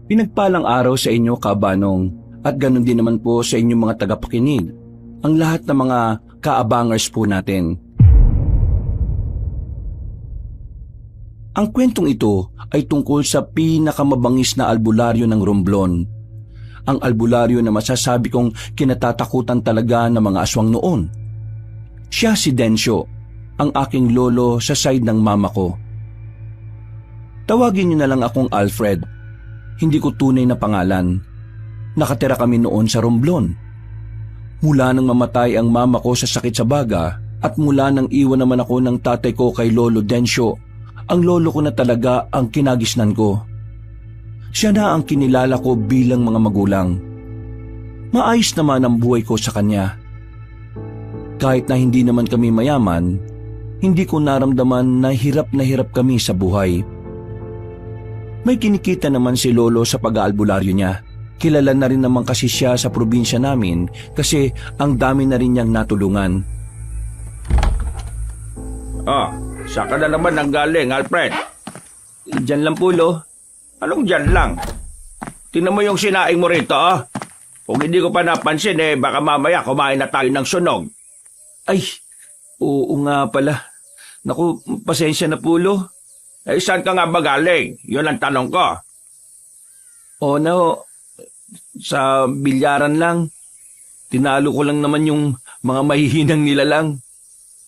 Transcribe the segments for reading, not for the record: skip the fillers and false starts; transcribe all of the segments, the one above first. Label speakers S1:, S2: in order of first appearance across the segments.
S1: Pinagpalang araw sa inyo, Kabanong, at ganun din naman po sa inyong mga tagapakinig, ang lahat ng mga kaabangers po natin. Ang kwentong ito ay tungkol sa pinakamabangis na albularyo ng Romblon. Ang albularyo na masasabi kong kinatatakutan talaga ng mga aswang noon. Siya si Densyo, ang aking lolo sa side ng mama ko. Tawagin niyo na lang akong Alfred. Hindi ko tunay na pangalan. Nakatira kami noon sa Romblon. Mula nang mamatay ang mama ko sa sakit sa baga at mula nang iwan naman ako ng tatay ko kay Lolo Densyo, ang lolo ko na talaga ang kinagisnan ko. Siya na ang kinilala ko bilang mga magulang. Maayos naman ang buhay ko sa kanya. Kahit na hindi naman kami mayaman, hindi ko naramdaman na hirap kami sa buhay. May kinikita naman si Lolo sa pag-aalbularyo niya. Kilala na rin naman kasi siya sa probinsya namin kasi ang dami na rin niyang natulungan.
S2: Saan ka na naman nanggaling, Alfred?
S1: Diyan lang po, Lo.
S2: Anong dyan lang? Tingnan mo yung sinaing mo rito, Kung hindi ko pa napansin, baka mamaya kumain na tayo ng sunog.
S1: Ay, oo nga pala. Naku, pasensya na po, Lo.
S2: Saan ka nga ba galing? Yun ang tanong ko.
S1: O no, sa bilyaran lang. Tinalo ko lang naman yung mga mahihinang nilalang.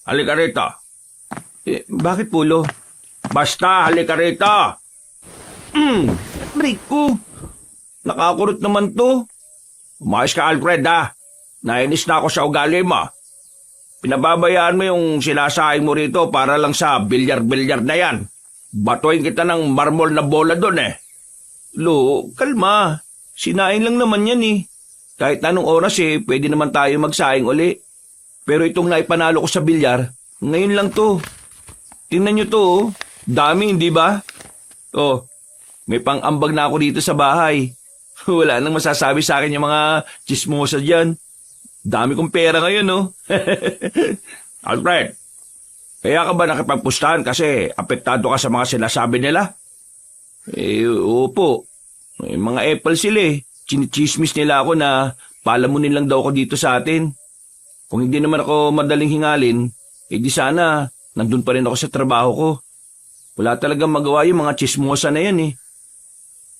S2: Halika rito.
S1: Bakit po, Lo?
S2: Basta, halika rito.
S1: Rico, nakakurot naman to.
S2: Umayos ka, Alfred, Nainis na ako sa ugali mo. Pinababayaan mo yung sinasahing mo rito para lang sa bilyar-bilyar na yan. Batuin kita ng marmol na bola doon
S1: Lo, kalma. Sinaing lang naman yan Kahit anong oras pwede naman tayo magsaing uli. Pero itong naipanalo ko sa bilyar, ngayon lang to. Tingnan nyo to, Dami, hindi ba? May pang-ambag na ako dito sa bahay. Wala nang masasabi sa akin yung mga chismosa dyan. Dami kong pera ngayon,
S2: Alfred, kaya ka ba nakipagpustahan kasi apektado ka sa mga sinasabi nila?
S1: Opo. May mga epal sila Chinichismis nila ako na palamunin lang daw ako dito sa atin. Kung hindi naman ako madaling hingalin, di sana nandun pa rin ako sa trabaho ko. Wala talagang magawa yung mga chismosa na yan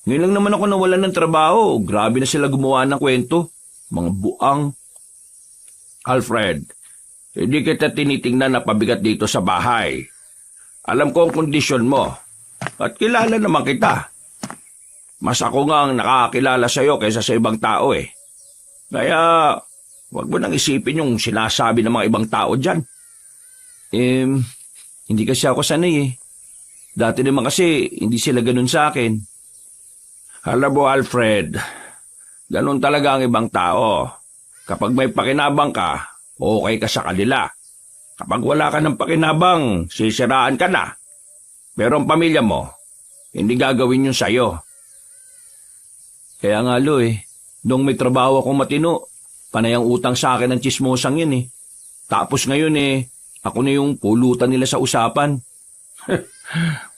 S1: Ngayon lang naman ako nawalan ng trabaho. Grabe na sila gumawa ng kwento. Mga buang.
S2: Alfred, hindi kita tinitingnan na pabigat dito sa bahay. Alam ko ang kondisyon mo. At kilala naman kita. Mas ako nga ang nakakilala sa'yo kaysa sa ibang tao Kaya, wag mo nang isipin yung sinasabi ng mga ibang tao dyan.
S1: Hindi kasi ako sanay Dati naman kasi hindi sila ganun sa akin.
S2: Alam mo, Alfred, ganun talaga ang ibang tao. Kapag may pakinabang ka, okay ka sa kanila. Kapag wala ka ng pakinabang, sisiraan ka na. Pero ang pamilya mo, hindi gagawin yun sa'yo.
S1: Kaya nga, Lo, nung may trabaho akong matino, panay ang utang sa akin ng chismosang yun Tapos ngayon ako na yung pulutan nila sa usapan.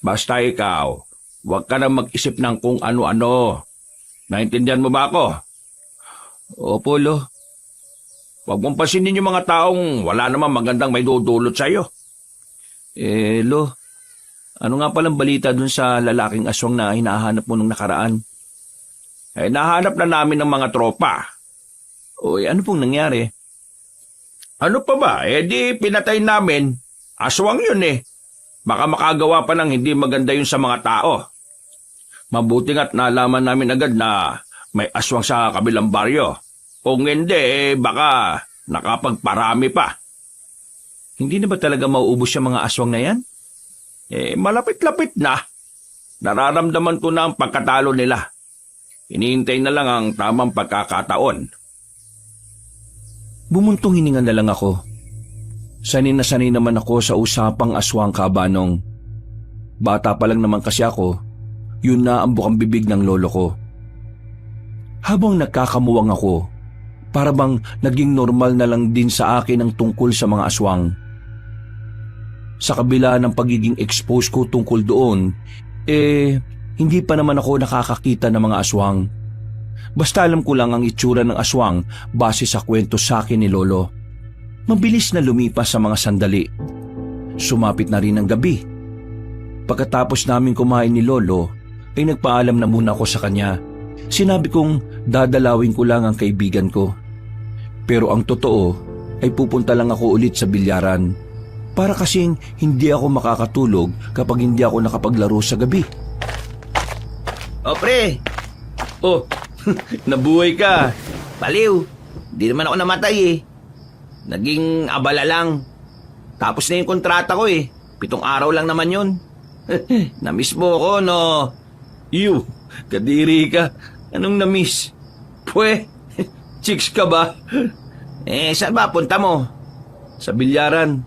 S2: Basta ikaw, huwag ka na mag-isip ng kung ano-ano. Naintindihan mo ba ako?
S1: Opo, Lo.
S2: Huwag mong pasinin yung mga taong wala namang magandang may dudulot sa'yo.
S1: Lo, ano nga palang balita dun sa lalaking aswang na hinahanap mo nung nakaraan?
S2: Nahanap na namin ng mga tropa.
S1: Ano pong nangyari?
S2: Ano pa ba? Di pinatay namin. Aswang yun Baka makagawa pa ng hindi maganda yun sa mga tao. Mabuti nga't nalaman namin agad na may aswang sa kabilang baryo. Kung hindi, baka nakapagparami pa.
S1: Hindi na ba talaga mauubos yung mga aswang na yan?
S2: Malapit-lapit na. Nararamdaman ko na ang pagkatalo nila. Hinihintay na lang ang tamang pagkakataon.
S1: Bumuntong hininga na lang ako. Sanay na sanay naman ako sa usapang aswang, Kabanong. Bata pa lang naman kasi ako, yun na ang bukang bibig ng lolo ko. Habang nagkakamuwang ako, para bang naging normal na lang din sa akin ang tungkol sa mga aswang. Sa kabila ng pagiging exposed ko tungkol doon, hindi pa naman ako nakakakita ng mga aswang. Basta alam ko lang ang itsura ng aswang base sa kwento sa akin ni Lolo. Mabilis na lumipas sa mga sandali. Sumapit na rin ang gabi. Pagkatapos namin kumain ni Lolo, ay nagpaalam na muna ako sa kanya. Sinabi kong dadalawin ko lang ang kaibigan ko. Pero ang totoo ay pupunta lang ako ulit sa bilyaran. Para kasing hindi ako makakatulog kapag hindi ako nakapaglaro sa gabi.
S2: O pre! Oh, nabuhay ka. Paliw, di naman ako namatay eh. Naging abala lang. Tapos na yung kontrata ko eh. 7 araw lang naman yun. Namiss mo ko, no? Iyo, kadiri ka. Anong namiss? Pwe, chicks ka ba? Saan ba punta mo? Sa bilyaran.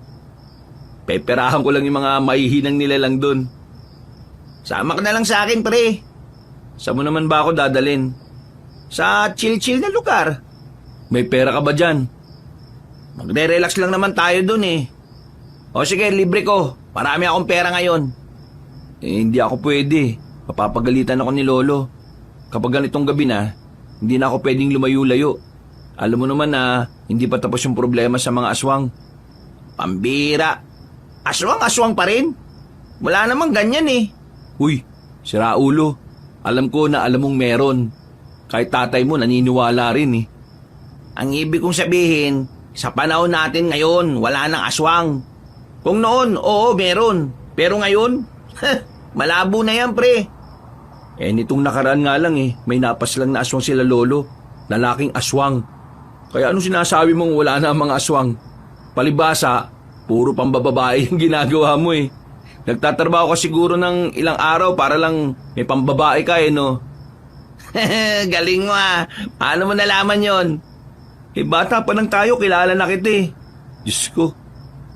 S2: Peperahan ko lang yung mga mahihinang nila lang dun. Sama ka na lang sa akin, pre. Saan mo naman ba ako dadalin? Sa chill-chill na lugar. May pera ka ba dyan? Magre-relax lang naman tayo dun eh. O sige, libre ko. Marami akong pera ngayon. Hindi ako pwede. Papapagalitan ako ni Lolo. Kapag ganitong gabi na, hindi na ako pwedeng lumayo-layo. Alam mo naman na hindi pa tapos yung problema sa mga aswang. Pambira. Aswang-aswang pa rin? Wala namang ganyan eh. Uy, sira ulo. Alam ko na alam mong meron. Kahit tatay mo naniniwala rin eh. Ang ibig kong sabihin, sa panahon natin ngayon, wala nang aswang. Kung noon, oo, meron. Pero ngayon, malabo na yan, pre. Nitong nakaraan nga lang eh, may napas lang na aswang sila Lolo. Lalaking aswang. Kaya anong sinasabi mong wala na ang mga aswang? Palibasa, puro pambababae yung ginagawa mo eh. Nagtatrabaho ka siguro ng ilang araw para lang may pambabae ka eh, no? Galing mo ah. Paano mo nalaman yon? Bata pa lang tayo, kilala na kita eh. Diyos ko,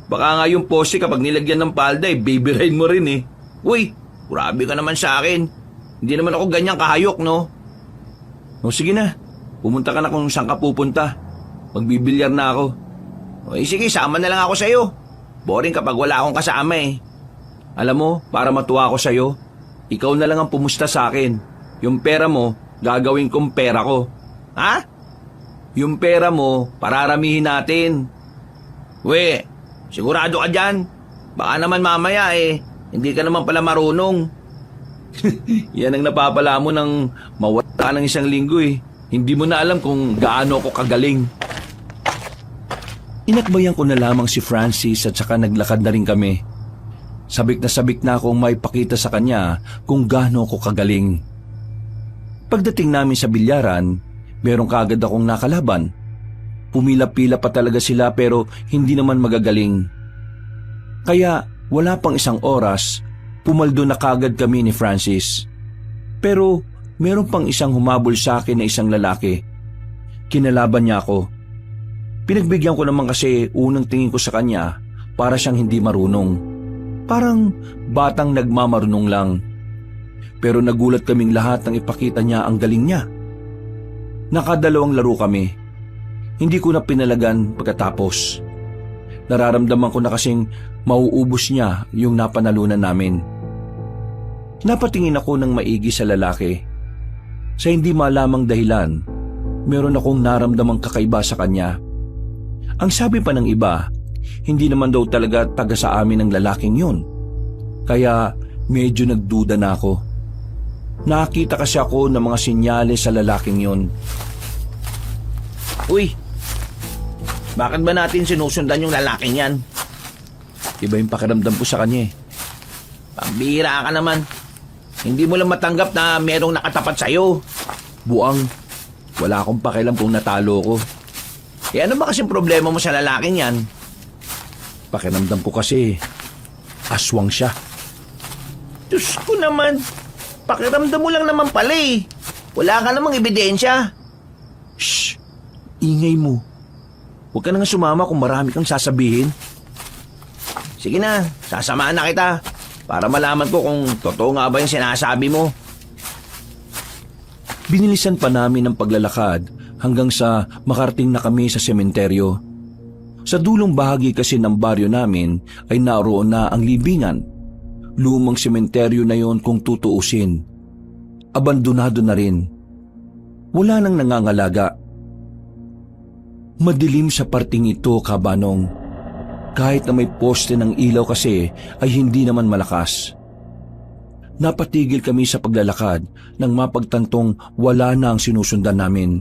S2: baka nga yung pose kapag nilagyan ng palda baby ride mo rin eh. Uy, grabe ka naman sa akin. Hindi naman ako ganyang kahayok, no? O sige na, pumunta ka na kung saan ka pupunta. Magbibilyar na ako. Sige, sama na lang ako sa'yo. Boring kapag wala akong kasama eh. Alam mo, para matuwa ako sa'yo, ikaw na lang ang pumusta sa akin. Yung pera mo, gagawin kong pera ko. Ha? Yung pera mo, pararamihin natin. We, sigurado ka dyan? Baka naman mamaya hindi ka naman pala marunong. Yan ang napapala mo nang mawala ka ng 1 linggo eh. Hindi mo na alam kung gaano ako kagaling. Inakbayan ko na lamang si Francis at saka naglakad na rin kami. Sabik na akong maipakita sa kanya kung gaano ako kagaling. Pagdating namin sa bilyaran, meron kaagad akong nakalaban. Pumila-pila pa talaga sila pero hindi naman magagaling. Kaya wala pang 1 oras, pumaldo na kaagad kami ni Francis. Pero meron pang isang humabol sa akin na isang lalaki. Kinalaban niya ako. Pinagbigyan ko naman kasi unang tingin ko sa kanya para siyang hindi marunong. Parang batang nagmamarunong lang. Pero nagulat kaming lahat nang ipakita niya ang galing niya. Nakadalawang laro kami. Hindi ko na pinalagan pagkatapos. Nararamdaman ko na kasing mauubos niya yung napanalunan namin. Napatingin ako ng maigi sa lalaki. Sa hindi malamang dahilan, meron akong naramdamang kakaiba sa kanya. Ang sabi pa ng iba, hindi naman daw talaga taga sa amin ang lalaking yun. Kaya medyo nagduda na ako. Nakita kasi ako ng mga sinyales sa lalaking yun. Uy, bakit ba natin sinusundan yung lalaking yan? Iba yung pakiramdam ko sa kanya eh. Pambira ka naman. Hindi mo lang matanggap na merong nakatapat sa'yo. Buang, wala akong pakialam kung natalo ko. Ano ba kasing problema mo sa lalaking yan? Pakiramdam ko kasi, aswang siya. Diyos ko naman, pakiramdam mo lang naman pala eh. Wala ka namang ebidensya. Shh, ingay mo. Huwag ka na nga sumama kung marami kang sasabihin. Sige na, sasamahan na kita para malaman ko kung totoo nga ba yung sinasabi mo. Binilisan pa namin ang paglalakad hanggang sa makarating na kami sa sementeryo. Sa dulong bahagi kasi ng baryo namin ay naroon na ang libingan. Lumang sementeryo na yon kung tutuusin.
S1: abandonado na rin. Wala nang nangangalaga. Madilim sa parting ito, Kabanong. Kahit na may poste ng ilaw kasi ay hindi naman malakas. Napatigil kami sa paglalakad nang mapagtantong wala na ang sinusundan namin.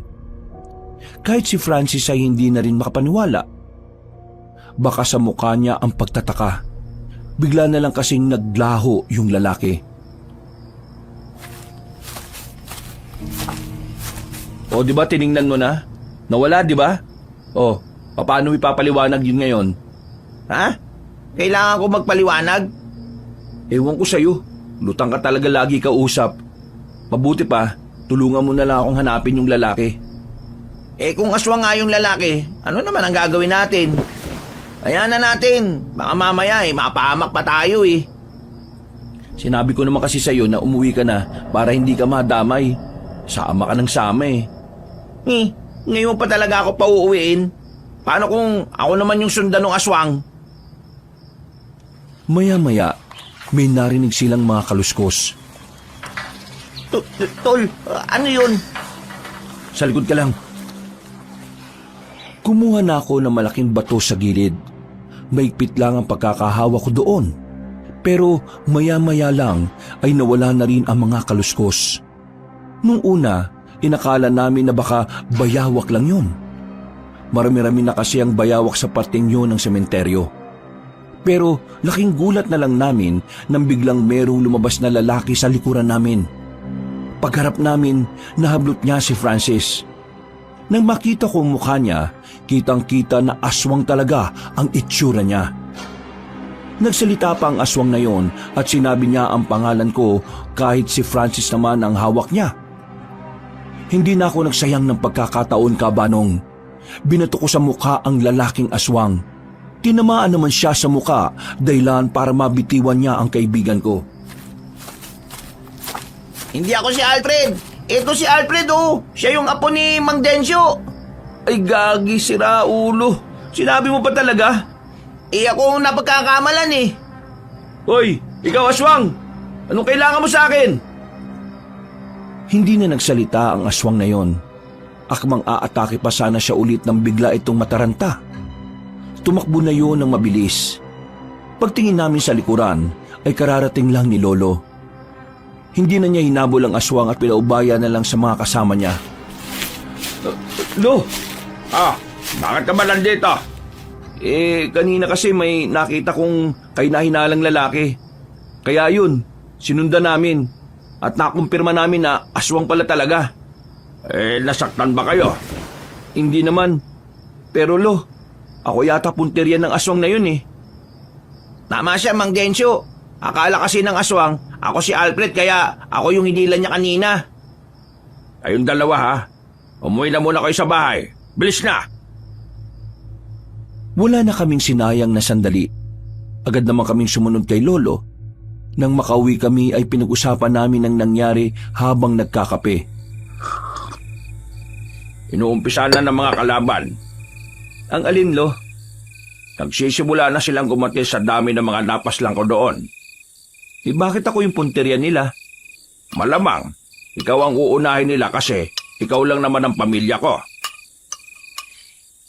S1: Kahit si Francis ay hindi na rin makapaniwala. Baka sa mukha niya ang pagtataka. Bigla na lang kasing naglaho yung lalaki. O, di ba tiningnan mo na? Nawala, di ba? O, paano ipapaliwanag yun ngayon?
S3: Ha? Kailangan ko magpaliwanag?
S1: Ewan ko sa'yo. Lutang ka talaga lagi kausap. Mabuti pa, tulungan mo na lang akong hanapin yung lalaki.
S3: Eh kung aswang nga yung lalaki, ano naman ang gagawin natin? Ayan na natin. Baka mamaya mapahamak pa tayo eh.
S1: Sinabi ko naman kasi sa'yo na umuwi ka na para hindi ka madamay. Sama ka ng sama eh.
S3: Ngayon pa talaga ako pauuwiin. Paano kung ako naman yung sundan ng aswang?
S1: Maya-maya, may narinig silang mga kaluskos.
S3: Tol, ano yun?
S1: Sa likod ka lang. Kumuha na ako ng malaking bato sa gilid. Maigpit lang ang pagkakahawa ko doon. Pero maya-maya lang ay nawala na rin ang mga kaluskos. Nung una, inakala namin na baka bayawak lang yun. Marami-rami na kasi ang bayawak sa parting yun ng sementeryo. Pero laking gulat na lang namin nang biglang merong lumabas na lalaki sa likuran namin. Pagharap namin, nahablot niya si Francis. Nang makita ko ang mukha niya, kitang-kita na aswang talaga ang itsura niya. Nagsalita pa ang aswang na yon at sinabi niya ang pangalan ko kahit si Francis naman ang hawak niya. Hindi na ako nagsayang ng pagkakataon, Kabanong. Binato ko sa mukha ang lalaking aswang. Tinamaan naman siya sa mukha dahilan para mabitiwan niya ang kaibigan ko.
S3: Hindi ako si Alfred. Ito si Alfred oh. Siya yung apo ni Mang Densyo.
S1: Ay gagi, sira ulo. Sinabi mo pa talaga?
S3: Ako ang napagkakamalan eh.
S1: Hoy, ikaw aswang! Anong kailangan mo sa akin? Hindi na nagsalita ang aswang na yon. Akmang aatake pa sana siya ulit nang bigla itong mataranta. Tumakbo na yun ng mabilis. Pagtingin namin sa likuran ay kararating lang ni Lolo. Hindi na niya hinabol ang aswang at pinaubaya na lang sa mga kasama niya. Lo!
S2: Bakit ka ba nandito?
S1: Kanina kasi may nakita kong kahina-hinalang lalaki. Kaya yun, sinundan namin at nakumpirma namin na aswang pala talaga.
S2: Nasaktan ba kayo?
S1: Hindi naman. Pero Lo, ako yata punteriya ng aswang na yun eh.
S3: Tama siya, Mang Densyo. Akala kasi ng aswang, ako si Alfred kaya ako yung hinilan niya kanina.
S2: Kayong dalawa ha? Umuwi na muna kayo sa bahay. Bilis na!
S1: Wala na kaming sinayang na sandali. Agad naman kaming sumunod kay Lolo. Nang makauwi kami ay pinag-usapan namin ang nangyari habang nagkakape.
S2: Inuumpisa na ng mga kalaban.
S1: Ang alin, Lo?
S2: Nagsisimula na silang gumati sa dami ng mga napaslang ko doon.
S1: Bakit ako yung punteriya nila?
S2: Malamang, ikaw ang uunahin nila kasi ikaw lang naman ang pamilya ko.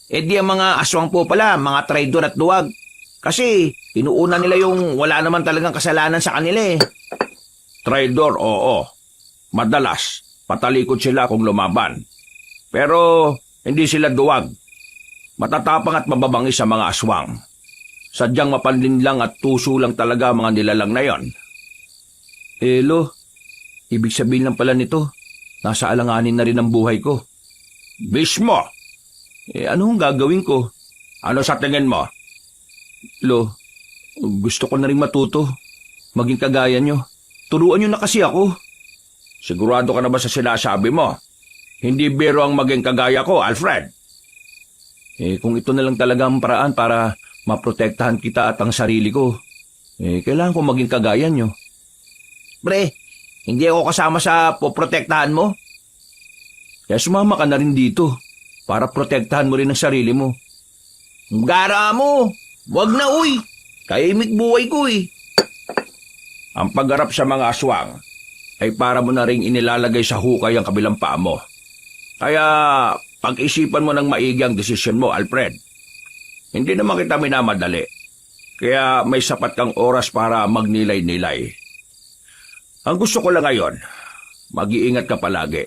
S3: Di ang mga aswang po pala, mga traidor at duwag. Kasi inuuna nila yung wala naman talagang kasalanan sa kanila eh.
S2: Traidor, oo. Madalas, patalikod sila kung lumaban. Pero hindi sila duwag. Matatapang at mababangis sa mga aswang. Sadyang mapanlinlang at tuso lang talaga mga nilalang na yon.
S1: Lo, ibig sabihin lang pala nito, nasa alanganin na rin ang buhay ko.
S2: Mismo!
S1: Ano ang gagawin ko?
S2: Ano sa tingin mo?
S1: Lo, gusto ko na rin matuto. Maging kagaya nyo. Turuan nyo na kasi ako.
S2: Sigurado ka na ba sa sinasabi mo? Hindi biro ang maging kagaya ko, Alfred.
S1: Kung ito na lang talaga ang paraan para maprotektahan kita at ang sarili ko, kailangan ko maging kagaya nyo.
S3: Pre, hindi ako kasama sa poprotektahan mo.
S1: Kaya sumama ka na rin dito para protektahan mo rin ang sarili mo.
S3: Gara mo! Wag na uy! Kaimik buhay ko eh.
S2: Ang pagharap sa mga aswang, ay para mo na ring inilalagay sa hukay ang kabilang paa mo. Kaya pag-isipan mo ng maigi ang desisyon mo, Alfred. Hindi naman kita minamadali. Kaya may sapat kang oras para magnilay-nilay. Ang gusto ko lang ngayon, mag-iingat ka palagi.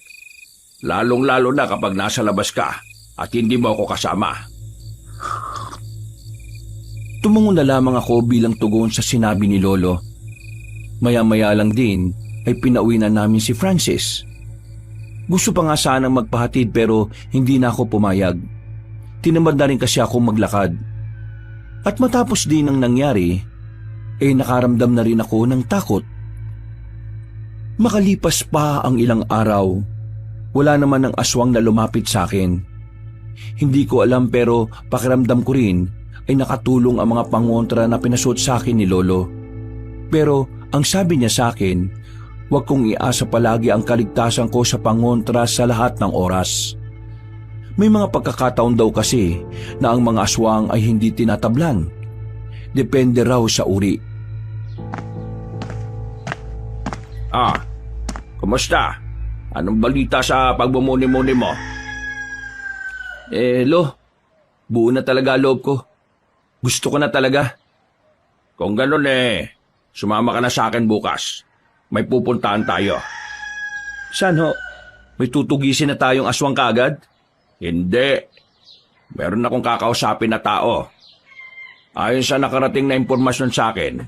S2: Lalong-lalo na kapag nasa labas ka at hindi mo ako kasama.
S1: Tumango na lamang ako bilang tugon sa sinabi ni Lolo. Maya-maya lang din ay pinauwi na namin si Francis. Gusto pa nga sanang magpahatid pero hindi na ako pumayag. Tinamad na rin kasi ako maglakad. At matapos din ang nangyari, nakaramdam na rin ako ng takot. Makalipas pa ang ilang araw, wala naman ang aswang na lumapit sa akin. Hindi ko alam pero pakiramdam ko rin ay nakatulong ang mga pangontra na pinasuot sa akin ni Lolo. Pero ang sabi niya sa akin, huwag kong iasa palagi ang kaligtasan ko sa pangontra sa lahat ng oras. May mga pagkakataon daw kasi na ang mga aswang ay hindi tinatablan. Depende raw sa uri.
S2: Kumusta? Anong balita sa pagbumuni-muni mo?
S1: Lo, buo na talaga loob ko. Gusto ko na talaga.
S2: Kung ganun sumama ka na sa akin bukas. May pupuntahan tayo.
S1: Saan ho? May tutugisin na tayong aswang kaagad?
S2: Hindi. Meron akong kakausapin na tao. Ayon sa nakarating na impormasyon sa akin,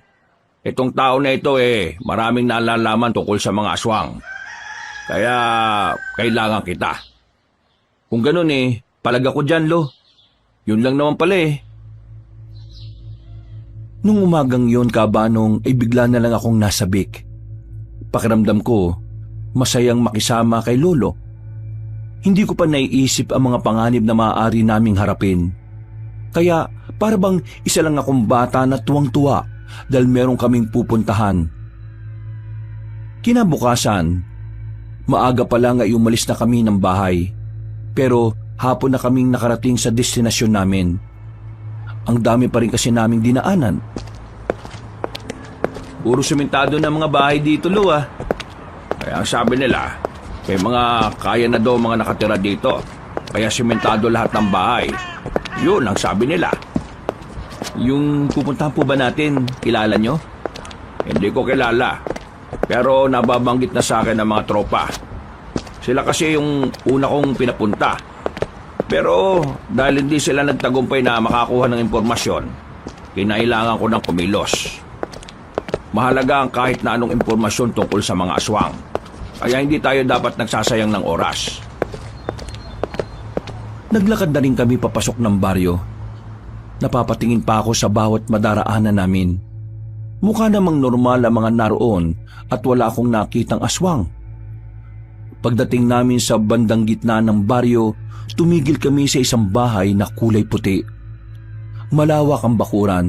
S2: itong tao na ito maraming nalalaman tungkol sa mga aswang. Kaya kailangan kita.
S1: Kung ganun palag ako dyan, Lo. Yun lang naman pala Nung umagang yon, Kabanong, bigla na lang akong nasabik. Pakiramdam ko, masayang makisama kay Lolo. Hindi ko pa naiisip ang mga panganib na maaari naming harapin. Kaya para bang isa lang akong bata na tuwang-tuwa dahil meron kaming pupuntahan. Kinabukasan, maaga pa lang ay umalis na kami ng bahay. Pero hapon na kaming nakarating sa destinasyon namin. Ang dami pa rin kasi naming dinaanan. Puro sementado na mga bahay dito, Lo
S2: Kaya ang sabi nila, may mga kaya na daw mga nakatira dito. Kaya sementado lahat ng bahay. Yun ang sabi nila.
S1: Yung pupuntahan po ba natin, kilala nyo?
S2: Hindi ko kilala. Pero nababanggit na sa akin ng mga tropa. Sila kasi yung una kong pinapunta. Pero dahil hindi sila nagtagumpay na makakuha ng impormasyon, kinailangan ko ng kumilos. Mahalaga ang kahit na anong impormasyon tungkol sa mga aswang. Kaya hindi tayo dapat nagsasayang ng oras.
S1: Naglakad na rin kami papasok ng baryo. Napapatingin pa ako sa bawat madaraanan namin. Mukha namang normal ang mga naroon at wala akong nakitang aswang. Pagdating namin sa bandang gitna ng baryo, tumigil kami sa isang bahay na kulay puti. Malawak ang bakuran,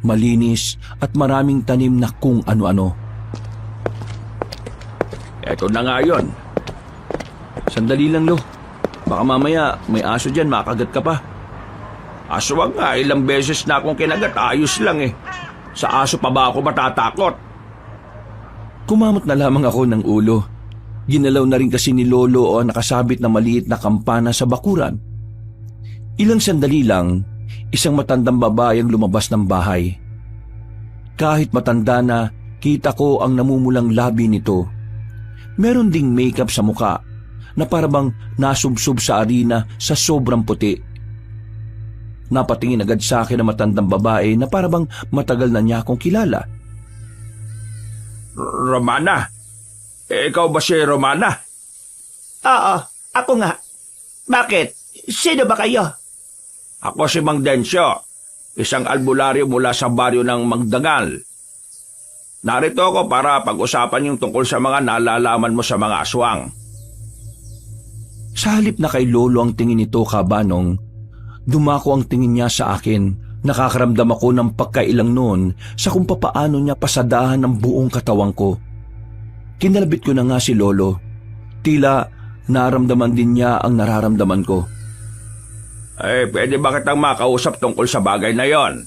S1: malinis at maraming tanim na kung ano-ano.
S2: Eto na nga yun.
S1: Sandali lang, Lo. Baka mamaya may aso dyan, makagat ka pa.
S2: Aswang nga, ilang beses na akong kinagat, ayos lang Sa aso pa ba ako matatakot?
S1: Kumamot na lamang ako ng ulo. Ginalaw na rin kasi ni Lolo o nakasabit na maliit na kampana sa bakuran. Ilang sandali lang, isang matandang babae ang lumabas ng bahay. Kahit matanda na, kita ko ang namumulang labi nito. Meron ding makeup sa muka na parabang nasubsob sa arena sa sobrang puti. Napatingin agad sa akin ang matandang babae na parabang matagal na niya akong kilala.
S2: Romana? Ikaw ba si Romana?
S3: Oo, ako nga. Bakit? Sino ba kayo?
S2: Ako si Mang Densyo, isang albularyo mula sa baryo ng Magdangal. Narito ako para pag-usapan yung tungkol sa mga nalalaman mo sa mga aswang.
S1: Sa halip na kay Lolo ang tingin nito, Kabanong, dumako ang tingin niya sa akin. Nakakaramdam ako ng pagkailang noon sa kung papaano niya pasadahan ng buong katawang ko. Kinalabit ko na nga si Lolo. Tila naramdaman din niya ang nararamdaman ko.
S2: Pwede ba kitang makausap tungkol sa bagay na yon?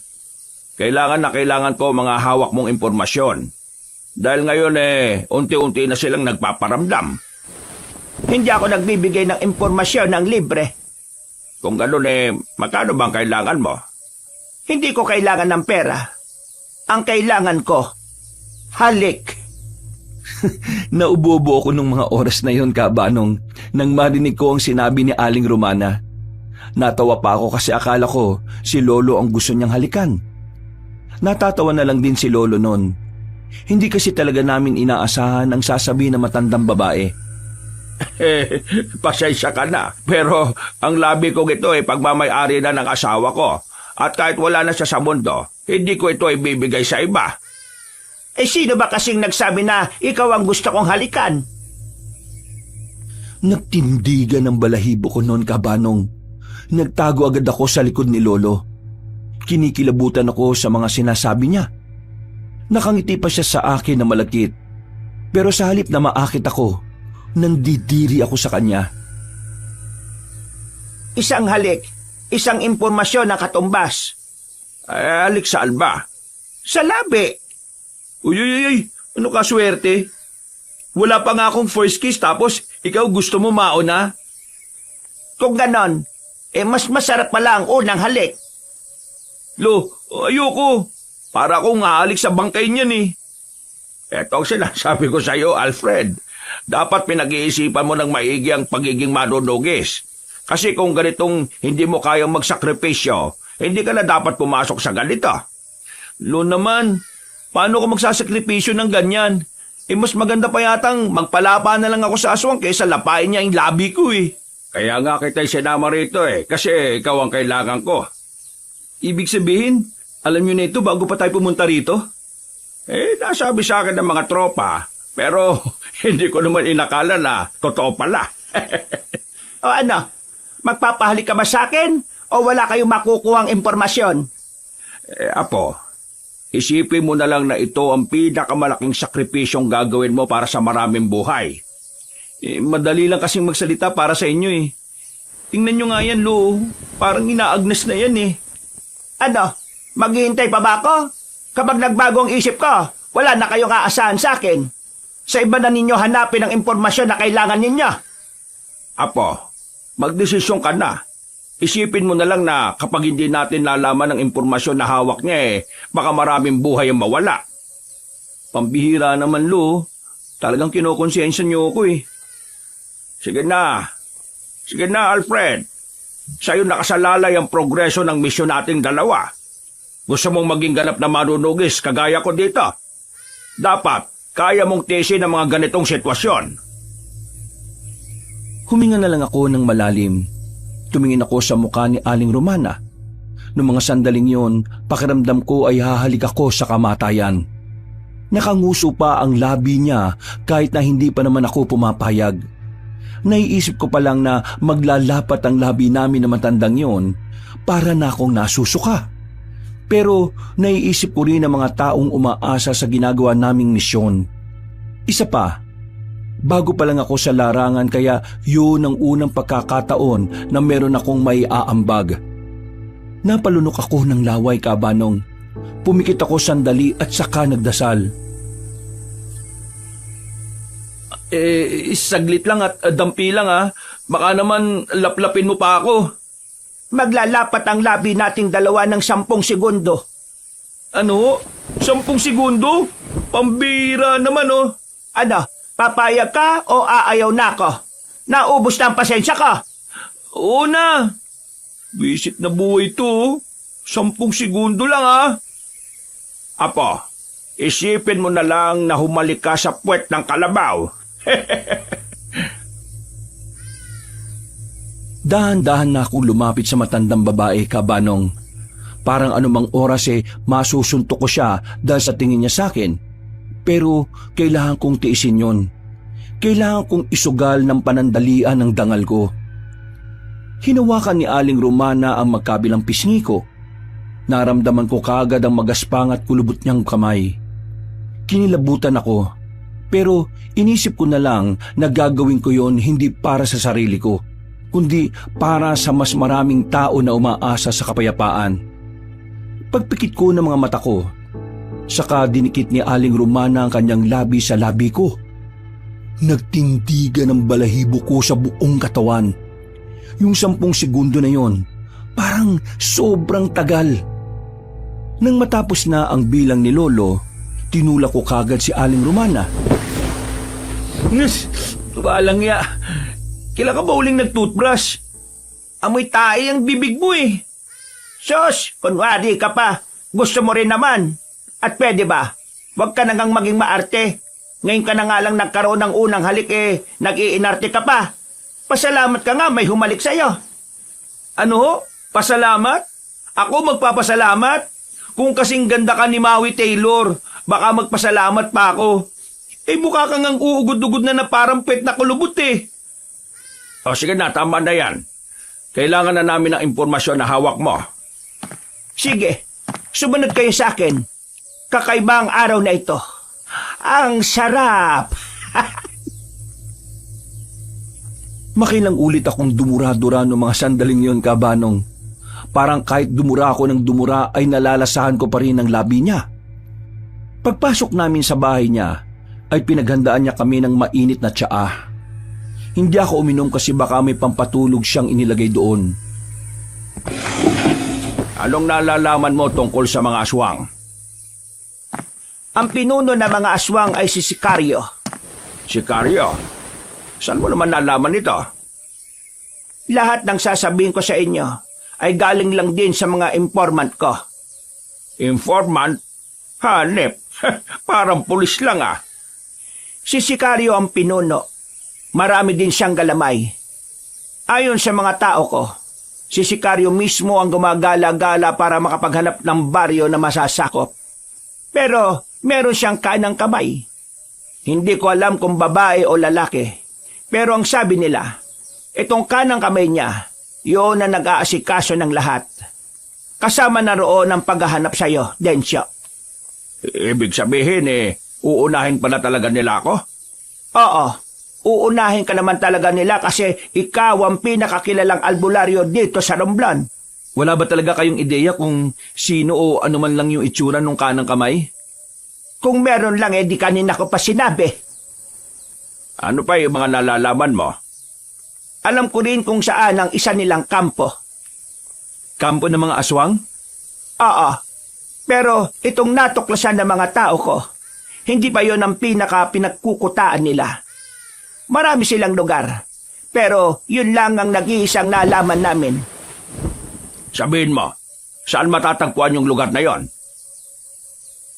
S2: Kailangan na kailangan ko mga hawak mong impormasyon. Dahil ngayon unti-unti na silang nagpaparamdam.
S3: Hindi ako nagbibigay ng impormasyon ng libre.
S2: Kung gano'n magkano bang kailangan mo?
S3: Hindi ko kailangan ng pera. Ang kailangan ko, halik.
S1: Naubobo ako nung mga oras na yon, Kabanong, nang marinig ko ang sinabi ni Aling Romana. Natawa pa ako kasi akala ko si Lolo ang gusto niyang halikan. Natatawa na lang din si Lolo noon. Hindi kasi talaga namin inaasahan ang sasabihin ng matandang babae.
S2: Pasensya ka na. Pero ang labi kong ito pagmamay-ari na ng asawa ko. At kahit wala na siya sa mundo, hindi ko ito ibibigay sa iba.
S3: Sino ba kasing nagsabi na ikaw ang gusto kong halikan?
S1: Nagtindigan ng balahibo ko noon, Kabanong. Nagtago agad ako sa likod ni Lolo. Kinikilabutan ako sa mga sinasabi niya. Nakangiti pa siya sa akin na malakit. Pero sa halip na maakit ako, nandidiri ako sa kanya.
S3: Isang halik, isang impormasyon na katumbas.
S2: Halik saan ba?
S3: Sa labi.
S4: Uy, ano ka swerte? Wala pa nga akong first kiss tapos ikaw gusto mo mauna?
S3: Kung ganon, mas masarap pala ang unang halik.
S4: Lo, ayoko. Para akong halik sa bangkay niyan.
S2: Eto ang sinasabi ko sa iyo, Alfred. Dapat pinag-iisipan mo ng maigi ang pagiging manunugis. Kasi kung ganitong hindi mo kayang magsakripisyo, hindi ka na dapat pumasok sa ganito.
S4: Lo naman, paano ko magsasakripisyo ng ganyan? Mas maganda pa yatang magpalapa na lang ako sa aswang kaysa lapain niya yung labi ko.
S2: Kaya nga kita'y sinama rito kasi ikaw ang kailangan ko.
S4: Ibig sabihin, alam niyo na ito bago pa tayo pumunta rito?
S2: Nasabi sa akin ng mga tropa, pero hindi ko naman inakala na totoo pala.
S3: O ano, magpapahalik ka ba sa akin o wala kayong makukuhang impormasyon?
S2: Apo, isipin mo na lang na ito ang pinakamalaking sakripisyong gagawin mo para sa maraming buhay.
S4: Madali lang kasing magsalita para sa inyo. Tingnan nyo nga yan, Lo. Parang inaagnas na yan.
S3: Ano, maghihintay pa ba ako? Kapag nagbago ang isip ko, wala na kayong aasahan sa akin. Sa iba na ninyo hanapin ang impormasyon na kailangan ninyo.
S2: Apo, magdesisyon ka na. Isipin mo na lang na kapag hindi natin nalaman ang impormasyon na hawak niya baka maraming buhay ang mawala.
S4: Pambihira naman, Lo. Talagang kinokonsensya niyo ako.
S2: Sige na, Alfred. Sa'yo nakasalalay ang progreso ng misyon nating dalawa. Gusto mong maging ganap na manunugis kagaya ko dito? Dapat, kaya mong tiisin ang mga ganitong sitwasyon.
S1: Huminga na lang ako ng malalim. Tumingin ako sa mukha ni Aling Romana. Noong mga sandaling yon, pakiramdam ko ay hahalik ako sa kamatayan. Nakanguso pa ang labi niya kahit na hindi pa naman ako pumapayag. Naiisip ko pa lang na maglalapat ang labi namin na matandang yon para na akong nasusuka. Pero naiisip ko rin ang mga taong umaasa sa ginagawa naming misyon. Isa pa, bago pa lang ako sa larangan kaya yun ang unang pagkakataon na meron akong may aambag. Napalunok ako ng laway, Kabanong. Pumikit ako sandali at saka nagdasal.
S4: Saglit lang at dampi lang. Baka naman laplapin mo pa ako.
S3: Maglalapat ang labi nating dalawa ng 10 segundo.
S4: Ano? 10 segundo? Pambira naman
S3: Ano, papayag ka o aayaw na ako? Naubos na ang pasensya ko.
S4: Oo na. Visit na buhay to. 10 segundo lang
S2: Apo, isipin mo na lang na humalik ka sa puwet ng kalabaw.
S1: Dahan-dahan na akong lumapit sa matandang babae, Kabanong. Parang anumang oras masusuntok ko siya dahil sa tingin niya sa akin. Pero kailangan kong tiisin yon. Kailangan kong isugal ng panandalian ng dangal ko. Hinawakan ni Aling Romana ang magkabilang pisngi ko. Naramdaman ko kaagad ang magaspang at kulubot niyang kamay. Kinilabutan ako, pero inisip ko na lang na gagawin ko yon hindi para sa sarili ko, kundi para sa mas maraming tao na umaasa sa kapayapaan. Pagpikit ko ng mga mata ko, Saka dinikit ni Aling Romana ang kanyang labi sa labi ko. Nagtindigan ang balahibo ko sa buong katawan. Yung 10 segundo na yon, parang sobrang tagal. Nang matapos na ang bilang ni Lolo, tinulak ko kagad si Aling Romana.
S4: Walang ya. Kailan ka ba uling nag-toothbrush? Amoy tae ang bibig mo eh.
S3: Sus, kunwari ka pa. Gusto mo rin naman. At pwede ba? Huwag ka na ngang maging maarte. Ngayon ka na nga lang nagkaroon ng unang halik nag-iinarte ka pa. Pasalamat ka nga may humalik sa'yo.
S4: Ano ho? Pasalamat? Ako magpapasalamat? Kung kasing ganda ka ni Maui Taylor, baka magpasalamat pa ako. Mukha kang ang uugod-ugod na parang pet na kulubot eh.
S2: O sige na, tama na yan. Kailangan na namin ng impormasyon na hawak mo.
S3: Sige, sumunod kayo sa akin. Kakaiba ang araw na ito. Ang sarap!
S1: Makilang ulit akong dumura-dura noong mga sandaling yon, Kabanong. Parang kahit dumura ako ng dumura ay nalalasahan ko pa rin ang labi niya. Pagpasok namin sa bahay niya, ay pinaghandaan niya kami ng mainit na tsaa. Hindi ako uminom kasi baka may pampatulog siyang inilagay doon.
S2: Anong nalalaman mo tungkol sa mga aswang?
S3: Ang pinuno ng mga aswang ay si Sicario.
S2: Sicario? Saan mo naman nalaman ito?
S3: Lahat ng sasabihin ko sa inyo ay galing lang din sa mga informant ko.
S2: Informant? Hanep. Parang pulis lang ah.
S3: Si Sicario ang pinuno. Marami din siyang galamay. Ayon sa mga tao ko, si Sicario mismo ang gumagala-gala para makapaghanap ng baryo na masasakop. Pero meron siyang kanang kamay. Hindi ko alam kung babae o lalaki. Pero ang sabi nila, itong kanang kamay niya, yun na nag-aasikaso ng lahat. Kasama na roon ang paghahanap sa'yo, Densyo.
S2: Ibig sabihin uunahin pala talaga nila ako?
S3: Oo, uunahin ka naman talaga nila kasi ikaw ang pinakakilalang albularyo dito sa Romblon.
S4: Wala ba talaga kayong ideya kung sino o ano man lang yung itsura nung kanang kamay?
S3: Kung meron lang di kanina ko pa sinabi.
S2: Ano pa yung mga nalalaman mo?
S3: Alam ko rin kung saan ang isa nilang kampo.
S4: Kampo ng mga aswang?
S3: Oo, pero itong natuklasan ng mga tao ko, hindi pa yon ang pinagkukutaan nila. Marami silang lugar, pero yun lang ang nag-iisang nalaman namin.
S2: Sabihin mo, saan matatagpuan yung lugar na yon?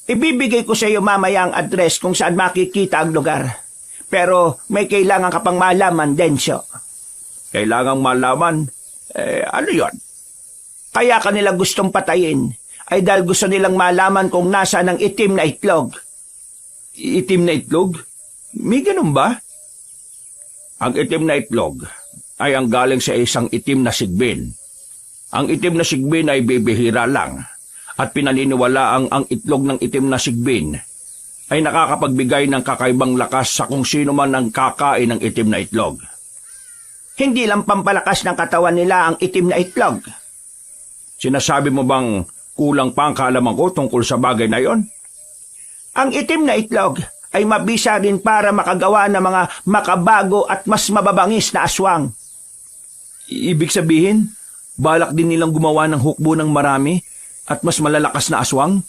S3: Ibibigay ko sa iyo mamaya ang address kung saan makikita ang lugar. Pero may kailangan ka pang malaman, Densyo.
S2: Kailangang malaman? Ano yon?
S3: Kaya kanila gustong patayin ay dahil gusto nilang malaman kung nasaan ang itim na itlog.
S4: Itim na itlog? May ganun ba?
S2: Ang itim na itlog ay ang galing sa isang itim na sigbin. Ang itim na sigbin ay bibihira lang at pinaniniwalaang ang itlog ng itim na sigbin ay nakakapagbigay ng kakaibang lakas sa kung sino man ang kakain ng itim na itlog.
S3: Hindi lang pampalakas ng katawan nila ang itim na itlog.
S2: Sinasabi mo bang kulang pa ang kaalaman ko tungkol sa bagay na yon?
S3: Ang itim na itlog ay mabisa rin para makagawa ng mga makabago at mas mababangis na aswang.
S4: Ibig sabihin, balak din nilang gumawa ng hukbo ng marami at mas malalakas na aswang?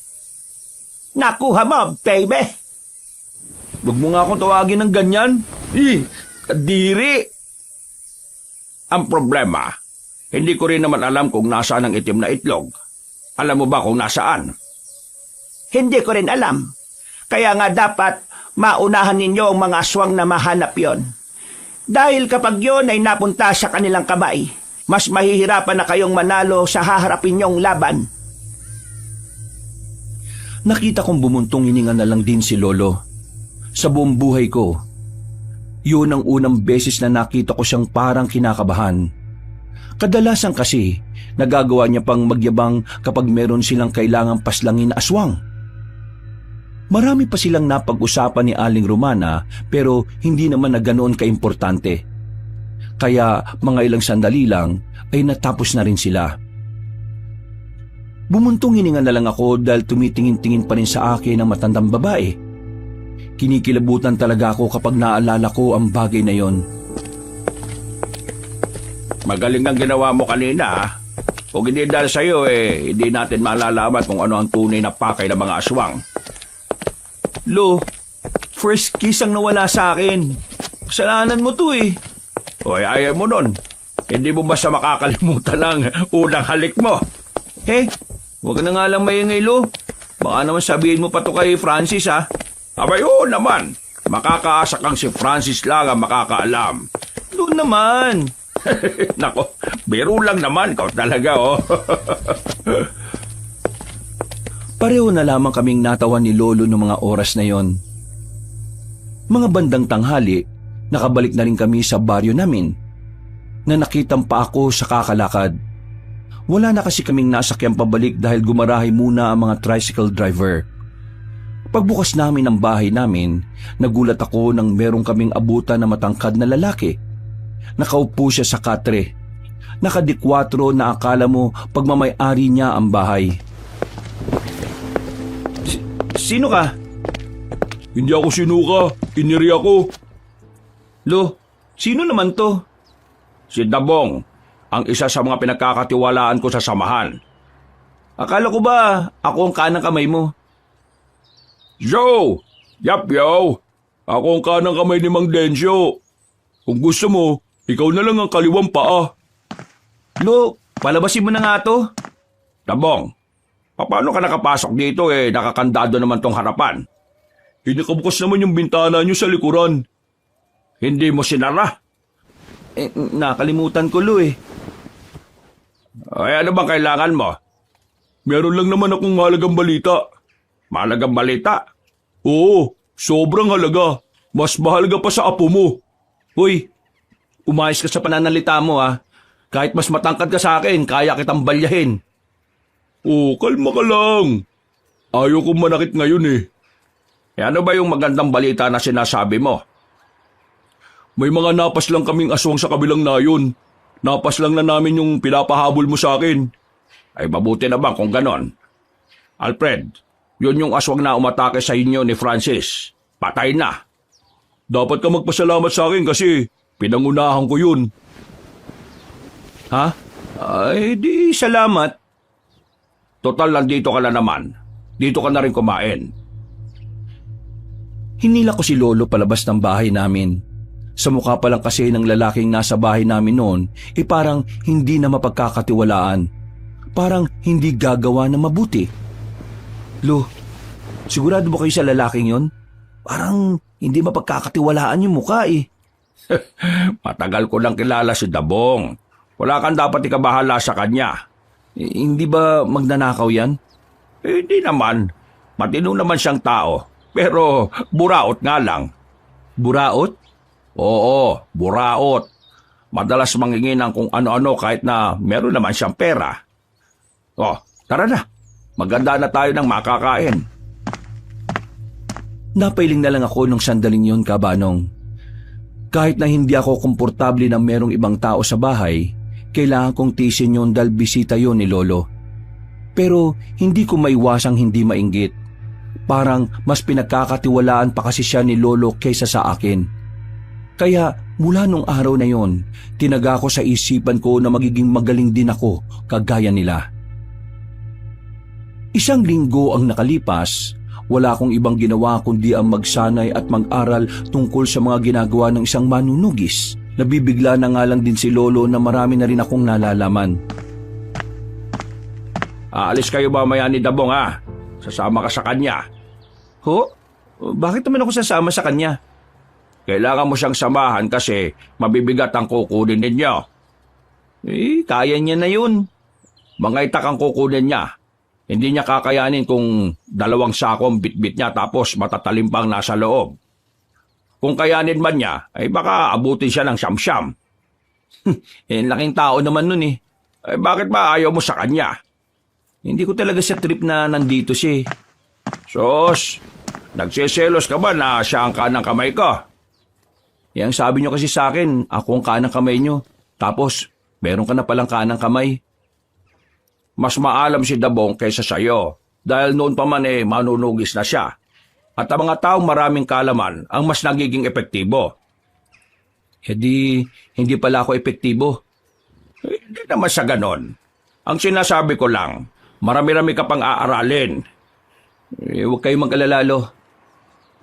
S3: Nakuha mo, baby!
S4: Huwag mo nga akong tawagin ng ganyan. Kadiri!
S2: Ang problema, hindi ko rin naman alam kung nasaan ang itim na itlog. Alam mo ba kung nasaan?
S3: Hindi ko rin alam. Kaya nga dapat maunahan ninyo ang mga aswang na mahanap yon. Dahil kapag yon ay napunta sa kanilang kamay, mas mahihirapan na kayong manalo sa haharapin nyong laban.
S1: Nakita kong bumuntong hininga na lang din si Lolo. Sa buong buhay ko, yun ang unang beses na nakita ko siyang parang kinakabahan. Kadalasan kasi, nagagawa niya pang magyabang kapag meron silang kailangang paslangin na aswang. Marami pa silang napag-usapan ni Aling Romana pero hindi naman na ganoon kaimportante. Kaya mga ilang sandali lang ay natapos na rin sila. Bumuntong hininga na lang ako dahil tumitingin-tingin pa rin sa akin ang matandang babae. Kinikilabutan talaga ako kapag naalala ko ang bagay na yon.
S2: Magaling ang ginawa mo kanina, ha? Kung hindi dahil sa'yo, hindi natin malalaman kung ano ang tunay na pakay ng mga aswang.
S4: Lo, first kiss ang nawala sa akin. Kasalanan mo to eh.
S2: Hoy, ayaw mo nun. Hindi mo basta makakalimutan ang unang halik mo.
S4: Huwag ka na nga lang maingay, Lo. Baka naman sabihin mo pa to kay Francis, ha?
S2: Abay, oo naman. Makakaasa kang si Francis lang ang makakaalam.
S4: Doon naman.
S2: Nako, biro lang naman ko talaga, oh.
S1: Pareho na lamang kaming natawan ni Lolo noong mga oras na yon. Mga bandang tanghali, nakabalik na rin kami sa baryo namin. Nanakitang pa ako sa kakalakad. Wala na kasi kaming nasakyang pabalik dahil gumarahay muna ang mga tricycle driver. Pagbukas namin ng bahay namin, nagulat ako nang merong kaming abutan na matangkad na lalaki. Nakaupo siya sa katre. Nakadikwatro na akala mo pagmamay-ari niya ang bahay.
S4: Sino ka?
S2: Hindi ako sinuka, iniri ako.
S4: Lo, sino naman to?
S2: Si Dabong, ang isa sa mga pinagkakatiwalaan ko sa samahan.
S4: Akala ko ba ako ang kanang kamay mo?
S2: Joe! Yap, yo! Ako ang kanang kamay ni Mang Densyo. Kung gusto mo, ikaw na lang ang kaliwang paa.
S4: Lo, palabasin mo na nga to.
S2: Dabong, paano ka nakapasok dito nakakandado naman tong harapan?
S4: Nakabukas naman yung bintana nyo sa likuran.
S2: Hindi mo sinara?
S4: Nakalimutan ko, Lo eh.
S2: Ay, ano bang kailangan mo?
S4: Meron lang naman akong mahalagang balita.
S2: Mahalagang balita?
S4: Oo, sobrang halaga. Mas mahalaga pa sa apo mo. Hoy, umayos ka sa pananalita mo ha. Kahit mas matangkad ka sa akin, kaya kitang balyahin.
S2: Oh, kalma ka lang. Ayaw kong manakit ngayon eh. Ano ba yung magandang balita na sinasabi mo?
S4: May mga napas lang kaming aswang sa kabilang nayon. Napas lang na namin yung pinapahabol mo sa akin.
S2: Ay mabuti na bang kung ganon? Alfred, yun yung aswang na umatake sa inyo ni Francis. Patay na.
S4: Dapat ka magpasalamat sa akin kasi pinangunahan ko yun.
S3: Ha? Ay, di salamat.
S2: Total, nandito ka na naman. Dito ka na rin kumain.
S1: Hinila ko si Lolo palabas ng bahay namin. Sa mukha pa lang kasi ng lalaking nasa bahay namin noon, parang hindi na mapagkakatiwalaan. Parang hindi gagawa na mabuti. Lo, sigurado ba kayo sa lalaking yon? Parang hindi mapagkakatiwalaan yung mukha eh.
S2: Matagal ko lang kilala si Dabong. Wala kang dapat ikabahala sa kanya.
S1: Hindi ba magnanakaw yan?
S2: Hindi naman. Matino naman siyang tao. Pero buraot nga lang.
S1: Buraot?
S2: Oo, buraot. Madalas mangingin ng kung ano-ano kahit na meron naman siyang pera. Oh, tara na. Maganda na tayo ng makakain.
S1: Napailing na lang ako nung sandaling yun, Kabanong. Kahit na hindi ako komportable na merong ibang tao sa bahay, kailangan kong tiisin yun dahil bisita yun ni Lolo. Pero hindi ko maiwasang hindi mainggit. Parang mas pinagkakatiwalaan pa kasi siya ni Lolo kaysa sa akin. Kaya mula nung araw na yon, tinaga ko sa isipan ko na magiging magaling din ako kagaya nila. Isang linggo ang nakalipas, wala akong ibang ginawa kundi ang magsanay at mag-aral tungkol sa mga ginagawa ng isang manunugis. Nabibigla na nga lang din si Lolo na marami na rin akong nalalaman.
S2: Aalis kayo ba maya ni Dabong ha? Sasama ka sa kanya.
S3: Ho? Bakit naman ako sasama sa kanya?
S2: Kailangan mo siyang samahan kasi mabibigat ang kukunin ninyo.
S3: Kaya niya na yun.
S2: Mga itak ang kukunin niya. Hindi niya kakayanin kung 2 sakong bitbit niya tapos matatalim pang nasa loob. Kung kayanin man niya, ay baka abutin siya ng siyam-siyam.
S3: Laking tao naman nun eh.
S2: Bakit ba ayaw mo sa kanya?
S3: Hindi ko talaga sa trip na nandito siya eh.
S2: Sos, nagsiselos ka ba na siya ang kanang kamay ko?
S3: Yang sabi niyo kasi sa akin, ako ang kanang kamay niyo. Tapos, meron ka na palang kanang kamay.
S2: mas maalam si Dabong kaysa sa'yo. Dahil noon pa man manunugis na siya. At ang mga taong maraming kaalaman ang mas nagiging epektibo.
S1: Hindi pala ako epektibo.
S2: Hindi naman sa ganon. Ang sinasabi ko lang, marami-rami ka pang aaralin.
S1: Huwag kayong mag-alala, Lo.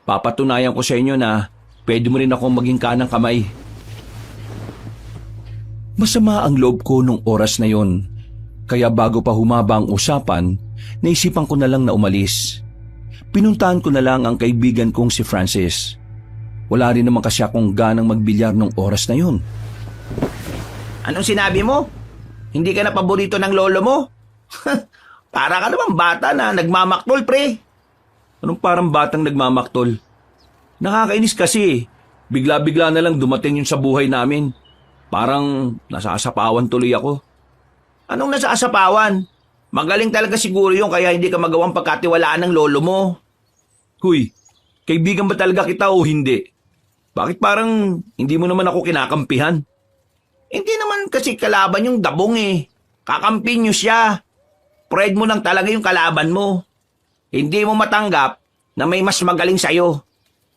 S1: Papatunayan ko sa inyo na pwede mo rin akong maging kanang kamay. Masama ang loob ko nung oras na yon. Kaya bago pa humaba ang usapan, naisipan ko na lang na umalis. Pinuntahan ko na lang ang kaibigan kong si Francis. Wala rin naman kasi akong ganang magbilyar nung oras na yon.
S3: Anong sinabi mo? Hindi ka na paborito ng lolo mo? Para ka naman bata na nagmamaktol, pre.
S1: Anong parang batang nagmamaktol? Nakakainis kasi. Bigla-bigla na lang dumating yun sa buhay namin. Parang nasasapawan tuloy ako.
S3: Anong nasaasapawan? Magaling talaga siguro yun kaya hindi ka magawang pagkatiwalaan ng lolo mo.
S1: Huy, kaibigan ba talaga kita o hindi? Bakit parang hindi mo naman ako kinakampihan?
S3: Hindi naman kasi kalaban yung Dabong eh. Kakampi nyo siya. Pride mo lang talaga yung kalaban mo. Hindi mo matanggap na may mas magaling sa'yo.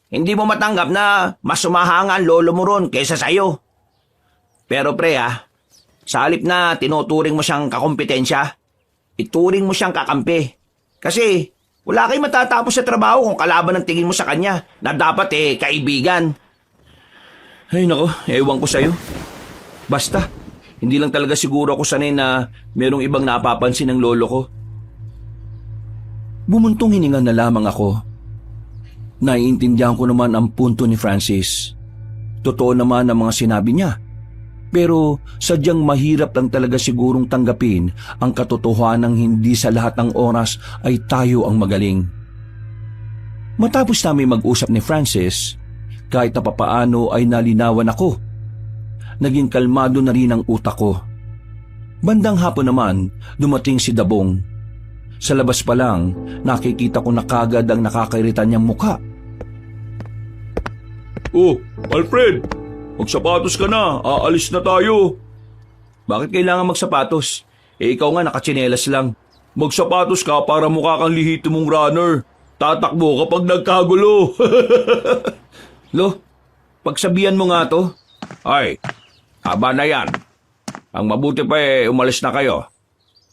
S3: Hindi mo matanggap na mas sumahanga ang lolo mo ron kaysa sa'yo. Pero pre sa halip na tinuturing mo siyang kakompetensya, ituring mo siyang kakampi. Kasi wala kayong matatapos sa trabaho kung kalaban ang tingin mo sa kanya na dapat kaibigan.
S1: Ay nako, ewan ko sa'yo. Basta, hindi lang talaga siguro ako sanay na merong ibang napapansin ng lolo ko. Bumuntong hininga na lamang ako. Naiintindihan ko naman ang punto ni Francis. Totoo naman ang mga sinabi niya. Pero sadyang mahirap lang talaga sigurong tanggapin ang katotohanang hindi sa lahat ng oras ay tayo ang magaling. Matapos namin mag-usap ni Francis, kahit na papaano ay nalinawan ako. Naging kalmado na rin ang utak ko. Bandang hapon naman, dumating si Dabong. Sa labas pa lang, nakikita ko na kagad ang nakakairita niyang mukha.
S4: Oh, Alfred! Magsapatos ka na, aalis na tayo.
S1: Bakit kailangan magsapatos? Ikaw nga nakatsinelas lang.
S4: Magsapatos ka para mukha kang lihito mong runner. Tatakbo kapag nagkagulo.
S1: Lo, pagsabihan mo nga to.
S2: Ay, haba na yan. Ang mabuti pa umalis na kayo.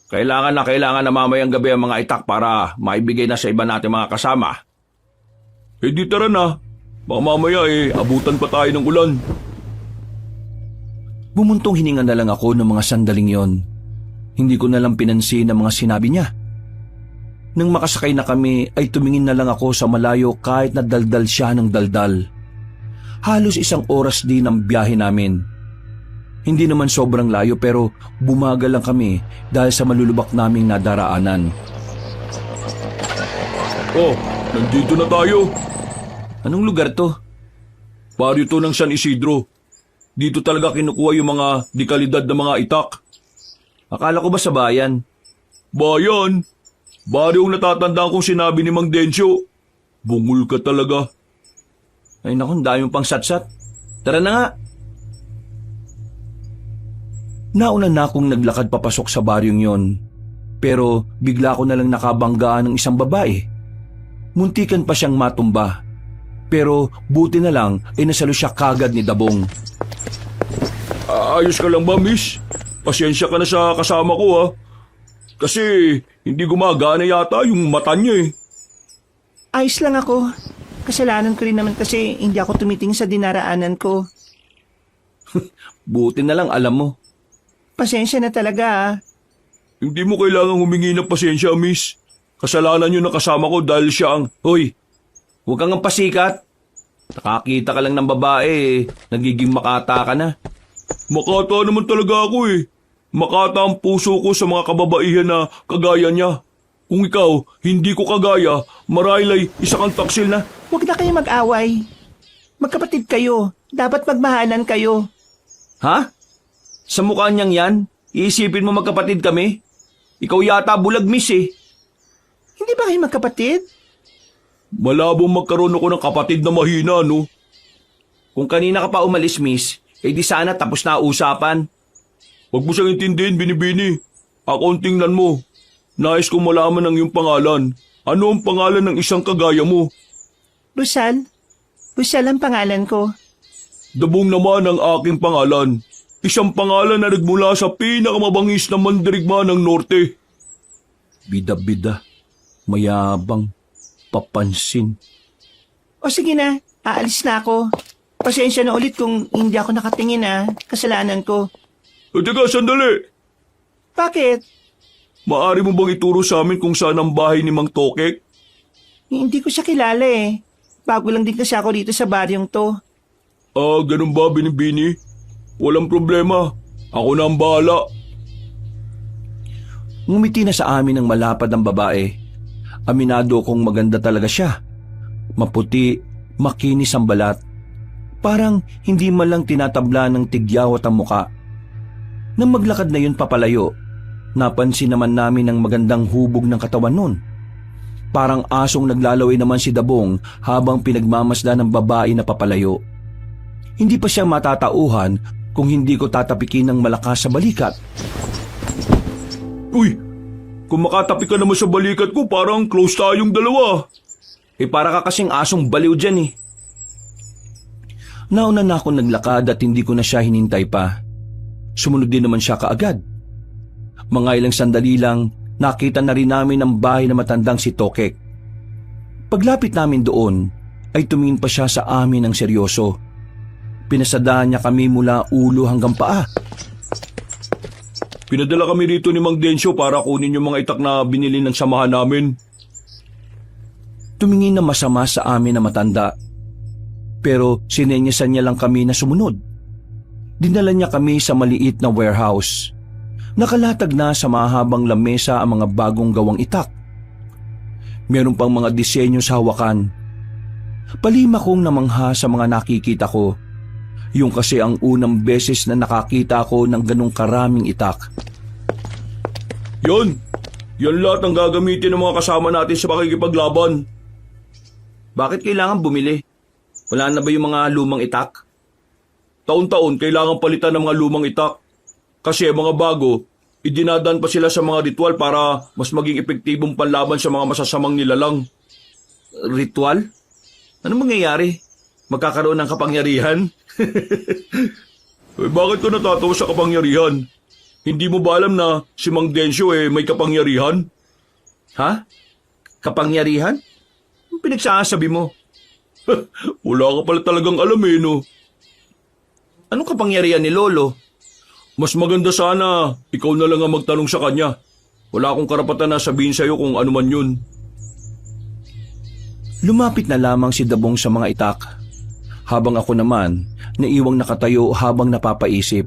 S2: Kailangan na mamayang gabi ang mga itak para maibigay na sa iba natin mga kasama.
S4: Di tara na. Baka mamaya abutan pa tayo ng ulan.
S1: Bumuntong hininga na lang ako ng mga sandaling yon. Hindi ko na lang pinansin ang mga sinabi niya. Nang makasakay na kami ay tumingin na lang ako sa malayo kahit na daldal siya ng daldal. Halos 1 oras din ang biyahe namin. Hindi naman sobrang layo pero bumagal lang kami dahil sa malulubak naming nadaraanan.
S4: Oh, nandito na tayo.
S1: Anong lugar to?
S4: Baryo to ng San Isidro. Dito talaga kinukuha yung mga dekalidad na mga itak.
S1: Akala ko ba sa bayan?
S4: Bayan? Baryong natatandaan kong sinabi ni Mang Densyo. Bungol ka talaga.
S1: Ay naku, dami pang satsat. Tara na nga. Nauna na akong naglakad papasok sa baryong yon. Pero bigla ko na lang nakabanggaan ng isang babae. Muntikan pa siyang matumba. Pero buti na lang ay nasalo siya kagad ni Dabong.
S4: Ayos ka lang ba, miss? Pasensya ka na sa kasama ko, Kasi hindi gumagana yata yung mata niya
S3: Ayos lang ako. Kasalanan ko rin naman kasi hindi ako tumitingin sa dinaraanan ko.
S1: Buti na lang alam mo.
S3: Pasensya na talaga
S4: Hindi mo kailangang humingi ng pasensya, miss. Kasalanan yun ng kasama ko dahil siya ang...
S1: Hoy, huwag kang pasikat. Nakakita ka lang ng babae, nagiging makata ka na.
S4: Makata naman talaga ako Makata ang puso ko sa mga kababaihan na kagaya niya. Kung ikaw, hindi ko kagaya, marahil ay isa kang taksil na.
S3: Huwag na kayo mag-away. Magkapatid kayo. Dapat magmahalan kayo.
S1: Ha? Sa mukha niyang yan, iisipin mo magkapatid kami? Ikaw yata bulag, miss
S3: Hindi ba kayo magkapatid?
S4: Malabong magkaroon ako ng kapatid na mahina, no?
S1: Kung kanina ka pa umalis, miss, di sana tapos na usapan.
S4: Huwag mo siyang intindihin, Binibini. Akong tingnan mo. Nais kong malaman ang iyong pangalan. Ano ang pangalan ng isang kagaya mo?
S3: Rizal? Rizal ang pangalan ko.
S4: Dabong naman ang aking pangalan. Isang pangalan na nagmula sa pinakamabangis na mandirigma ng norte.
S1: Bida-bida, mayabang, papansin.
S3: O sige na, aalis na ako. Pasensya na ulit kung hindi ako nakatingin kasalanan ko.
S4: Teka, sandali.
S3: Bakit?
S4: Maaari mo bang ituro sa amin kung saan ang bahay ni Mang Tokek?
S3: Hindi ko siya kilala Bago lang din kasi ako dito sa baryong to.
S4: Ganun ba, Binibini? Walang problema. Ako na ang bahala.
S1: Ngumiti na sa amin ang malapad ang babae. Aminado kong maganda talaga siya. Maputi, makinis ang balat. Parang hindi man lang tinatabla ng tigyawat ang muka. Nang maglakad na yun papalayo, napansin naman namin ang magandang hubog ng katawan nun. Parang asong naglalaway naman si Dabong habang pinagmamasdan ng babae na papalayo. Hindi pa siya matatauhan kung hindi ko tatapikin ng malakas sa balikat.
S4: Uy, kung makatapi ka naman sa balikat ko, parang close tayong dalawa.
S1: Para ka kasing asong baliw dyan Nauna na ako naglakad at hindi ko na siya hinintay pa. Sumunod din naman siya kaagad. Mga ilang sandali lang, nakita na rin namin ang bahay na matandang si Tokek. Paglapit namin doon, ay tumingin pa siya sa amin ng seryoso. Pinasadaan niya kami mula ulo hanggang paa.
S4: Pinadala kami rito ni Mang Densyo para kunin yung mga itak na binili ng samahan namin.
S1: Tumingin na masama sa amin na matanda. Pero sinenyasan niya lang kami na sumunod. Dinala niya kami sa maliit na warehouse. Nakalatag na sa mahabang lamesa ang mga bagong gawang itak. Meron pang mga disenyo sa hawakan. Palima kong namangha sa mga nakikita ko. Yung kasi ang unang beses na nakakita ko ng ganong karaming itak.
S4: Yan lahat ang gagamitin ng mga kasama natin sa pakikipaglaban.
S1: Bakit kailangan bumili? Wala na ba yung mga lumang itak?
S4: Taon-taon kailangan palitan ng mga lumang itak. Kasi mga bago, idinadaan pa sila sa mga ritual para mas maging epektibong panlaban sa mga masasamang nilalang.
S1: Ritual? Ano mangyayari? Magkakaroon ng kapangyarihan?
S4: Bakit ka natatawa sa kapangyarihan? Hindi mo ba alam na si Mang Densyo may kapangyarihan?
S1: Ha? Kapangyarihan? Anong pinagsasabi mo?
S4: Wala ka pala talagang alam no?
S1: Anong kapangyarihan ni Lolo?
S4: Mas maganda sana, ikaw na lang ang magtanong sa kanya. Wala akong karapatan na sabihin sa'yo kung ano man yun.
S1: Lumapit na lamang si Dabong sa mga itak. Habang ako naman, naiwang nakatayo habang napapaisip.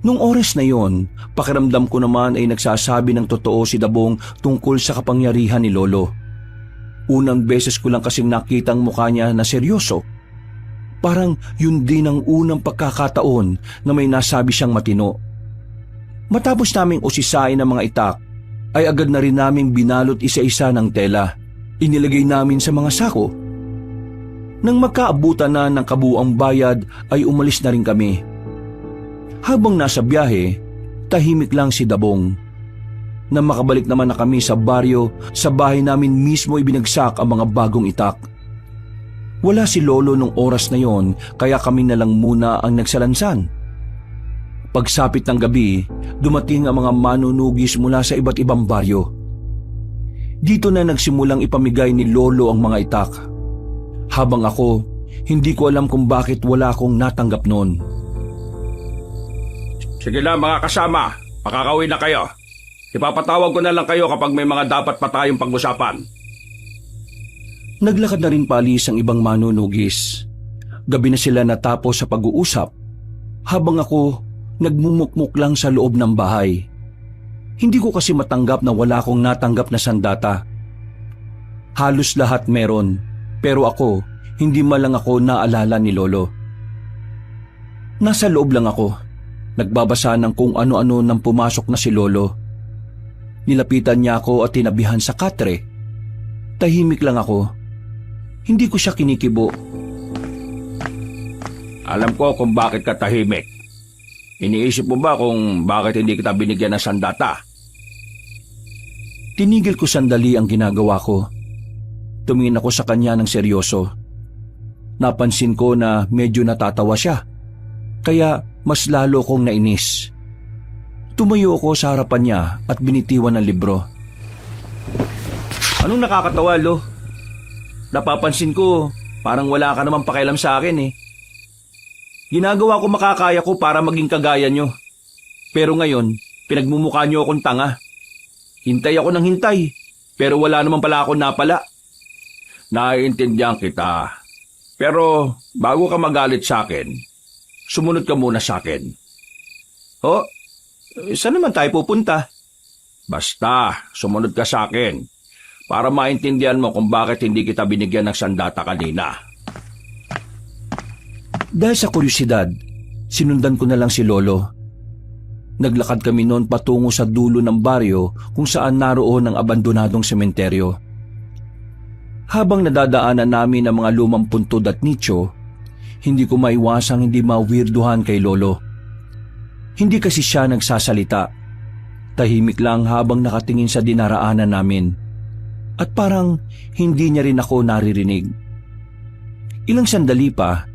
S1: Nung oras na yon, pakiramdam ko naman ay nagsasabi ng totoo si Dabong tungkol sa kapangyarihan ni Lolo. Unang beses ko lang kasing nakitang mukha niya na seryoso. Parang yun din ang unang pagkakataon na may nasabi siyang matino. Matapos naming usisain ang mga itak, ay agad na rin naming binalot isa-isa ng tela. Inilagay namin sa mga sako. Nang magkaabutan na ng kabuang bayad ay umalis na rin kami. Habang nasa biyahe, tahimik lang si Dabong. Nang makabalik naman na kami sa baryo, sa bahay namin mismo ibinagsak ang mga bagong itak. Wala si Lolo nung oras na yon, kaya kami na lang muna ang nagsalansan. Pagsapit ng gabi, dumating ang mga manunugis mula sa iba't ibang baryo. Dito na nagsimulang ipamigay ni Lolo ang mga itak. Habang ako, hindi ko alam kung bakit wala akong natanggap noon.
S2: Sige lang mga kasama, makakauwi na kayo. Ipapatawag ko na lang kayo kapag may mga dapat pa tayong pag-usapan.
S1: Naglakad na rin palis ang ibang manunugis. Gabi na sila natapos sa pag-uusap, habang ako nagmumukmuk lang sa loob ng bahay. Hindi ko kasi matanggap na wala akong natanggap na sandata. Halos lahat meron, pero ako, hindi man lang ako naalala ni Lolo. Nasa loob lang ako, nagbabasa ng kung ano-ano nang pumasok na si Lolo. Nilapitan niya ako at tinabihan sa katre. Tahimik lang ako. Hindi ko siya kinikibo.
S2: Alam ko kung bakit ka tahimik. iniisip mo ba kung bakit hindi kita binigyan ng sandata?
S1: Tinigil ko sandali ang ginagawa ko. Tumingin ako sa kanya ng seryoso. Napansin ko na medyo natatawa siya, kaya mas lalo kong nainis. Tumayo ako sa harapan niya at binitiwan ng libro.
S4: Anong nakakatawa, Lo? Napapansin ko, parang wala ka naman pakialam sa akin eh. Ginagawa ko makakaya ko para maging kagaya nyo. Pero ngayon, pinagmumukha nyo akong tanga. Hintay ako ng hintay, pero wala naman pala ako napala.
S2: Naiintindihan kita. Pero bago ka magalit sa akin, sumunod ka muna sa akin.
S4: Oh, saan naman tayo pupunta?
S2: Basta, sumunod ka sa akin para maintindihan mo kung bakit hindi kita binigyan ng sandata kanina.
S1: Dahil sa kuryosidad, sinundan ko na lang si Lolo. Naglakad kami noon patungo sa dulo ng baryo kung saan naroon ang abandonadong sementeryo. Habang nadadaanan namin ang mga lumang puntod at nicho, hindi ko maiwasang hindi mawirduhan kay Lolo. Hindi kasi siya nagsasalita. Tahimik lang habang nakatingin sa dinaraanan namin. At parang hindi niya rin ako naririnig. Ilang sandali pa,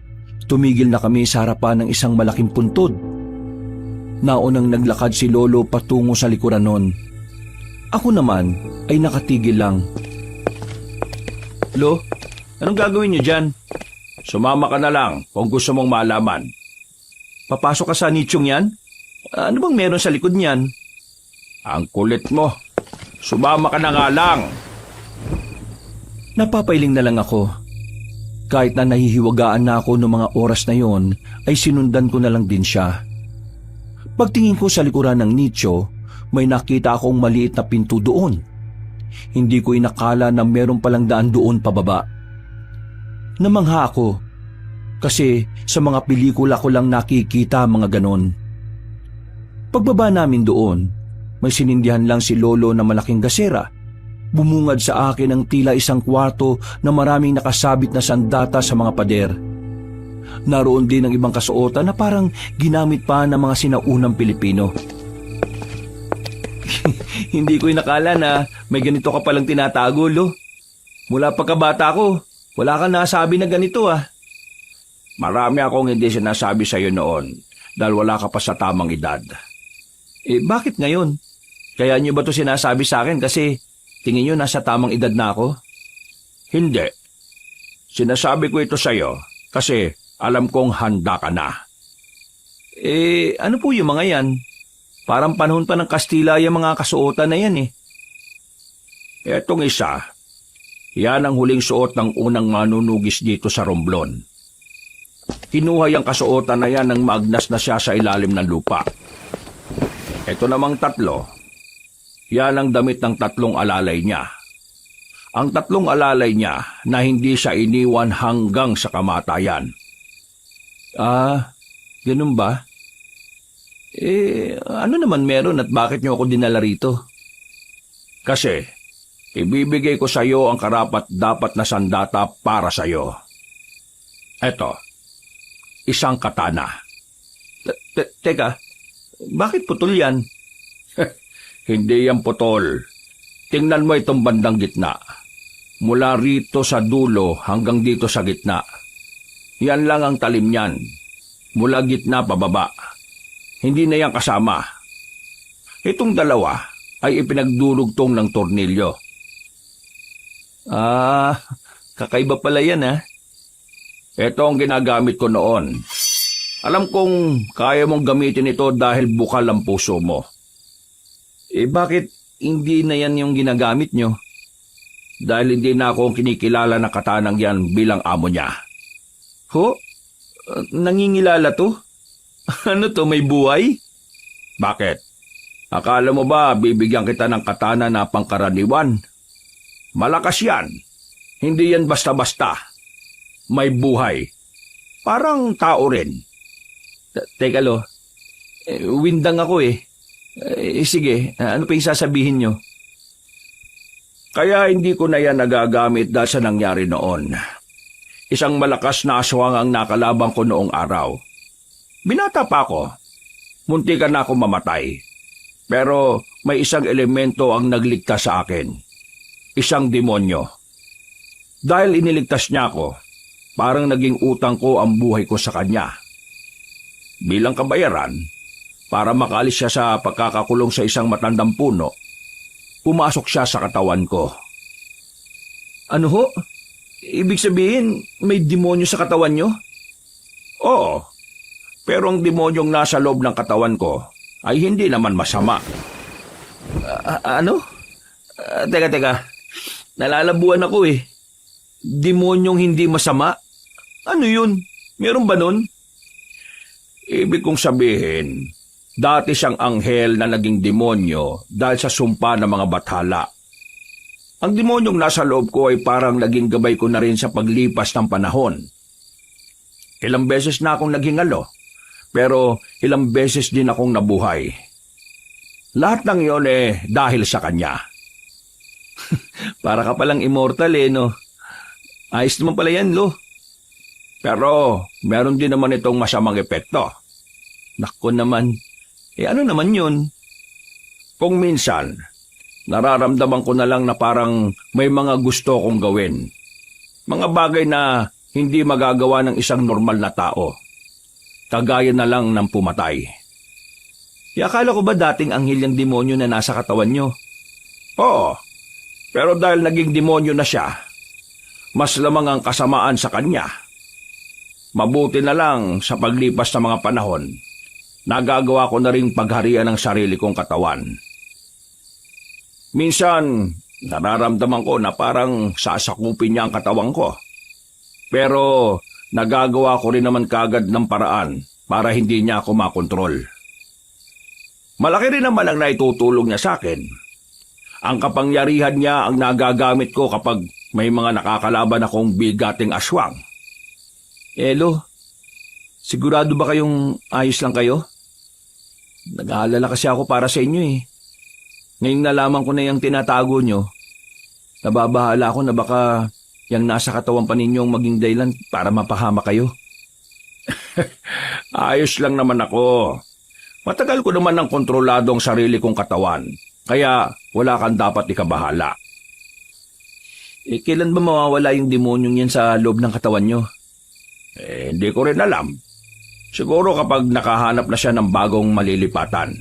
S1: tumigil na kami sa harapan ng isang malaking puntod. Naunang naglakad si Lolo patungo sa likuran nun. Ako naman ay nakatigil lang.
S4: Lo, anong gagawin niyo dyan?
S2: Sumama ka na lang kung gusto mong malaman.
S4: Papasok ka sa nichong yan? Ano bang meron sa likod niyan?
S2: Ang kulit mo. Sumama ka na nga lang.
S1: Napapailing na lang ako. Kahit na nahihiwagaan na ako noong mga oras na yon, ay sinundan ko na lang din siya. Pagtingin ko sa likuran ng nicho, may nakita akong maliit na pinto doon. Hindi ko inakala na meron palang daan doon pababa. Namangha ako, kasi sa mga pelikula ko lang nakikita mga ganon. Pagbaba namin doon, may sinindihan lang si Lolo na malaking gasera. Bumungad sa akin ang tila isang kwarto na maraming nakasabit na sandata sa mga pader. Naroon din ang ibang kasuotan na parang ginamit pa ng mga sinaunang Pilipino.
S4: Hindi ko inakala na may ganito ka palang tinatago, Lo. Mula pagkabata ko, wala kang nasabi na ganito ah.
S2: Marami akong hindi sinasabi sa iyo noon dahil wala ka pa sa tamang edad.
S4: Bakit ngayon? Kaya niyo ba to sinasabi sa akin kasi tingin niyo nasa tamang edad na ako?
S2: Hindi. Sinasabi ko ito sa iyo kasi alam kong handa ka na.
S4: Ano po yung mga yan? Parang panahon pa ng Kastila yung mga kasuotan na yan eh.
S2: Etong isa, yan ang huling suot ng unang manunugis dito sa Romblon. Kinuha yung kasuotan na yan nang maagnas na siya sa ilalim ng lupa. Ito namang tatlo, yan ang damit ng tatlong alalay niya. Ang tatlong alalay niya na hindi siya iniwan hanggang sa kamatayan.
S4: Ganun ba? Ano naman meron at bakit niyo ako dinala rito?
S2: Kasi, ibibigay ko sa iyo ang karapat-dapat na sandata para sa iyo. Eto, isang katana.
S4: Teka, bakit putol yan?
S2: Hindi yan putol. Tingnan mo itong bandang gitna. Mula rito sa dulo hanggang dito sa gitna. Yan lang ang talim niyan. Mula gitna pababa. Hindi na yan kasama. Itong dalawa ay ipinagdurugtong ng tornilyo.
S4: Kakaiba pala yan ah.
S2: Ito ang ginagamit ko noon. Alam kong kaya mong gamitin ito dahil bukal ang puso mo.
S4: Bakit hindi na yan yung ginagamit nyo?
S2: Dahil hindi na ako kinikilala na katanang yan bilang amo niya.
S4: Ho? Nangingilala to? Ano to, may buhay?
S2: Bakit? Akala mo ba bibigyan kita ng katana na pangkaraniwan? Malakas yan. Hindi yan basta-basta. May buhay. Parang tao rin.
S4: Teka Lo, windang ako eh. Sige, ano pa yung sasabihin nyo?
S2: Kaya hindi ko na yan nagagamit dahil sa nangyari noon. Isang malakas na aswang ang nakalabang ko noong araw. Binata pa ako. muntikan na ako mamatay. Pero may isang elemento ang nagligtas sa akin. Isang demonyo. Dahil iniligtas niya ako, parang naging utang ko ang buhay ko sa kanya. Bilang kabayaran, para makaalis siya sa pagkakakulong sa isang matandang puno, pumasok siya sa katawan ko.
S4: Ano ho? Ibig sabihin, may demonyo sa katawan nyo?
S2: Oo, pero ang demonyong nasa loob ng katawan ko ay hindi naman masama.
S4: Ano? Teka. Nalalabuan ako eh. Demonyong hindi masama? Ano yun? Meron ba nun?
S2: Ibig kong sabihin, dati siyang anghel na naging demonyo dahil sa sumpa ng mga bathala. Ang demonyong nasa loob ko ay parang naging gabay ko na rin sa paglipas ng panahon. Ilang beses na akong naghingalo, pero ilang beses din akong nabuhay. Lahat ng iyon dahil sa kanya.
S4: Para ka palang immortal eh, no? Ayos naman pala yan, Lo.
S2: Pero meron din naman itong masamang epekto.
S4: Nako naman. Ano naman yun?
S2: Kung minsan, nararamdaman ko na lang na parang may mga gusto kong gawin. Mga bagay na hindi magagawa ng isang normal na tao. Kagaya na lang ng pumatay.
S4: Akala ko ba dating anghel yung demonyo na nasa katawan nyo?
S2: Oo, pero dahil naging demonyo na siya, mas lamang ang kasamaan sa kanya. Mabuti na lang sa paglipas ng mga panahon, nagagawa ko na ring pagharian ng sarili kong katawan. Minsan, nararamdaman ko na parang sasakupin niya ang katawan ko. Pero nagagawa ko rin naman kagad ng paraan para hindi niya ako makontrol. Malaki rin naman ang naitutulong niya sa akin. Ang kapangyarihan niya ang nagagamit ko kapag may mga nakakalaban akong bigating aswang.
S4: Lo, sigurado ba kayong ayos lang kayo? Nag-aalala kasi ako para sa inyo eh. Ngayong nalaman ko na yung tinatago nyo, nababahala ako na baka yung nasa katawan pa ninyong maging dahilan para mapahama kayo.
S2: Ayos lang naman ako. Matagal ko naman ng kontrolado ang sarili kong katawan, kaya wala kang dapat ikabahala.
S4: Kailan ba mawawala yung demonyong yan sa loob ng katawan nyo?
S2: Hindi ko rin alam. Siguro kapag nakahanap na siya ng bagong malilipatan.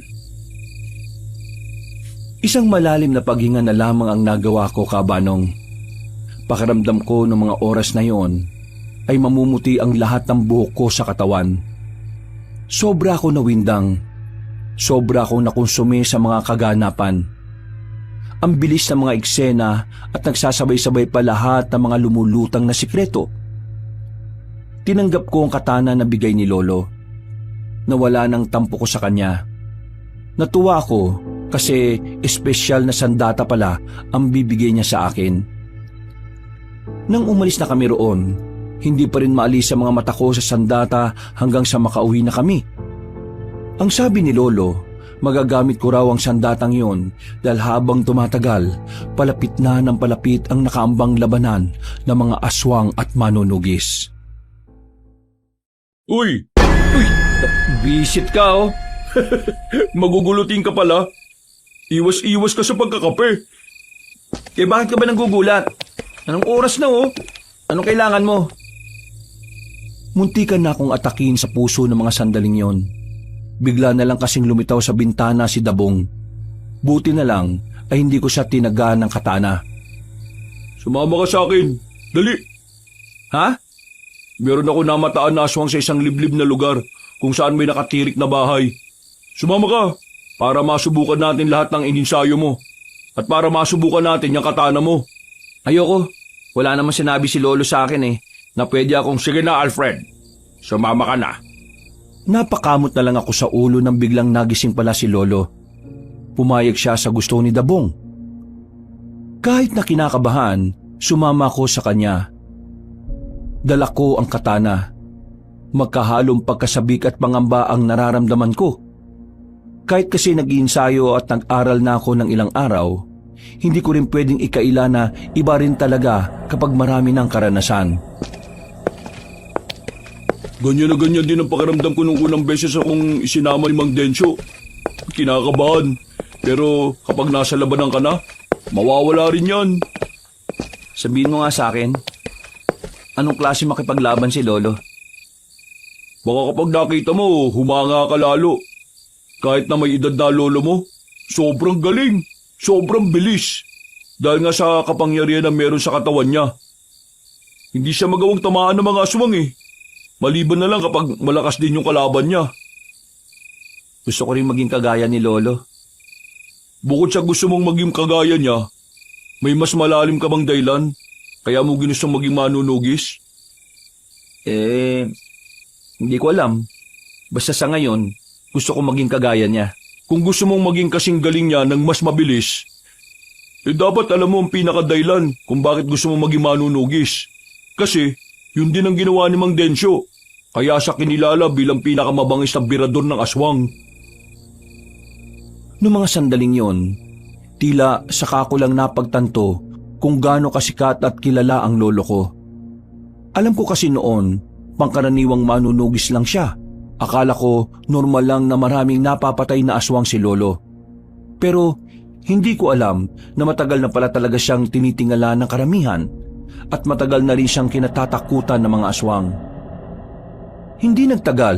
S1: Isang malalim na paghinga na lamang ang nagawa ko, Kabanong. Pakiramdam ko noong mga oras na yon ay mamumuti ang lahat ng buhok ko sa katawan. Sobra ako nawindang. Sobra akong nakonsumi sa mga kaganapan. Ang bilis ng mga eksena at nagsasabay-sabay pa lahat ng mga lumulutang na sikreto. Tinanggap ko ang katana na bigay ni Lolo. Nawala ng tampo ko sa kanya. Natuwa ako kasi espesyal na sandata pala ang bibigay niya sa akin. Nang umalis na kami roon, hindi pa rin maalis sa mga mata ko sa sandata hanggang sa makauwi na kami. Ang sabi ni Lolo, magagamit ko raw ang sandatang yon dahil habang tumatagal, palapit na ng palapit ang nakaambang labanan ng mga aswang at manunugis.
S4: Uy, bisit ka oh. Magugulutin ka pala. Iwas-iwas ka sa pagkakape. Bakit ka ba nanggugulat? Anong oras na oh? Anong kailangan mo?
S1: Muntikan na akong atakin sa puso ng mga sandaling yon. Bigla na lang kasing lumitaw sa bintana si Dabong. Buti na lang ay hindi ko siya tinagaan ng katana.
S4: Sumama ka sa akin. Dali. Ha? Meron ako namataan na aswang sa isang liblib na lugar kung saan may nakatirik na bahay. Sumama ka para masubukan natin lahat ng ininsayo mo at para masubukan natin yung katana mo.
S1: Ayoko. Wala naman sinabi si Lolo sa akin na pwede akong...
S2: Sige na, Alfred. Sumama ka na.
S1: Napakamot na lang ako sa ulo nang biglang nagising pala si Lolo. Pumayag siya sa gusto ni Dabong. Kahit na kinakabahan, sumama ako sa kanya. Dala ko ang katana. Magkahalong pagkasabik at pangamba ang nararamdaman ko. Kahit kasi nag-iinsayo at nag-aral na ako ng ilang araw, hindi ko rin pwedeng ikaila na iba rin talaga kapag marami ng karanasan.
S5: Ganyan na ganyan din ang pakiramdam ko nung unang beses akong isinama ni Mang Densyo. Kinakabahan. Pero kapag nasa labanan ka na, mawawala rin yan.
S1: Sabihin mo nga sa akin, anong klase makipaglaban si Lolo?
S5: Baka kapag nakita mo, humanga ka lalo. Kahit na may edad na lolo mo, sobrang galing, sobrang bilis. Dahil nga sa kapangyarihan na meron sa katawan niya. Hindi siya magawang tamaan ng mga aswang eh. Maliban na lang kapag malakas din yung kalaban niya.
S1: Gusto ko rin maging kagaya ni Lolo.
S5: Bukod sa gusto mong maging kagaya niya, may mas malalim ka bang dahilan? Kaya mo ginustong maging manunugis?
S1: Hindi ko alam. Basta sa ngayon, gusto ko maging kagaya niya.
S5: Kung gusto mong maging kasing galing niya ng mas mabilis, dapat alam mo ang pinakadahilan kung bakit gusto mong maging manunugis. Kasi, yun din ang ginawa ni Mang Densyo. Kaya siya kinilala bilang pinakamabangis na birador ng aswang.
S1: Noong mga sandaling yon, tila saka ko lang napagtanto kung gaano kasikat at kilala ang lolo ko. Alam ko kasi noon, pangkaraniwang manunugis lang siya. Akala ko normal lang na maraming napapatay na aswang si lolo. Pero hindi ko alam na matagal na pala talaga siyang tinitingala ng karamihan at matagal na rin siyang kinatatakutan ng mga aswang. Hindi nagtagal,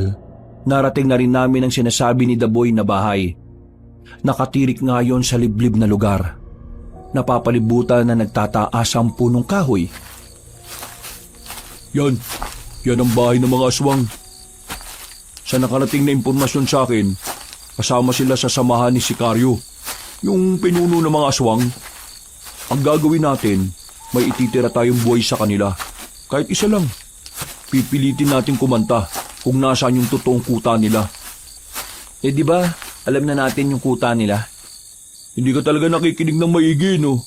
S1: narating na rin namin ang sinasabi ni Daboy na bahay. Nakatirik nga yon sa liblib na lugar. Napapalibutan na nagtataas ang punong kahoy.
S5: Yan ang bahay ng mga aswang. Sa nakarating na impormasyon sa akin, kasama sila sa samahan ni Sicario, yung pinuno ng mga aswang. Ang gagawin natin, may ititira tayong buhay sa kanila. Kahit isa lang. Pipilitin natin kumanta kung nasaan yung totoong kuta nila.
S1: Di ba, alam na natin yung kuta nila?
S5: Hindi ka talaga nakikinig ng maigi, no?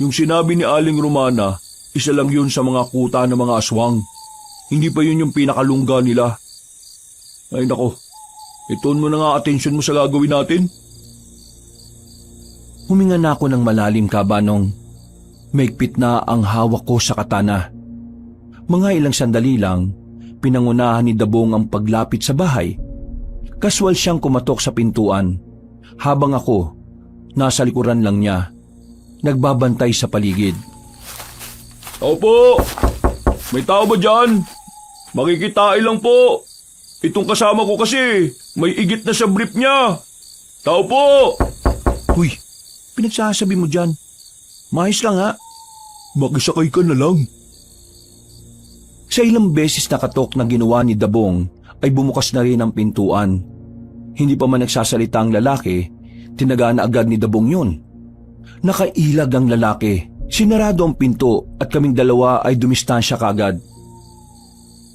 S5: Yung sinabi ni Aling Romana, isa lang yun sa mga kuta ng mga aswang. Hindi pa yun yung pinakalungga nila. Ay nako, ituon mo na nga atensyon mo sa gagawin natin.
S1: Huminga na ako ng malalim, Kabanong. Maigpit na ang hawak ko sa katana. Mga ilang sandali lang, pinangunahan ni Dabong ang paglapit sa bahay. Kaswal siyang kumatok sa pintuan, habang ako, nasa likuran lang niya, nagbabantay sa paligid.
S5: Opo! May tao ba dyan? Makikitain lang po. Itong kasama ko kasi, may igit na sa brief niya. Tao po!
S1: Uy, pinagsasabi mo dyan. Maayos lang ha.
S5: Makisakay ka na lang.
S1: Sa ilang beses na katok na ginawa ni Dabong, ay bumukas na rin ang pintuan. Hindi pa man nagsasalita ang lalaki, tinaga na agad ni Dabong yun. Nakailag ang lalaki, sinarado ang pinto at kaming dalawa ay dumistansya kaagad.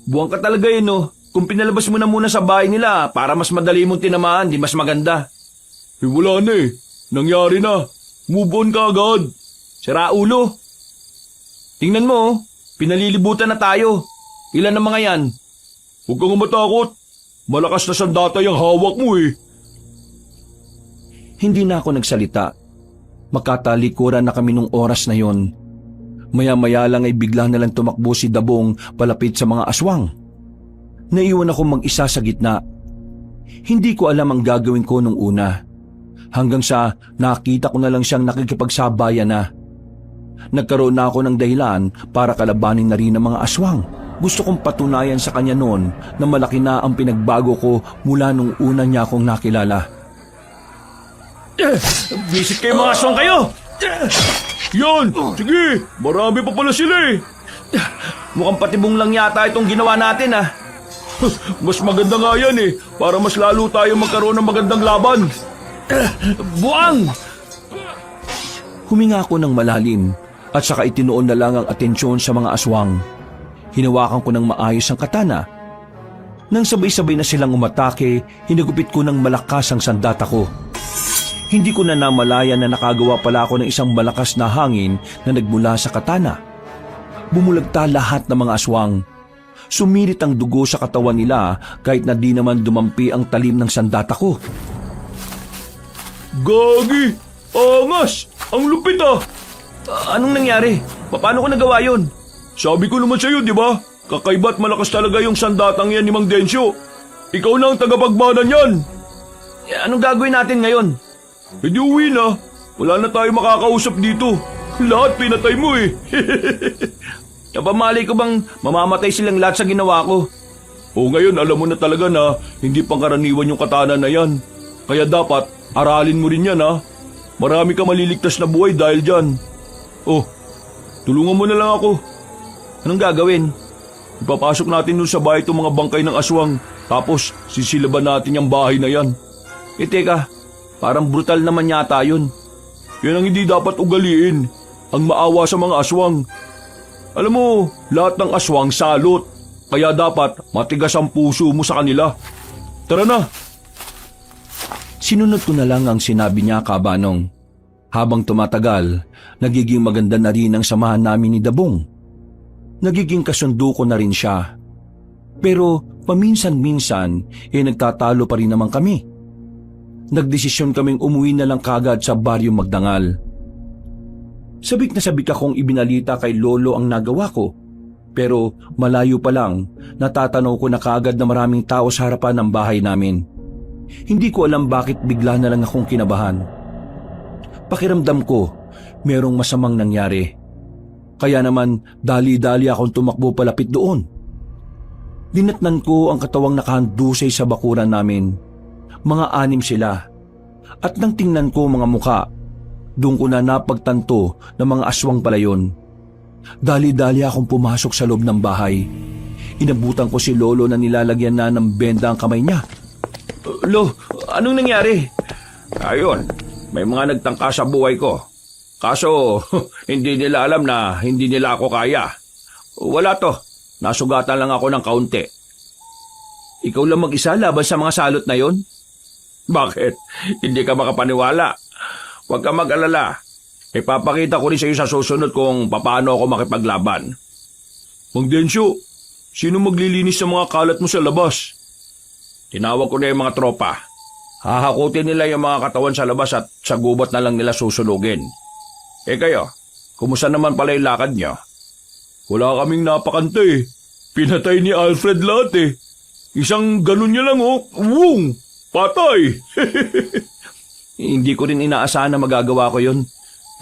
S4: Buwang ka talaga yun, no? Kung pinalabas mo na muna sa bahay nila para mas madali mong tinamaan, di mas maganda.
S5: Wala na eh. Nangyari na. Move on ka agad.
S4: Sira ulo. Tingnan mo, pinalilibutan na tayo. Ilan ang mga yan?
S5: Huwag kang matakot. Malakas na sandata yung hawak mo eh.
S1: Hindi na ako nagsalita. Magkatalikuran na kami nung oras na yon. Maya-maya lang ay bigla na lang tumakbo si Dabong palapit sa mga aswang. Naiwan ako mag-isa sa gitna. Hindi ko alam ang gagawin ko nung una. Hanggang sa nakita ko na lang siyang nakikipagsabayan na. Nagkaroon na ako ng dahilan para kalabanin na rin ang mga aswang. Gusto kong patunayan sa kanya noon na malaki na ang pinagbago ko mula nung una niya akong nakilala.
S4: Visit kayo mga aswang kayo!
S5: Yan! Sige! Marami pa pala sila eh!
S4: Mukhang patibong lang yata itong ginawa natin ah.
S5: Mas maganda nga yan eh, para mas lalo tayo magkaroon ng magandang laban.
S4: Buang!
S1: Huminga ako ng malalim at saka itinoon na lang ang atensyon sa mga aswang. Hinawakan ko ng maayos ang katana. Nang sabay-sabay na silang umatake, hinagupit ko ng malakas ang sandata ko. Hindi ko na namalayan na nakagawa pala ako ng isang malakas na hangin na nagmula sa katana. Bumulagta lahat ng mga aswang. Sumirit ang dugo sa katawan nila kahit na di naman dumampi ang talim ng sandata ko.
S5: Gagi! Angas! Ang lupit ah!
S4: Anong nangyari? Paano ko nagawa yun?
S5: Sabi ko naman sa'yo, di ba? Kakaiba't malakas talaga yung sandatang yan ni Mang Densyo. Ikaw na ang tagapagbanan yan.
S4: Anong gagawin natin ngayon?
S5: Hindi uwi na. Wala na tayo makakausap dito. Lahat pinatay mo eh.
S4: Napamali ko bang mamamatay silang lahat sa ginawa ko?
S5: O ngayon alam mo na talaga na hindi pangkaraniwan yung katana na yan. Kaya dapat aralin mo rin yan ha. Marami ka maliligtas na buhay dahil dyan. Oh, tulungan mo na lang ako.
S4: Anong gagawin?
S5: Ipapasok natin dun sa bahay itong mga bangkay ng aswang. Tapos sisilaban natin yung bahay na yan.
S4: Teka, parang brutal naman yata yun.
S5: Yan ang hindi dapat ugaliin. Ang maawa sa mga aswang. Alam mo, lahat ng aswang salot. Kaya dapat matigas ang puso mo sa kanila. Tara na.
S1: Sinunod ko na lang ang sinabi niya, Kabanong. Habang tumatagal, nagiging maganda na rin ang samahan namin ni Dabong. Nagiging kasundo ko na rin siya. Pero paminsan-minsan, nagtatalo pa rin naman kami. Nagdesisyon kaming umuwi na lang kagad sa Baryo Magdangal. Sabik na sabik akong ibinalita kay Lolo ang nagawa ko. Pero malayo pa lang, natatanaw ko na kaagad na maraming tao sa harapan ng bahay namin. Hindi ko alam bakit bigla na lang akong kinabahan. Pakiramdam ko, merong masamang nangyari. Kaya naman, dali-dali akong tumakbo palapit doon. Dinatnan ko ang katawang nakahandusay sa bakuran namin. Mga 6 sila. At nang tingnan ko mga muka, doon ko na napagtanto na mga aswang pala yun. Dali-dali akong pumasok sa loob ng bahay. Inabutan ko si Lolo na nilalagyan na ng benda ang kamay niya.
S4: Lo, anong nangyari?
S2: Ayun, may mga nagtangka sa buhay ko. Kaso, hindi nila alam na hindi nila ako kaya. Wala to, nasugatan lang ako ng kaunti.
S4: Ikaw lang mag-isa laban sa mga salot na yon?
S2: Bakit? Hindi ka makapaniwala. Huwag ka mag-alala. Ipapakita ko rin sa iyo sa susunod kung paano ako makipaglaban.
S5: Mang Densyo, sino maglilinis sa mga kalat mo sa labas?
S2: Tinawag ko na yung mga tropa. Hahakutin nila yung mga katawan sa labas at sa gubat na lang nila susunugin. Kayo, kumusta naman pala yung lakad nyo?
S5: Wala kaming napakante. Pinatay ni Alfred lahat eh. Isang ganun niya lang oh. Wung! Patay!
S4: Hindi ko rin inaasahan na magagawa ko yun.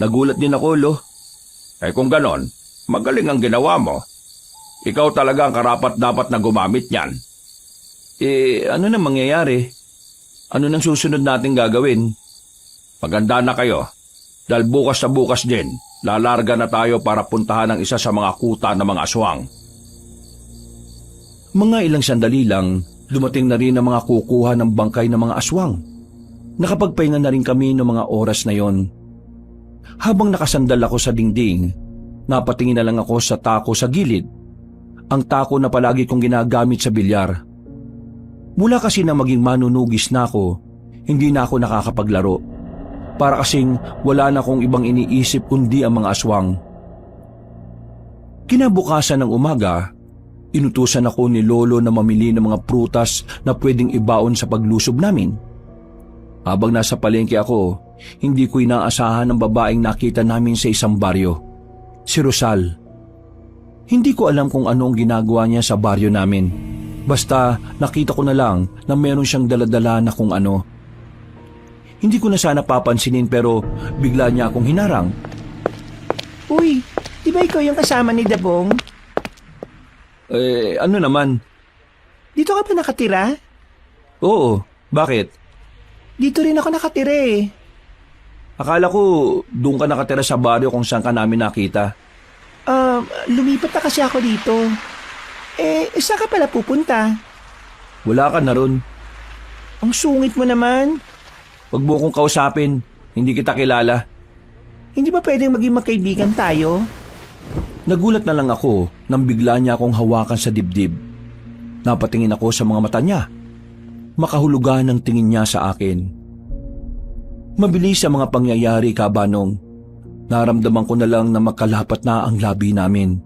S4: Nagulat din ako, Lo.
S2: Kung ganon, magaling ang ginawa mo. Ikaw talaga ang karapat-dapat na gumamit niyan.
S4: Ano na mangyayari? Ano nang susunod natin gagawin?
S2: Maganda na kayo. Dahil bukas na bukas din, lalarga na tayo para puntahan ang isa sa mga kuta ng mga aswang.
S1: Mga ilang sandali lang, dumating na rin ang mga kukuha ng bangkay ng mga aswang. Nakapagpahinga na rin kami ng mga oras na yon. Habang nakasandal ako sa dingding, napatingin na lang ako sa tako sa gilid. Ang tako na palagi kong ginagamit sa bilyar. Mula kasi na maging manunugis na ako, hindi na ako nakakapaglaro. Para kasing wala na akong ibang iniisip kundi ang mga aswang. Kinabukasan ng umaga, inutusan ako ni Lolo na mamili ng mga prutas na pwedeng ibaon sa paglusob namin. Habang nasa palengke ako, hindi ko inaasahan ang babaeng nakita namin sa isang baryo, si Rosal. Hindi ko alam kung ano ang ginagawa niya sa baryo namin. Basta nakita ko na lang na meron siyang daladala na kung ano. Hindi ko na sana papansinin pero bigla niya akong hinarang.
S3: Uy, di ba ikaw yung kasama ni Dabong?
S1: Ano naman?
S3: Dito ka ba nakatira?
S1: Oo, bakit?
S3: Dito rin ako nakatira eh.
S1: Akala ko doon ka nakatira sa baryo kung saan ka namin nakita.
S3: Lumipat na kasi ako dito. Saan ka pala pupunta?
S1: Wala ka na ron.
S3: Ang sungit mo naman.
S1: Huwag mo akong kausapin, hindi kita kilala.
S3: Hindi ba pwedeng maging magkaibigan tayo?
S1: Nagulat na lang ako nang bigla niya akong hawakan sa dibdib. Napatingin ako sa mga mata niya. Makahulugan ang tingin niya sa akin. Mabilis ang mga pangyayari, Kabanong. Naramdaman ko na lang na magkalapat na ang labi namin.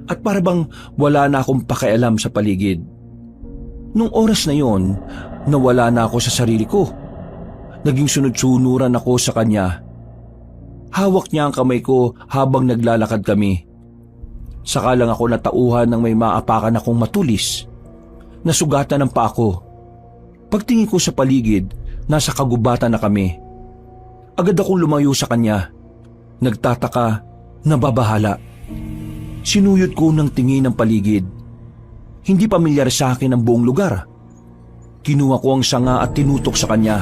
S1: At para bang wala na akong pakialam sa paligid. Nung oras na yon, nawala na ako sa sarili ko. Naging sunod-sunuran ako sa kanya. Hawak niya ang kamay ko habang naglalakad kami. Saka lang ako natauhan ng may maapakan akong matulis. Nasugatan ng paa ko. Pagtingin ko sa paligid, nasa kagubatan na kami. Agad akong lumayo sa kanya. Nagtataka, nababahala. Sinuyod ko ng tingin ng paligid. Hindi pamilyar sa akin ang buong lugar. Kinuha ko ang sanga at tinutok sa kanya.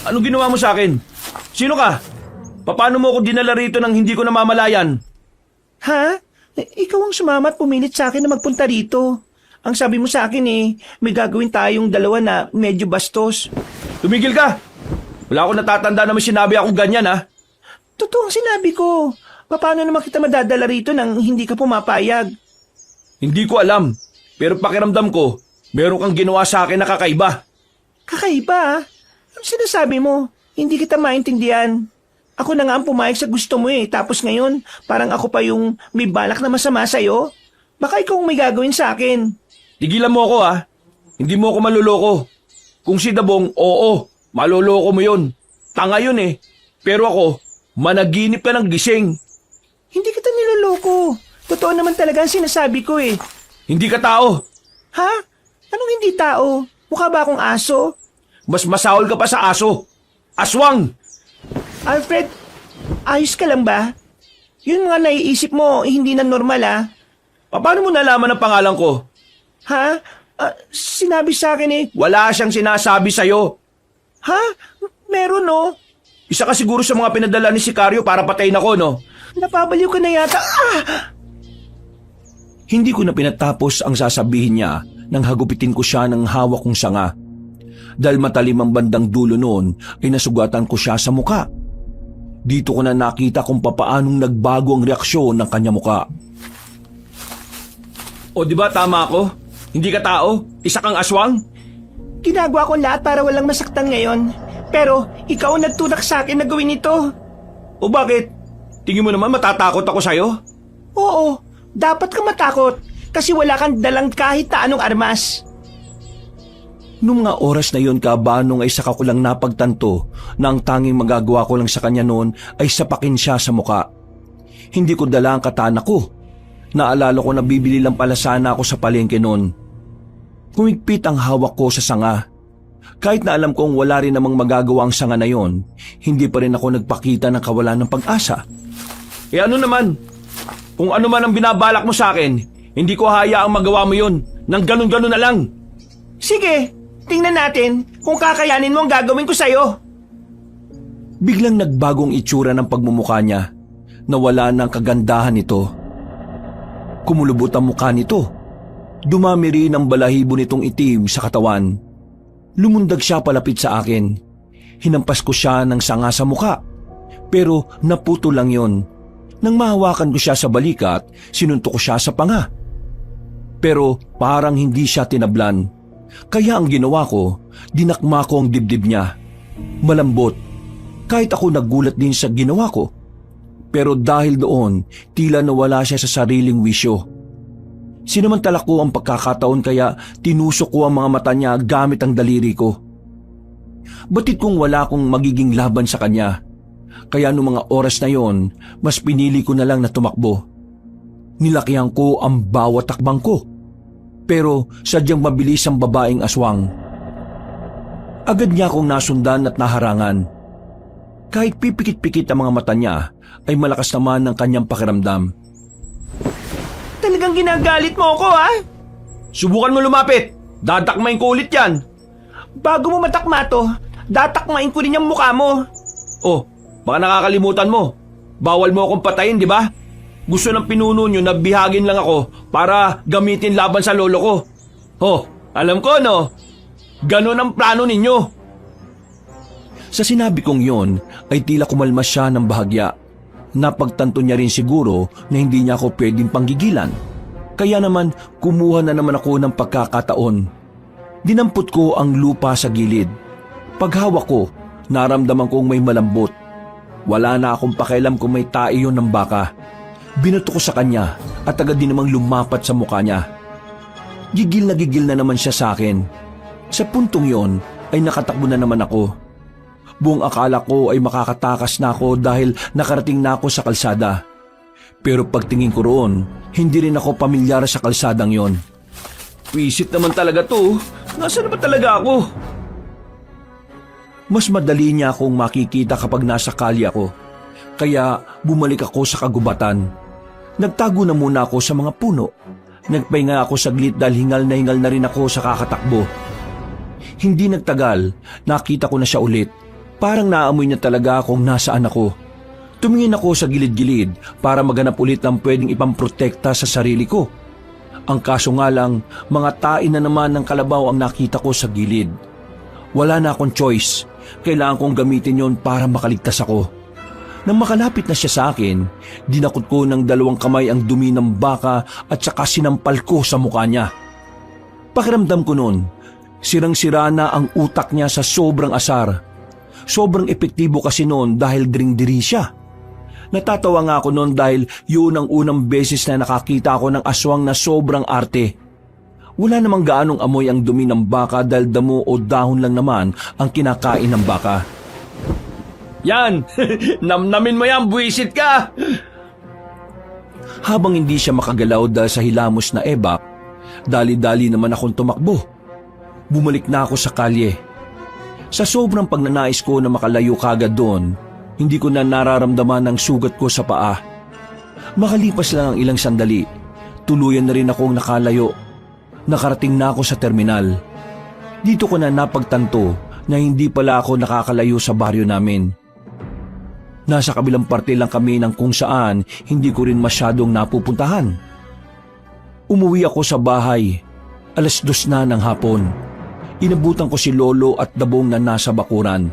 S4: Anong ginawa mo sa akin? Sino ka? Paano mo ako dinala rito nang hindi ko namamalayan?
S3: Ha? Ikaw ang sumama at pumilit sa akin na magpunta rito. Ang sabi mo sa akin may gagawin tayong dalawa na medyo bastos.
S4: Tumigil ka! Wala akong natatanda na may sinabi akong ganyan, ha?
S3: Totoo ang sinabi ko. Paano naman kita madadala rito nang hindi ka pumapayag?
S4: Hindi ko alam. Pero pakiramdam ko, meron kang ginawa sa akin na kakaiba.
S3: Kakaiba? Ano sinasabi mo? Hindi kita maintindihan. Ako na nga ang pumayag sa gusto mo tapos ngayon, parang ako pa yung may balak na masama sa'yo. Baka ikaw ang may gagawin sa akin.
S4: Tigilan mo ako, ha? Hindi mo ako maluloko. Kung si Dabong, oo, maluloko mo yun. Tanga yun Pero ako, managinip ka ng gising.
S3: Hindi kita niloloko. Totoo naman talaga ang sinasabi ko
S4: Hindi ka tao.
S3: Ha? Anong hindi tao? Mukha ba akong aso?
S4: Mas masahol ka pa sa aso. Aswang!
S3: Alfred, ayos ka lang ba? Yun mga naiisip mo, hindi na normal
S4: Paano mo nalaman ang pangalan ko?
S3: Ha? Sinabi sa akin
S4: Wala siyang sinasabi sa'yo.
S3: Ha? Meron
S4: Isa ka siguro sa mga pinadala ni Sicario para patayin ako, no?
S3: Napabaliw ka na yata.
S1: Hindi ko na pinatapos ang sasabihin niya nang hagupitin ko siya ng hawak kong sanga. Dahil matalim ang bandang dulo noon ay nasugatan ko siya sa muka. Dito ko na nakita kung papaanong nagbago ang reaksyon ng kanya muka.
S4: O di ba tama ako? Hindi ka tao? Isa kang aswang?
S3: Ginagawa ko lahat para walang masaktan ngayon. Pero ikaw ang nagtulak sa akin na gawin ito.
S4: O bakit? Tingin mo naman matatakot ako sa'yo?
S3: Oo, dapat kang matakot kasi wala kang dalang kahit na anong armas.
S1: Noong mga oras na yon kabanong ay saka ko lang napagtanto na ang tanging magagawa ko lang sa kanya noon ay sapakin siya sa muka. Hindi ko dala ang katana ko. Naalala ko na bibili lang pala sana ako sa palengke noon. Humigpit ang hawak ko sa sanga. Kahit na alam kong wala rin namang magagawa ang sanga na yon, hindi pa rin ako nagpakita ng kawalan ng pag-asa.
S4: Ano naman? Kung ano man ang binabalak mo sa akin, hindi ko hayaang magawa mo yun. Nang ganun-ganun na lang.
S3: Sige, tingnan natin kung kakayanin mo ang gagawin ko sa'yo.
S1: Biglang nagbagong itsura ng pagmumukha niya. Nawala ng kagandahan nito. Kumulubot ang mukha nito. Dumami rin ang balahibo nitong itim sa katawan. Lumundag siya palapit sa akin. Hinampas ko siya ng sanga sa mukha. Pero naputo lang yon. Nang mahawakan ko siya sa balikat, sinuntok ko siya sa panga. Pero parang hindi siya tinablan. Kaya ang ginawa ko, dinakma ko ang dibdib niya. Malambot. Kahit ako nagulat din sa ginawa ko. Pero dahil doon, tila nawala siya sa sariling wisyo. Sinamantala ko ang pagkakataon kaya tinusok ko ang mga mata niya gamit ang daliri ko. Batid kong wala akong magiging laban sa kanya. Kaya noong mga oras na yon, mas pinili ko na lang na tumakbo. Nilakihan ko ang bawat takbang ko. Pero sadyang mabilis ang babaeng aswang. Agad niya akong nasundan at naharangan. Kahit pipikit-pikit ang mga mata niya, ay malakas naman ang kanyang pakiramdam.
S3: Talagang ginagalit mo ako
S4: Subukan mo lumapit. Dadakmain ko ulit yan.
S3: Bago mo matakma to, datakmain ko rin yung mukha mo.
S4: Oh, baka nakakalimutan mo. Bawal mo akong patayin, di ba? Gusto ng pinuno nyo na bihagin lang ako para gamitin laban sa lolo ko. Oh, alam ko no. Ganun ang plano ninyo.
S1: Sa sinabi kong yon, ay tila kumalma siya ng bahagya. Napagtanto niya rin siguro na hindi niya ako pwedeng panggigilan. Kaya naman kumuha na naman ako ng pagkakataon. Dinampot ko ang lupa sa gilid. Paghawak ko, naramdaman kong may malambot. Wala na akong pakialam kung may tae yun ng baka. Binato ko sa kanya at agad din namang lumapat sa mukha niya. Gigil na naman siya sa akin. Sa puntong yon ay nakatakbo na naman ako. Buong akala ko ay makakatakas na ako dahil nakarating na ako sa kalsada. Pero pagtingin ko roon, hindi rin ako pamilyar sa kalsadang yon.
S4: Wisit naman talaga to. Nasaan na ba talaga ako?
S1: Mas madali niya akong makikita kapag nasa kalye ako. Kaya bumalik ako sa kagubatan. Nagtago na muna ako sa mga puno. Nagpahinga ako saglit dahil hingal na rin ako sa kakatakbo. Hindi nagtagal, nakita ko na siya ulit. Parang naamoy niya talaga kung nasaan ako. Tumingin ako sa gilid-gilid para maghanap ulit ng pwedeng ipamprotekta sa sarili ko. Ang kaso nga lang, mga tain na naman ng kalabaw ang nakita ko sa gilid. Wala na akong choice. Kailangan kong gamitin yon para makaligtas ako. Nang makalapit na siya sa akin, dinakot ko ng 2 kamay ang dumi ng baka at saka sinampal ko sa mukha niya. Pakiramdam ko noon, sirang-sira na ang utak niya sa sobrang asar. Sobrang epektibo kasi noon dahil dring-diri siya. Natatawa nga ako noon dahil yun ang unang beses na nakakita ako ng aswang na sobrang arte. Wala namang gaanong amoy ang dumi ng baka dahil damo o dahon lang naman ang kinakain ng baka.
S4: Yan! Namnamin mo yan, buwisit ka!
S1: Habang hindi siya makagalaw dahil sa hilamos na ebak, dali-dali naman akong tumakbo. Bumalik na ako sa kalye. Sa sobrang pagnanais ko na makalayo kagad doon, hindi ko na nararamdaman ang sugat ko sa paa. Makalipas lang ang ilang sandali, tuluyan na rin akong nakalayo. Nakarating na ako sa terminal. Dito ko na napagtanto na hindi pala ako nakakalayo sa baryo namin. Nasa kabilang parte lang kami ng kung saan hindi ko rin masyadong napupuntahan. Umuwi ako sa bahay. 2:00 na ng hapon. Inabutan ko si Lolo at Dabong na nasa bakuran.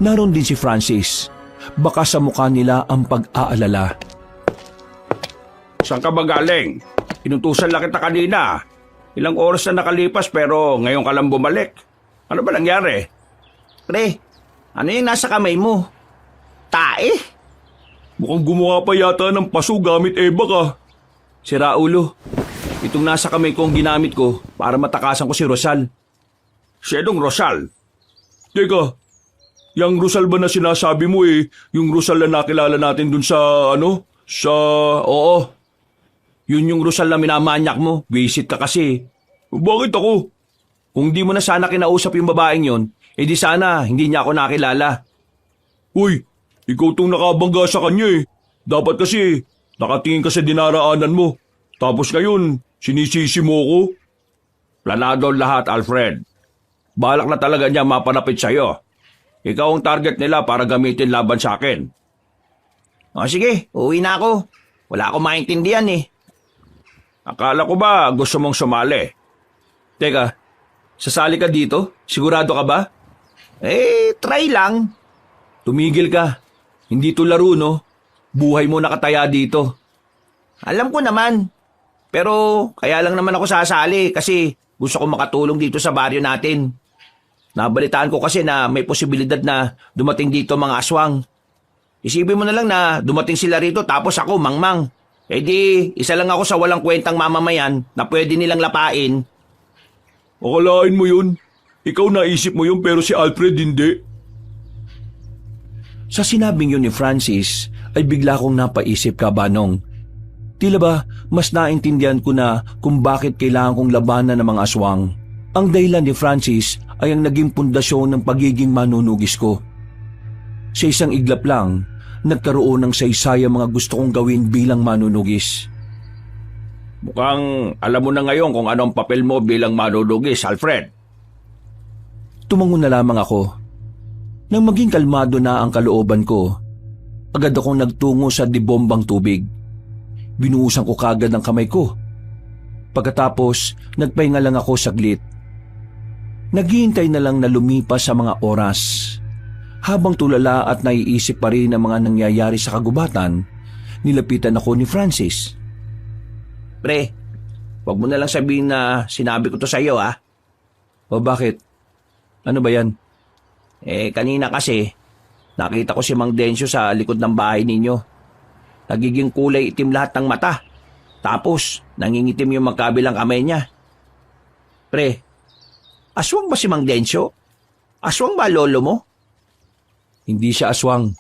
S1: Naroon din si Francis. Baka sa mukha nila ang pag-aalala.
S2: Saan ka ba galing? Inutusan lang kita kanina. Ilang oras na nakalipas pero ngayon ka lang bumalik. Ano ba nangyari?
S3: Pre, ano yung nasa kamay mo? Tae?
S5: Mukhang gumawa pa yata ng paso gamit ebak ah.
S1: Sira ulo. Itong nasa kamay ko ang ginamit ko para matakasan ko si Rosal.
S2: Siyedong Rosal.
S5: Teka, yung Rosal ba na sinasabi mo yung Rosal na nakilala natin dun sa
S1: Oo. Yun yung Rosal na minamanyak mo. Visit ka kasi.
S5: Bakit ako?
S1: Kung di mo na sana kinausap yung babaeng yon, edi sana hindi niya ako nakilala.
S5: Uy, ikaw tong nakabangga sa kanya Dapat kasi, nakatingin ka sa dinaraanan mo. Tapos ngayon, sinisisi mo ko.
S2: Planado lahat, Alfred. Balak na talaga niya mapanapit sa'yo. Ikaw ang target nila para gamitin laban sa akin.
S3: O sige, uwi na ako. Wala akong maintindihan
S2: Akala ko ba gusto mong sumali?
S1: Teka, sasali ka dito? Sigurado ka ba?
S3: Try lang.
S1: Tumigil ka. Hindi to laro, no? Buhay mo nakataya dito.
S3: Alam ko naman. Pero kaya lang naman ako sasali kasi gusto ko makatulong dito sa baryo natin. Nabalitaan ko kasi na may posibilidad na dumating dito mga aswang. Isipin mo na lang na dumating sila rito tapos ako mangmang. Di, isa lang ako sa walang kwentang mamamayan na pwede nilang lapain.
S5: Akalain mo yun. Ikaw naisip mo yun pero si Alfred hindi.
S1: Sa sinabing yun ni Francis, ay bigla kong napaisip ka, Banong. Tila ba, mas naintindihan ko na kung bakit kailangan kong labanan ng mga aswang. Ang dahilan ni Francis ay ang naging pundasyon ng pagiging manunugis ko. Sa isang iglap lang, nagkaroon ng saysayang mga gusto kong gawin bilang manunugis.
S2: Mukhang alam mo na ngayon kung anong papel mo bilang manunugis, Alfred.
S1: Tumango na lamang ako. Nang maging kalmado na ang kalooban ko, agad akong nagtungo sa dibombang tubig. Binuhusan ko kagad ang kamay ko. Pagkatapos, nagpahinga lang ako saglit. Naghihintay na lang na lumipas sa mga oras. Habang tulala at naiisip pa rin ang mga nangyayari sa kagubatan, nilapitan ako ni Francis.
S3: Pre, wag mo na lang sabihin na sinabi ko to sa iyo
S1: O bakit? Ano ba yan?
S3: Kanina kasi, nakita ko si Mang Dencio sa likod ng bahay ninyo. Nagiging kulay itim lahat ng mata. Tapos, nangingitim yung magkabilang kamay niya. Pre, aswang ba si Mang Dencio? Aswang ba lolo mo?
S1: Hindi siya aswang.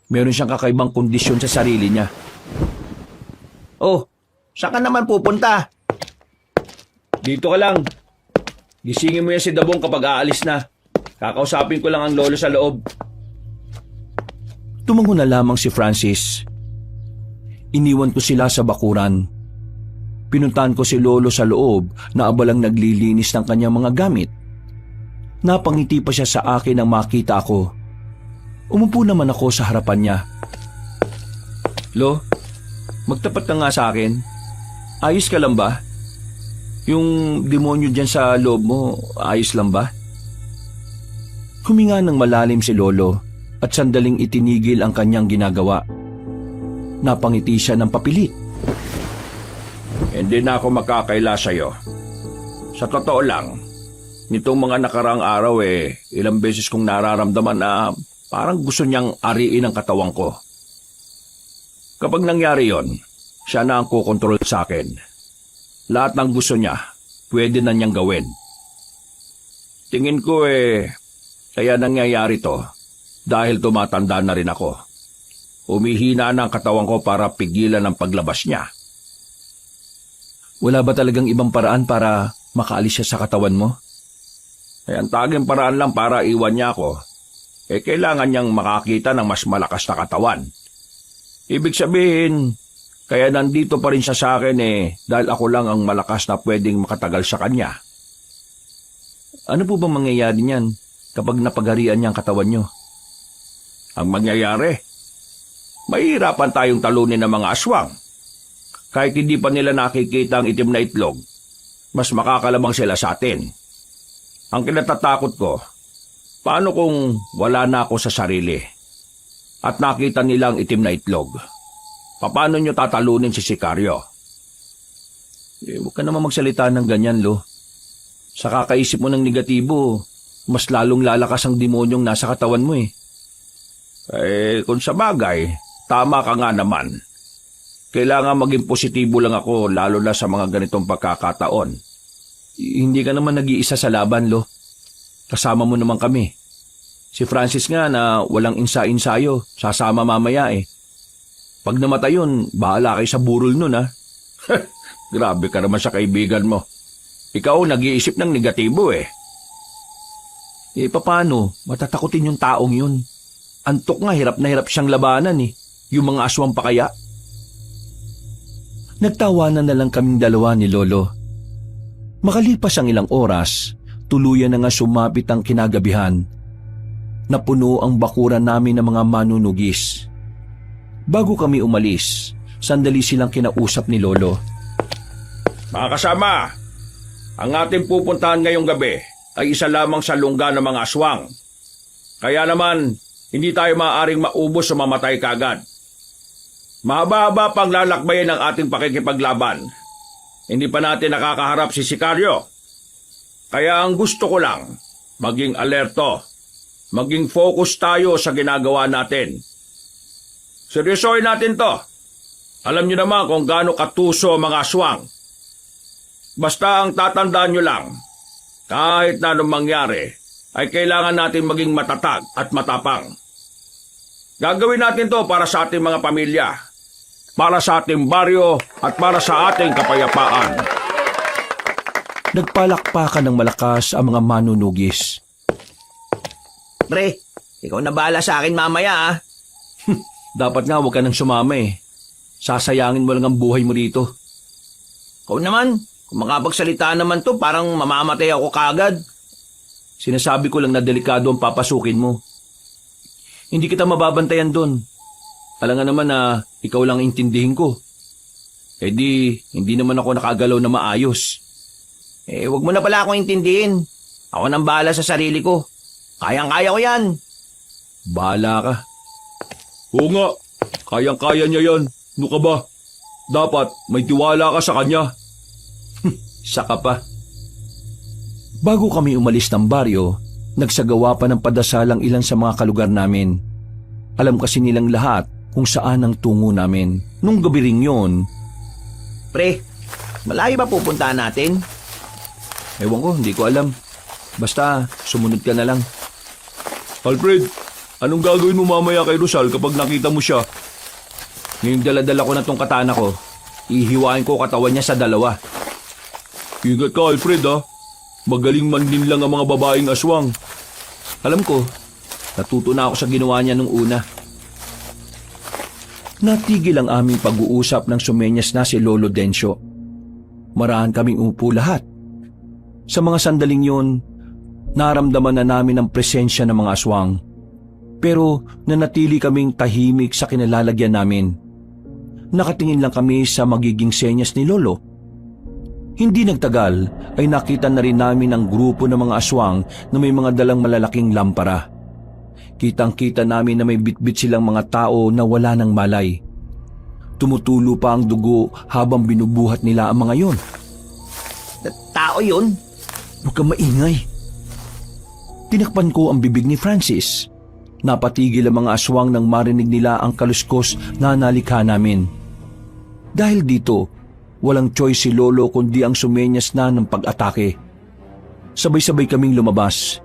S1: Meron siyang kakaibang kondisyon sa sarili niya.
S3: Oh, saan ka naman pupunta?
S4: Dito ka lang. Gisingin mo yan si Dabong kapag aalis na. Kakausapin ko lang ang lolo sa loob.
S1: Tumango na lamang si Francis. Iniwan ko sila sa bakuran. Pinuntahan ko si Lolo sa loob na abalang naglilinis ng kanyang mga gamit. Napangiti pa siya sa akin nang makita ako. Umupo naman ako sa harapan niya.
S4: Lo, magtapat ka nga sa akin. Ayos ka lang ba? Yung demonyo dyan sa loob mo, ayos lang ba?
S1: Huminga ng malalim si Lolo at sandaling itinigil ang kanyang ginagawa. Napangiti siya ng papilit.
S2: Hindi na ako makakaila sa'yo. Sa totoo lang, nitong mga nakaraang araw ilang beses kong nararamdaman na parang gusto niyang ariin ang katawan ko. Kapag nangyari yon, siya na ang kukontrol sa akin. Lahat ng gusto niya, pwede na niyang gawin. Tingin ko kaya nangyayari to dahil tumatanda na rin ako. Humihina na ang katawan ko para pigilan ang paglabas niya.
S1: Wala ba talagang ibang paraan para makaalis siya sa katawan mo?
S2: Ang taging paraan lang para iwan niya ako, kailangan niyang makakita ng mas malakas na katawan. Ibig sabihin, kaya nandito pa rin siya sa akin dahil ako lang ang malakas na pwedeng makatagal sa kanya.
S1: Ano po bang mangyayari niyan kapag napagharian niya ang katawan niyo?
S2: Ang mangyayari, mahihirapan tayong talunin ng mga aswang. Kahit hindi pa nila nakikita ang itim na itlog, mas makakalamang sila sa atin. Ang kinatatakot ko, paano kung wala na ako sa sarili at nakita nila ang itim na itlog? Paano nyo tatalunin si Sicario?
S1: Huwag ka naman magsalita ng ganyan, Lo. Sa kakaisip mo ng negatibo, mas lalong lalakas ang demonyong nasa katawan mo
S2: Kung sa bagay, tama ka nga naman. Kailangan maging positibo lang ako lalo na sa mga ganitong pagkakataon.
S1: Hindi ka naman nag-iisa sa laban, Lo. Kasama mo naman kami. Si Francis nga na walang insa-insayo, sasama mamaya Pag namatay yun, bahala kayo sa burol nun
S2: Grabe ka naman sa kaibigan mo. Ikaw nag-iisip ng negatibo
S1: Paano? Matatakutin yung taong yun. Antok nga, hirap na hirap siyang labanan Yung mga aswang pa kaya. Nagtawanan na lang kaming dalawa ni Lolo. Makalipas ang ilang oras, tuluyan na nga sumapit ang kinagabihan. Napuno ang bakuran namin ng mga manunugis. Bago kami umalis, sandali silang kinausap ni Lolo.
S2: Mga kasama, ang ating pupuntahan ngayong gabi ay isa lamang sa lungga ng mga aswang. Kaya naman, hindi tayo maaaring maubos o mamatay kagad. Mahaba-haba pang lalakbayin ang ating pakikipaglaban. Hindi pa natin nakakaharap si Sicario. Kaya ang gusto ko lang, maging alerto, maging focus tayo sa ginagawa natin. Seryosohin natin to. Alam niyo naman kung gaano katuso ang mga aswang. Basta ang tatandaan niyo lang, kahit na anong mangyari, ay kailangan natin maging matatag at matapang. Gagawin natin to para sa ating mga pamilya, para sa ating baryo at para sa ating kapayapaan.
S1: Nagpalakpakan ng malakas ang mga manunugis.
S3: Pre, ikaw na bahala sa akin mamaya
S1: Dapat nga huwag ka nang sumama Sasayangin mo lang ang buhay mo dito.
S3: Ikaw naman, kung makapagsalita naman to, parang mamamatay ako kagad.
S1: Sinasabi ko lang na delikado ang papasukin mo. Hindi kita mababantayan doon. Alam nga naman na ikaw lang intindihin ko. Hindi naman ako nakagalaw na maayos.
S3: Wag mo na pala akong intindihin. Ako nang bahala sa sarili ko. Kayang-kaya ko yan.
S1: Bahala ka.
S5: Oo nga, kayang-kaya niya yan. Ano ka ba? Dapat may tiwala ka sa kanya.
S1: Saka pa. Bago kami umalis ng baryo, nagsagawa pa ng padasal ang ilan sa mga kalugar namin. Alam kasi nilang lahat kung saan ang tungo namin. Nung gabi ring yun,
S3: Pre, malayo ba pupuntahan natin?
S1: ewan ko, hindi ko alam. Basta, sumunod ka na lang.
S5: Alfred, anong gagawin mo mamaya kay Rosal kapag nakita mo siya?
S1: Ngayong dala-dala ko na tong katana ko,
S4: Ihiwain ko katawan niya sa dalawa.
S5: Ingat ka, Alfred, ha? Magaling man din lang ang mga babaeng aswang.
S4: Alam ko, natuto na ako sa ginawa niya nung una.
S1: Natigil ang aming pag-uusap nang sumenyas na si Lolo Dencio. Marahan kaming umupo lahat. Sa mga sandaling yun, naramdaman na namin ang presensya ng mga aswang. Pero nanatili kaming tahimik sa kinalalagyan namin. Nakatingin lang kami sa magiging senyas ni Lolo. Hindi nagtagal ay nakita na rin namin ang grupo ng mga aswang na may mga dalang malalaking lampara. Kitang-kita namin na may bitbit silang mga tao na wala ng malay. Tumutulo pa ang dugo habang binubuhat nila ang mga yon.
S3: Tao yun?
S1: Huwag kang maingay. Tinakpan ko ang bibig ni Francis. Napatigil ang mga aswang nang marinig nila ang kaluskos na nalikha namin. Dahil dito, walang choice si Lolo kundi ang sumenyas na ng pag-atake. Sabay-sabay kaming lumabas.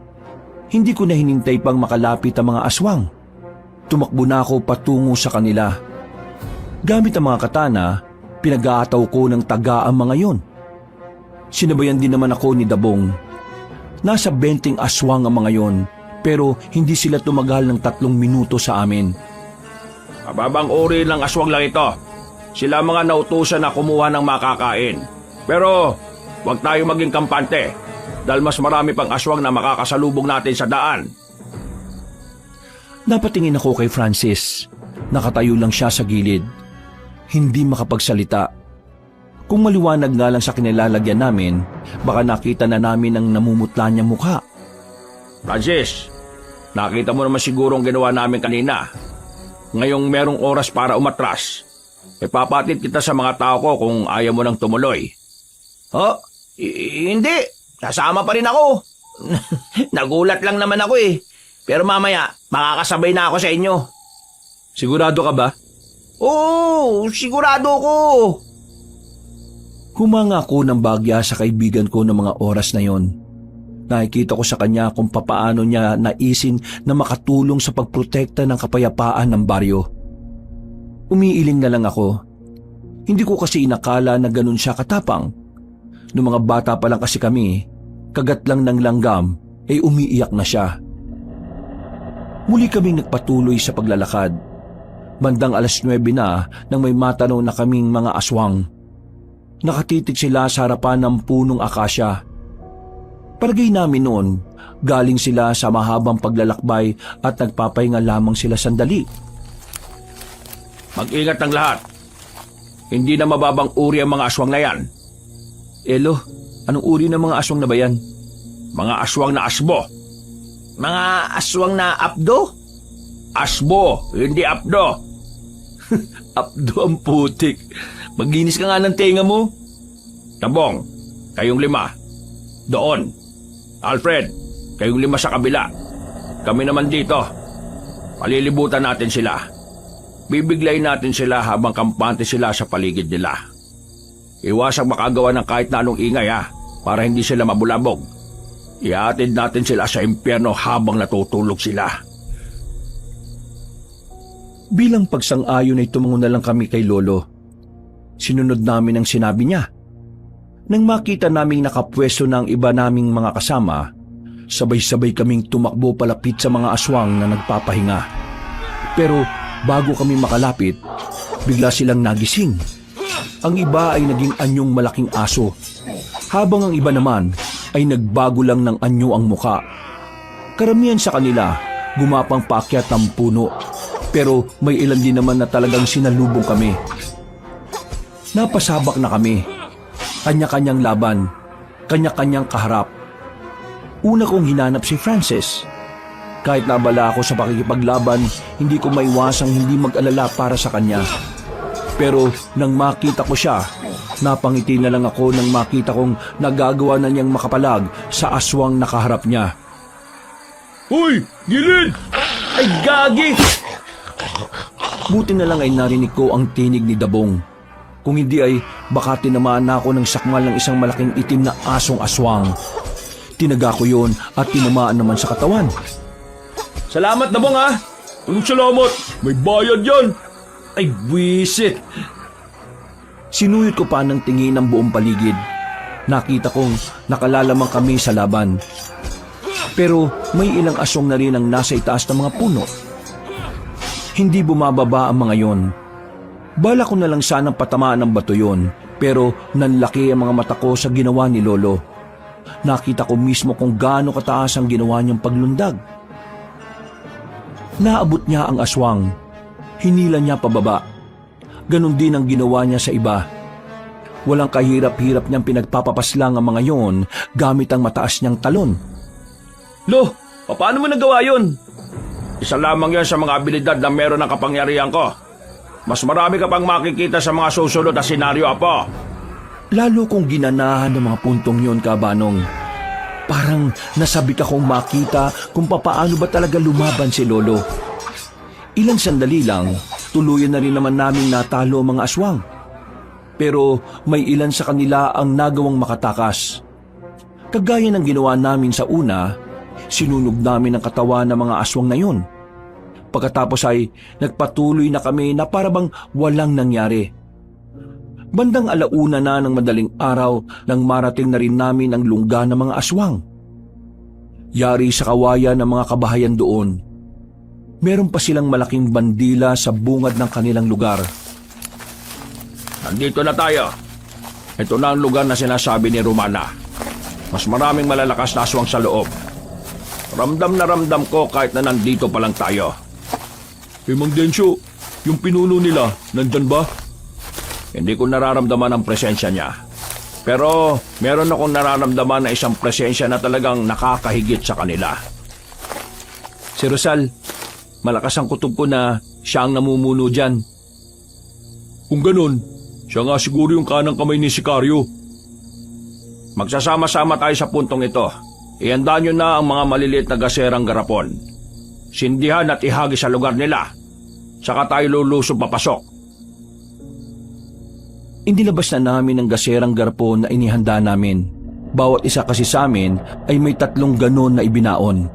S1: Hindi ko na hinintay pang makalapit ang mga aswang. Tumakbo na ako patungo sa kanila. Gamit ang mga katana, pinag-aataw ko ng taga ang mga yon. Sinabayan din naman ako ni Dabong. Nasa 20 aswang ang mga yon, pero hindi sila tumagal ng 3 minuto sa amin.
S2: Mababang uri ng aswang lang ito. Sila mga nautusan na kumuha ng makakain. Pero huwag tayo maging kampante dahil mas marami pang aswang na makakasalubong natin sa daan.
S1: Napatingin ako kay Francis. Nakatayo lang siya sa gilid. Hindi makapagsalita. Kung maliwanag nga lang sa kinilalagyan namin, baka nakita na namin ang namumutla niyang mukha.
S2: Francis, nakita mo naman siguro ang ginawa namin kanina. Ngayong merong oras para umatras, ipapatid kita sa mga tao ko kung ayaw mo nang tumuloy.
S3: Oh, hindi. Sasama pa rin ako. Nagulat lang naman ako eh. Pero mamaya, makakasabay na ako sa inyo.
S4: Sigurado ka ba?
S3: Oo, sigurado ko.
S1: Humanga ako ng bagya sa kaibigan ko ng mga oras na yon. Nakikita ko sa kanya kung papaano niya naisin na makatulong sa pagprotekta ng kapayapaan ng baryo. Umiiling na lang ako. Hindi ko kasi inakala na ganun siya katapang. Noong mga bata pa lang kasi kami, kagat lang ng langgam, ay umiiyak na siya. Muli kaming nagpatuloy sa paglalakad. Bandang 9:00 na nang may matanaw na kaming mga aswang. Nakatitig sila sa harapan ng punong akasya. Palagay namin noon, galing sila sa mahabang paglalakbay at nagpapahinga lamang sila sandali.
S2: Mag-ingat ang lahat. Hindi na mababang uri ang mga aswang na yan.
S4: Elo, anong uri ng mga aswang na ba yan?
S2: Mga aswang na asbo.
S3: Mga aswang na apdo?
S2: Asbo, hindi apdo.
S4: Abdo ang putik. Maginis ka nga ng tenga mo.
S2: Tabong, kayong 5. Doon. Alfred, kayong 5 sa kabila. Kami naman dito. Palilibutan natin sila. Bibiglayin natin sila habang kampante sila sa paligid nila. Iwasang makagawa ng kahit na anong ingay para hindi sila mabulabog. Ihatid natin sila sa impyerno habang natutulog sila.
S1: Bilang pagsang-ayon ay tumungo na lang kami kay Lolo. Sinunod namin ang sinabi niya. Nang makita naming nakapwesto na ang iba naming mga kasama, sabay-sabay kaming tumakbo palapit sa mga aswang na nagpapahinga. Pero bago kami makalapit, bigla silang nagising. Ang iba ay naging anyong malaking aso, habang ang iba naman ay nagbago lang ng anyo ang muka. Karamihan sa kanila gumapang paakyat ng puno, pero may ilan din naman na talagang sinalubong kami. Napasabak na kami. Kanya-kanyang laban, kanya-kanyang kaharap. Una kong hinanap si Francis. Kahit naabala ako sa pakikipaglaban, hindi ko maiwasang hindi mag-alala para sa kanya. Pero nang makita ko siya, napangiti na lang ako nang makita kong nagagawa na niyang makapalag sa aswang nakaharap niya.
S5: Hoy! Gilid!
S4: Ay, gagi!
S1: Buti na lang ay narinig ko ang tinig ni Dabong. Kung hindi ay baka tinamaan na ako ng sakmal ng isang malaking itim na asong aswang. Tinaga ko yon at tinamaan naman sa katawan.
S4: Salamat, Dabong ha!
S5: Anong salamat? May bayad yan!
S4: Ay, buwisit!
S1: Sinuyot ko pa ng tingin ang buong paligid. Nakita kong nakalalamang kami sa laban. Pero may ilang aswang na rin ang nasa itaas ng mga puno. Hindi bumababa ang mga yon. Bala ko na lang sanang patamaan ng bato yon, pero nanlaki ang mga mata ko sa ginawa ni Lolo. Nakita ko mismo kung gaano kataas ang ginawa niyang paglundag. Naabot niya ang aswang. Hinila niya pababa. Ganon din ang ginawa niya sa iba. Walang kahirap-hirap niyang pinagpapapaslang ang mga yon gamit ang mataas niyang talon.
S4: Lo, paano mo nagawa yun?
S2: Isa lamang yan sa mga abilidad na meron ng kapangyarihan ko. Mas marami ka pang makikita sa mga susunod na senaryo, Apo.
S1: Lalo kong ginanahan ng mga puntong yon, Kabanong. Parang nasabik akong makita kung papaano ba talaga lumaban si Lolo. Ilang sandali lang, tuluyan na rin naman namin natalo ang mga aswang. Pero may ilan sa kanila ang nagawang makatakas. Kagaya ng ginawa namin sa una, sinunog namin ang katawan ng mga aswang na yun. Pagkatapos ay nagpatuloy na kami na parabang walang nangyari. Bandang alauna na ng madaling araw nang marating na rin namin ang lungga ng mga aswang. Yari sa kawayan ng mga kabahayan doon. Meron pa silang malaking bandila sa bungad ng kanilang lugar.
S2: Nandito na tayo. Ito na ang lugar na sinasabi ni Romana. Mas maraming malalakas na aswang sa loob. Ramdam na ramdam ko kahit na nandito pa lang tayo.
S5: Mang Densyo, yung pinuno nila, nandyan ba?
S2: Hindi ko nararamdaman ang presensya niya. Pero meron akong nararamdaman na isang presensya na talagang nakakahigit sa kanila.
S1: Si Rosal, malakas ang kutob ko na siya ang namumuno dyan.
S5: Kung ganun, siya nga siguro yung kanang kamay ni Sicario.
S2: Magsasama-sama tayo sa puntong ito. Ihanda nyo na ang mga maliliit na gaserang garapon. Sindihan at ihagi sa lugar nila. Saka tayo lulusob papasok.
S1: Inilabas na namin ang gaserang garapon na inihanda namin. Bawat isa kasi sa amin ay may 3 ganon na ibinaon.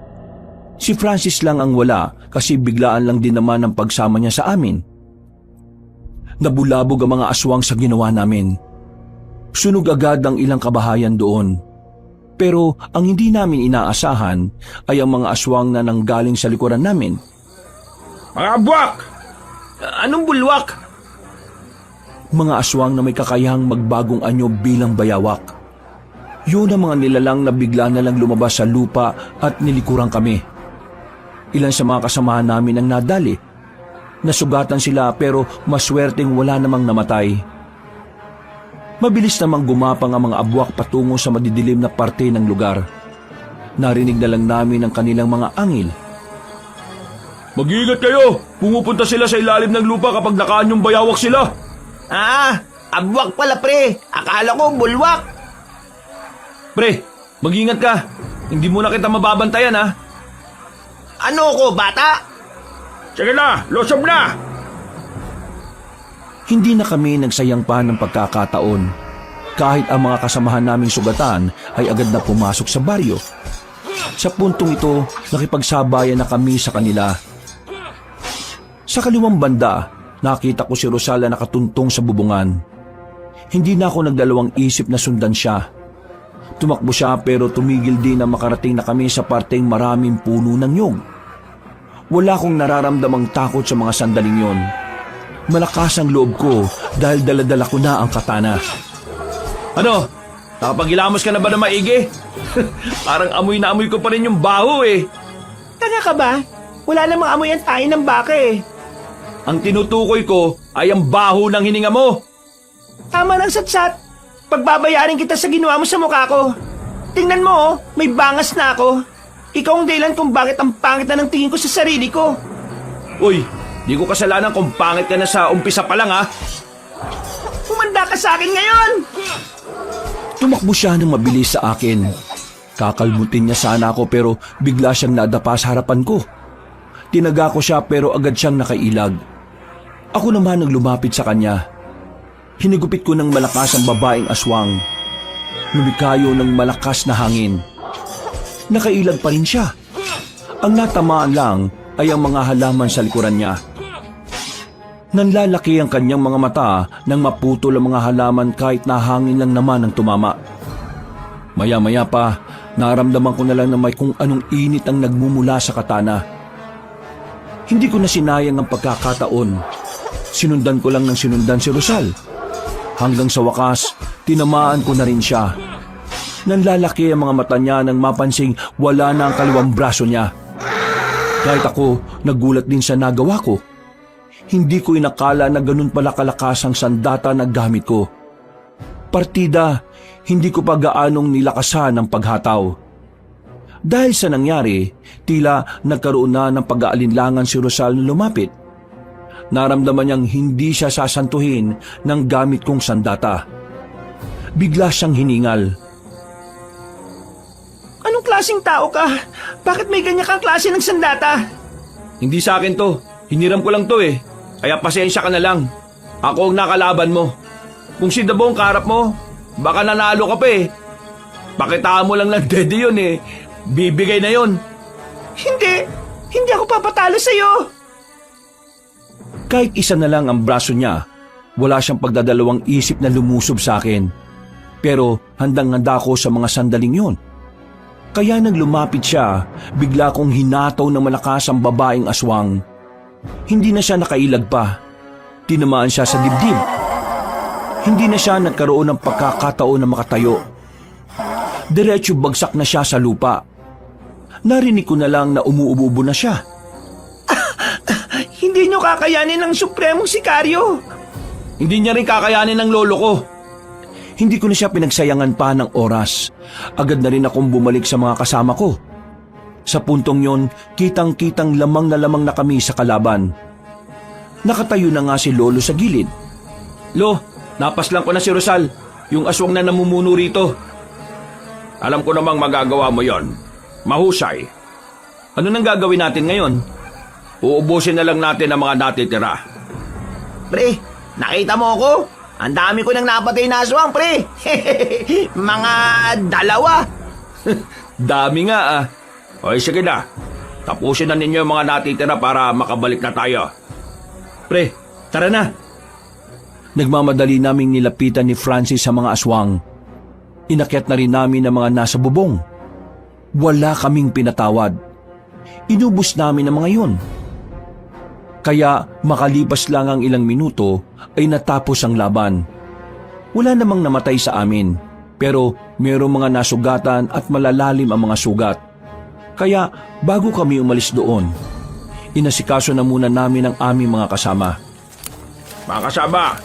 S1: Si Francis lang ang wala kasi biglaan lang din naman ang pagsama niya sa amin. Nabulabog ang mga aswang sa ginawa namin. Sunog agad ang ilang kabahayan doon. Pero ang hindi namin inaasahan ay ang mga aswang na nanggaling sa likuran namin.
S2: Mga buwak!
S4: Anong bulwak?
S1: Mga aswang na may kakayahang magbagong anyo bilang bayawak. Yun ang mga nilalang na bigla na lang lumabas sa lupa at nilikuran kami. Ilan sa mga kasamahan namin ang nadali. Nasugatan sila pero maswerteng wala namang namatay. Mabilis namang gumapang ang mga abwak patungo sa madidilim na parte ng lugar. Narinig na lang namin ang kanilang mga angil.
S5: Mag-iingat kayo! Pumupunta sila sa ilalim ng lupa kapag nakaanyong bayawak sila!
S4: Abwak pala pre. Akala ko bulwak.
S5: Pre, mag-ingat ka! Hindi mo na kita mababantayan ha!
S4: Ano ko, bata?
S2: Sige na! Lusob na!
S1: Hindi na kami nagsayang pa ng pagkakataon. Kahit ang mga kasamahan naming sugatan ay agad na pumasok sa baryo. Sa puntong ito, nakipagsabayan na kami sa kanila. Sa kaliwang banda, nakita ko si Rosala nakatuntong sa bubungan. Hindi na ako nagdalawang isip na sundan siya. Tumakbo siya pero tumigil din na makarating na kami sa parteng maraming puno ng nyog. Wala akong nararamdamang takot sa mga sandaling yon. Malakas ang loob ko dahil daladala ko na ang katana.
S4: Ano? Nakapagilamos ka na ba na maigi? Parang amoy na amoy ko pa rin yung baho eh.
S3: Tanga ka ba? Wala namang amoy ang tayo ng baka eh.
S4: Ang tinutukoy ko ay ang baho ng hininga mo.
S3: Tama ng satsat. Pagbabayarin kita sa ginawa mo sa mukha ko. Tingnan mo oh, may bangas na ako. Ikaw ang dahilan kung bakit ang pangit na ng tingin ko sa sarili ko.
S4: Uy, di ko kasalanan kung pangit ka na sa umpisa pa lang ha.
S3: Humanda ka sa akin ngayon!
S1: Tumakbo siya ng mabilis sa akin. Kakalmutin niya sana ako pero bigla siyang nadapa sa harapan ko. Tinaga ko siya pero agad siyang nakailag. Ako naman ang lumapit sa kanya. Hinigupit ko ng malakas ang babaeng aswang. Lumikayo ng malakas na hangin. Nakailag pa rin siya. Ang natamaan lang ay ang mga halaman sa likuran niya. Nanlalaki ang kanyang mga mata nang maputol ang mga halaman kahit nahangin lang naman ang tumama. Maya-maya pa, naramdaman ko na lang na may kung anong init ang nagmumula sa katana. Hindi ko na sinayang ang pagkakataon. Sinundan ko lang ng sinundan si Rosal. Hanggang sa wakas, tinamaan ko na rin siya. Nanlalaki ang mga mata niya nang mapansing wala na ang kaliwang braso niya. Kahit ako, nagulat din sa nagawa ko. Hindi ko inakala na ganun pala kalakas ang sandata na gamit ko. Partida, hindi ko pa gaanong nilakasan ang paghataw. Dahil sa nangyari, tila nagkaroon na ng pag-aalinlangan si Rosal na lumapit. Naramdaman niyang hindi siya sasantuhin ng gamit kong sandata. Bigla siyang hiningal.
S3: Anong klaseng tao ka? Bakit may ganyan kang klase ng sandata?
S4: Hindi sa akin to. Hiniram ko lang to eh. Kaya pasensya ka na lang. Ako ang nakalaban mo. Kung si Dabong kaharap mo, baka nanalo ka pa eh. Pakitaan mo lang ng dede yun eh. Bibigay na yun.
S3: Hindi ako papatalo sa'yo.
S1: Kahit isa na lang ang braso niya, wala siyang pagdadalawang isip na lumusob sa akin. Pero handang-handa ko sa mga sandaling yun. Kaya nang lumapit siya, bigla kong hinataw ng malakas ang babaeng aswang. Hindi na siya nakailag pa. Tinamaan siya sa dibdib. Hindi na siya nagkaroon ng pagkakataon na makatayo. Diretso bagsak na siya sa lupa. Narinig ko na lang na umuubo na siya.
S3: Hindi nyo kakayanin ng supremong sikaryo.
S4: Hindi niya rin kakayanin ng lolo ko.
S1: Hindi ko na siya pinagsayangan pa ng oras. Agad na rin akong bumalik sa mga kasama ko. Sa puntong yon, kitang-kitang lamang na kami sa kalaban. Nakatayo na nga si Lolo sa gilid.
S4: Lo, napaslang ko na si Rosal, yung aswang na namumuno rito.
S2: Alam ko namang magagawa mo yon. Mahusay.
S4: Ano nang gagawin natin ngayon?
S2: Uubusin na lang natin ang mga natitira.
S3: Pre, nakita mo ako? Ang dami ko nang napatay na aswang, pre. Mga 2.
S4: Dami nga ah.
S2: O sige na. Tapusin na ninyo yung mga natitira para makabalik na tayo.
S4: Pre, tara na.
S1: Nagmamadali naming nilapitan ni Francis sa mga aswang. Inakyat na rin namin ang mga nasa bubong. Wala kaming pinatawad. Inubos namin ang mga yun. Kaya makalipas lang ang ilang minuto ay natapos ang laban. Wala namang namatay sa amin, pero mayroong mga nasugatan at malalalim ang mga sugat. Kaya bago kami umalis doon, inasikaso na muna namin ang aming mga kasama.
S2: Mga kasama,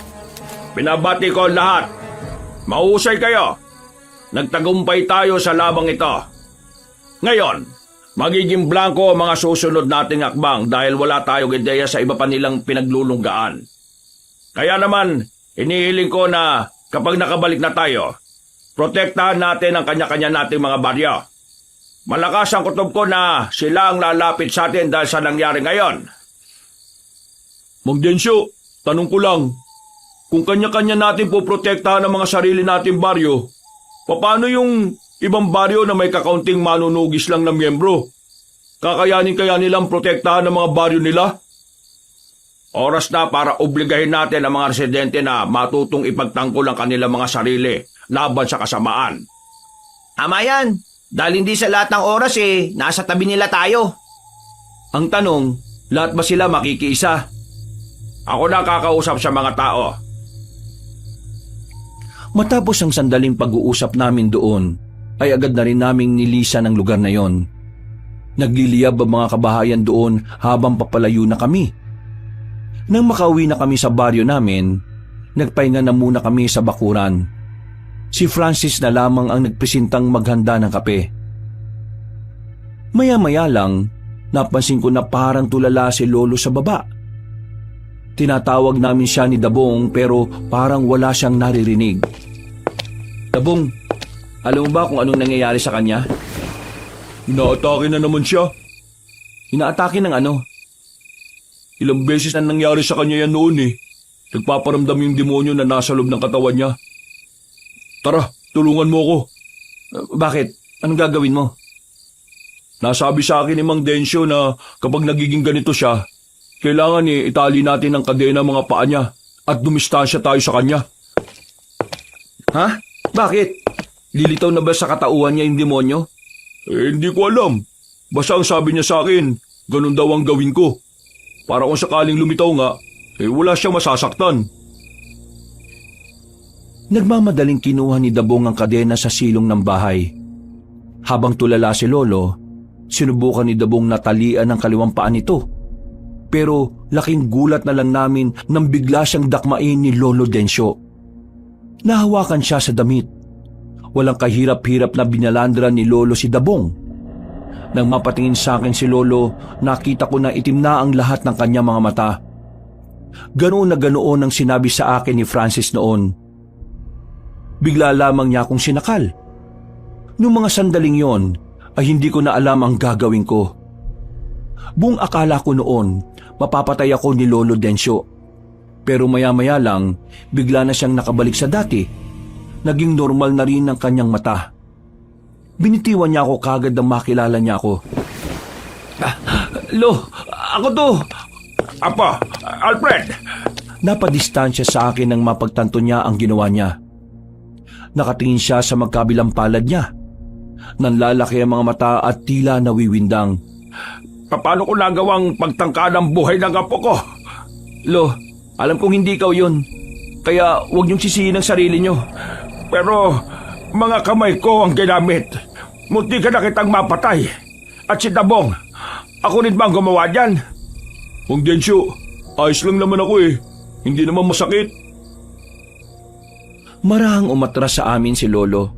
S2: pinabati ko ang lahat. Mahusay kayo. Nagtagumpay tayo sa labang ito. Ngayon, magiging blanco ang mga susunod nating akbang dahil wala tayong ideya sa iba pa nilang pinaglulunggaan. Kaya naman, inihiling ko na kapag nakabalik na tayo, protektahan natin ang kanya-kanya nating mga baryo. Malakas ang kutob ko na sila ang lalapit sa atin dahil sa nangyari ngayon.
S4: Mang Densyo, tanong ko lang, kung kanya-kanya natin po protektahan ang mga sarili nating baryo, paano yung ibang baryo na may kakaunting manunugis lang na miyembro? Kakayanin kaya nilang protektahan ang mga baryo nila?
S2: Oras na para obligahin natin ang mga residente na matutong ipagtanggol ang kanilang mga sarili laban sa kasamaan.
S3: Tama yan. Dahil hindi sa lahat ng oras nasa tabi nila tayo.
S4: Ang tanong, lahat ba sila makikiisa?
S2: Ako na kakausap sa mga tao.
S1: Matapos ang sandaling pag-uusap namin doon, ay agad na rin naming nilisan ang lugar na yon. Nagliliyab ang mga kabahayan doon habang papalayo na kami. Nang makauwi na kami sa baryo namin, nagpahinga na muna kami sa bakuran. Si Francis na lamang ang nagpresentang maghanda ng kape. Maya-maya lang, napansin ko na parang tulala si Lolo sa baba. Tinatawag namin siya ni Dabong pero parang wala siyang naririnig.
S4: Dabong, alam mo ba kung anong nangyayari sa kanya?
S5: Inaatake na naman siya.
S4: Inaatake ng ano?
S5: Ilang beses na nangyari sa kanya yan noon eh. Nagpaparamdam yung demonyo na nasa loob ng katawan niya. Tara, tulungan mo ako.
S4: Bakit? Anong gagawin mo?
S5: Nasabi sa akin ni Mang Densyo na kapag nagiging ganito siya, Kailangan itali natin ang kadena mga paa niya at dumistansya tayo sa kanya.
S1: Ha? Bakit? Lilitaw na ba sa katauhan niya yung demonyo?
S5: Hindi ko alam. Basta ang sabi niya sa akin, ganun daw ang gawin ko. Para kung sakaling lumitaw nga, wala siyang masasaktan.
S1: Nagmamadaling kinuha ni Dabong ang kadena sa silong ng bahay. Habang tulala si Lolo, sinubukan ni Dabong na talian ang kaliwang paa nito. Pero laking gulat na lang namin nang bigla siyang dakmain ni Lolo Densyo. Nahawakan siya sa damit. Walang kahirap-hirap na binalandra ni Lolo si Dabong. Nang mapatingin sa akin si Lolo, nakita ko na itim na ang lahat ng kanyang mga mata. Ganoon na ganoon ang sinabi sa akin ni Francis noon. Bigla lamang niya akong sinakal. Noong mga sandaling yon, ay hindi ko na alam ang gagawin ko. Buong akala ko noon, mapapatay ako ni Lolo Densyo. Pero maya-maya lang, bigla na siyang nakabalik sa dati. Naging normal na rin ang kanyang mata. Binitiwan niya ako kagad nang makilala niya ako.
S3: Lo, ako to.
S2: Apo, Alfred!
S1: Napadistansya sa akin nang mapagtanto niya ang ginawa niya. Nakatingin siya sa magkabilang palad niya. Nanlalaki ang mga mata at tila nawiwindang.
S2: Paano ko nagawang pagtangka ng buhay ng apo ko?
S3: Lo, alam kong hindi ikaw yun. Kaya huwag niyong sisihin ang sarili niyo.
S2: Pero mga kamay ko ang ginamit. Munti ka na kitang mapatay. At si Dabong, ako rin ba ang gumawa dyan?
S5: Kung Densyo, ayos lang naman ako Hindi naman masakit.
S1: Marahang umatras sa amin si Lolo.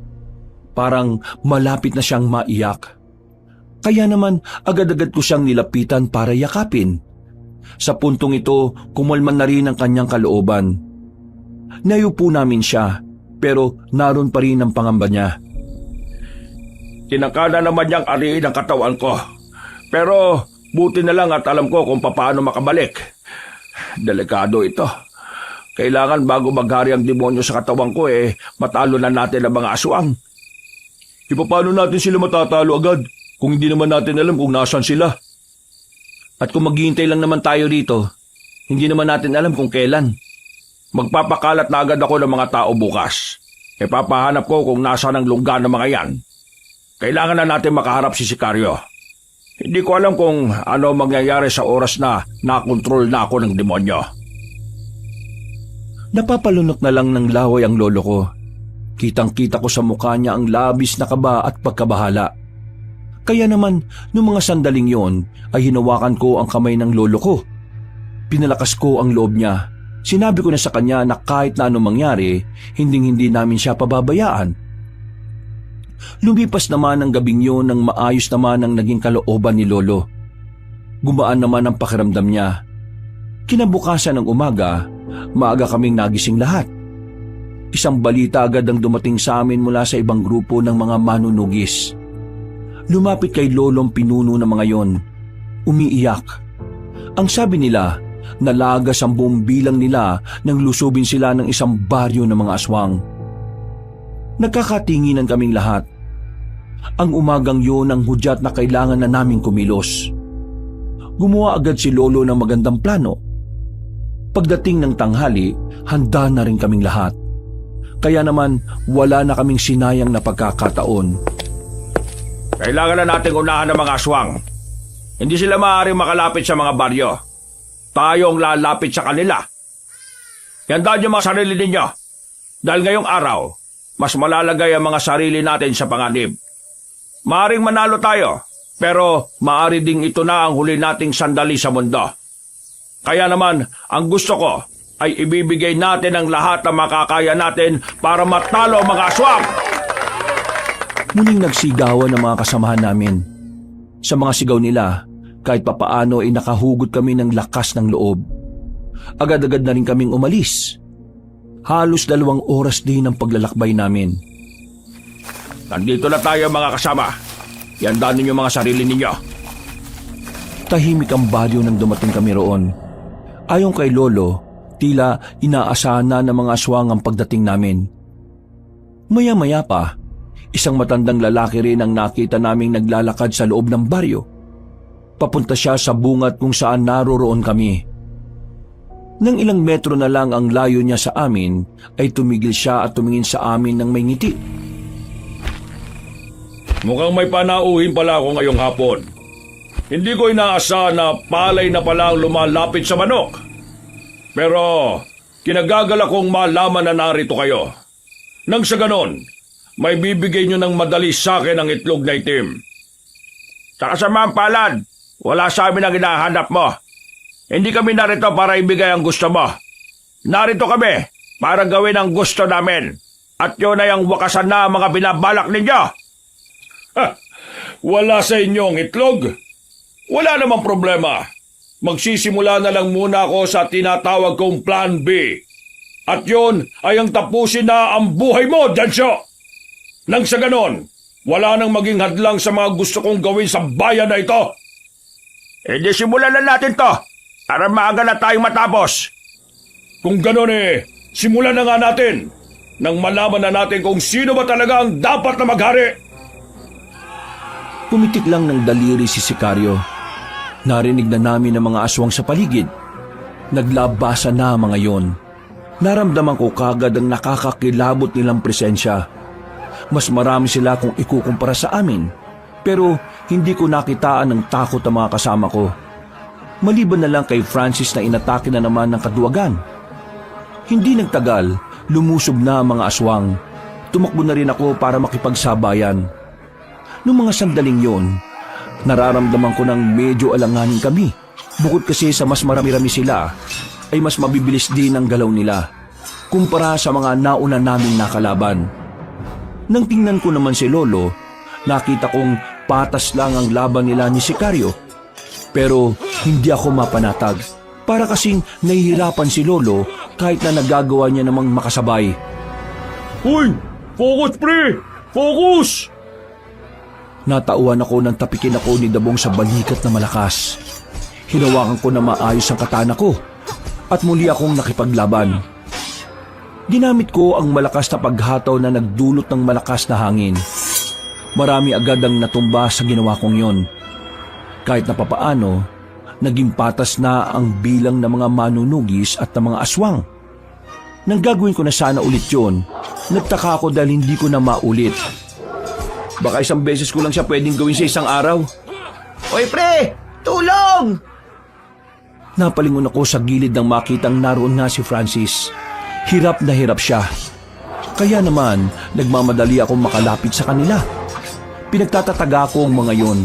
S1: Parang malapit na siyang maiyak. Kaya naman agad-agad ko siyang nilapitan para yakapin. Sa puntong ito, kumalman na rin ang kanyang kalooban. Nayupo namin siya, pero naroon pa rin ang pangamba niya.
S2: Tinangka na naman niyang ariin ang katawan ko. Pero buti na lang at alam ko kung paano makabalik. Delikado ito. Kailangan bago maghari ang demonyo sa katawan ko matalo na natin ang mga aswang.
S5: Paano natin sila matatalo agad kung hindi naman natin alam kung nasaan sila?
S1: At kung maghihintay lang naman tayo rito, hindi naman natin alam kung kailan.
S2: Magpapakalat na agad ako ng mga tao bukas. Papahanap ko kung nasaan ang lungga ng mga yan. Kailangan na natin makaharap si Sicario. Hindi ko alam kung ano mangyayari sa oras na nakontrol na ako ng demonyo.
S1: Napapalunok na lang ng laway ang lolo ko. Kitang-kita ko sa mukha niya ang labis na kaba at pagkabahala. Kaya naman, noong mga sandaling yon, ay hinawakan ko ang kamay ng lolo ko. Pinalakas ko ang loob niya. Sinabi ko na sa kanya na kahit na anong mangyari, hinding-hindi namin siya pababayaan. Lumipas naman ang gabing yun nang maayos naman ang naging kalooban ni Lolo. Gumaan naman ang pakiramdam niya. Kinabukasan ng umaga, maaga kaming nagising lahat. Isang balita agad ang dumating sa amin mula sa ibang grupo ng mga manunugis. Lumapit kay Lolong pinuno ng mga yon. Umiiyak. Ang sabi nila, nalagas ang buong bilang nila nang lusubin sila ng isang baryo ng mga aswang. Nagkakatinginan kaming lahat. Ang umagang yun ang hudyat na kailangan na naming kumilos. Gumawa agad si Lolo ng magandang plano. Pagdating ng tanghali, handa na rin kaming lahat. Kaya naman wala na kaming sinayang na pagkakataon.
S2: Kailangan na nating unahan ng mga aswang. Hindi sila maaaring makalapit sa mga baryo. Tayo ang lalapit sa kanila. Yandaan niyo mga sarili ninyo. Dahil ngayong araw, mas malalagay ang mga sarili natin sa panganib. Maaring manalo tayo, pero maari ding ito na ang huli nating sandali sa mundo. Kaya naman, ang gusto ko ay ibibigay natin ang lahat ng makakaya natin para matalo ang mga aswang.
S1: Muling nagsigawan ang mga kasamahan namin. Sa mga sigaw nila, kahit papaano ay nakahugot kami ng lakas ng loob. Agad-agad na rin kaming umalis. Halos 2 oras din ang paglalakbay namin.
S2: Nandito na tayo mga kasama. Yandaan ninyo mga sarili ninyo.
S1: Tahimik ang baryo nang dumating kami roon. Ayon kay Lolo, tila inaasahan na ng mga aswang ang pagdating namin. Maya-maya pa, isang matandang lalaki rin ang nakita naming naglalakad sa loob ng baryo. Papunta siya sa bungad kung saan naroroon kami. Nang ilang metro na lang ang layo niya sa amin, ay tumigil siya at tumingin sa amin ng may ngiti.
S5: Mukhang may panauhin pala ako ngayong hapon. Hindi ko inaasahan na palay na pala ang lumalapit sa manok. Pero kinagagala kong malaman na narito kayo. Nang sa ganon, may bibigay nyo ng madali sa akin ang itlog na itim.
S2: Sa kasamaang palad, wala sa amin ang hinahanap mo. Hindi kami narito para ibigay ang gusto mo. Narito kami para gawin ang gusto namin. At yun ay ang wakasan na ang mga binabalak ninyo.
S5: Wala sa inyong itlog? Wala namang problema. Magsisimula na lang muna ako sa tinatawag kong Plan B. At yun ay ang tapusin na ang buhay mo, Dansyo! Nang sa ganon, wala nang maging hadlang sa mga gusto kong gawin sa bayan na ito.
S2: E di simulan na natin to para maaga na tayong matapos.
S5: Kung ganon simulan na nga natin nang malaman na natin kung sino ba talaga ang dapat na maghari.
S1: Pumitik lang ng daliri si Sicario. Narinig na namin ang mga aswang sa paligid. Naglabasa na mga yon. Naramdaman ko kagad ang nakakakilabot nilang presensya. Mas marami sila kung ikukumpara sa amin. Pero hindi ko nakitaan ng takot ang mga kasama ko. Maliban na lang kay Francis na inatake na naman ng kaduwagan. Hindi nagtagal, lumusob na ang mga aswang. Tumakbo na rin ako para makipagsabayan. Noong mga sandaling yon, nararamdaman ko ng medyo alanganin kami. Bukod kasi sa mas marami-rami sila, ay mas mabibilis din ang galaw nila kumpara sa mga nauna naming nakalaban. Nang tingnan ko naman si Lolo, nakita kong patas lang ang laban nila ni Sicario. Pero hindi ako mapanatag. Para kasing nahihirapan si Lolo kahit na nagagawa niya namang makasabay.
S5: Hoy! Focus, pre! Focus!
S1: Natauhan ako nang tapikin ako ni Dabong sa balikat na malakas. Hinawakan ko na maayos ang katana ko at muli akong nakipaglaban. Ginamit ko ang malakas na paghataw na nagdulot ng malakas na hangin. Marami agad ang natumba sa ginawa kong yon. Kahit na papaano, naging patas na ang bilang ng mga manunugis at ng mga aswang. Nang gagawin ko na sana ulit yon, nagtaka ako dahil hindi ko na maulit. Baka isang beses ko lang siya pwedeng gawin sa isang araw.
S3: Oy pre! Tulong!
S1: Napalingon ako sa gilid nang makitang naroon nga si Francis. Hirap na hirap siya. Kaya naman, nagmamadali akong makalapit sa kanila. Pinagtatataga ko ang mga yon.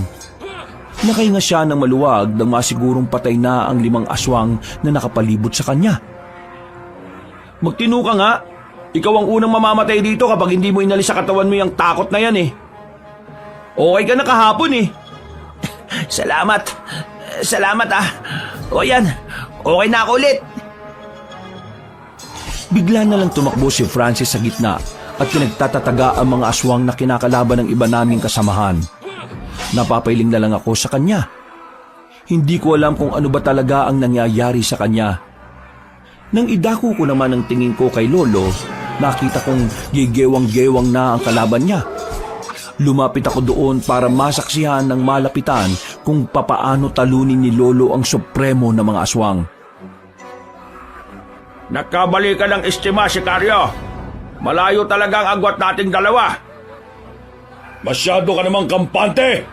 S1: Nakahinga siya ng maluwag nang masigurong patay na ang 5 aswang na nakapalibot sa kanya.
S4: Magtino ka nga. Ikaw ang unang mamamatay dito kapag hindi mo inalis sa katawan mo yung takot na yan Okay ka na kahapon
S3: Salamat. Salamat O yan, okay na ako ulit.
S1: Bigla na lang tumakbo si Francis sa gitna at pinagtatataga ang mga aswang na kinakalaban ng iba naming kasamahan. Napapailing na lang ako sa kanya. Hindi ko alam kung ano ba talaga ang nangyayari sa kanya. Nang idako ko naman ang tingin ko kay Lolo, nakita kong gigewang-gewang na ang kalaban niya. Lumapit ako doon para masaksihan ng malapitan kung papaano talunin ni Lolo ang supremo na mga aswang.
S2: Nagkabali ka ng estima, Sicario. Malayo talaga ang agwat nating dalawa.
S5: Masyado ka namang kampante!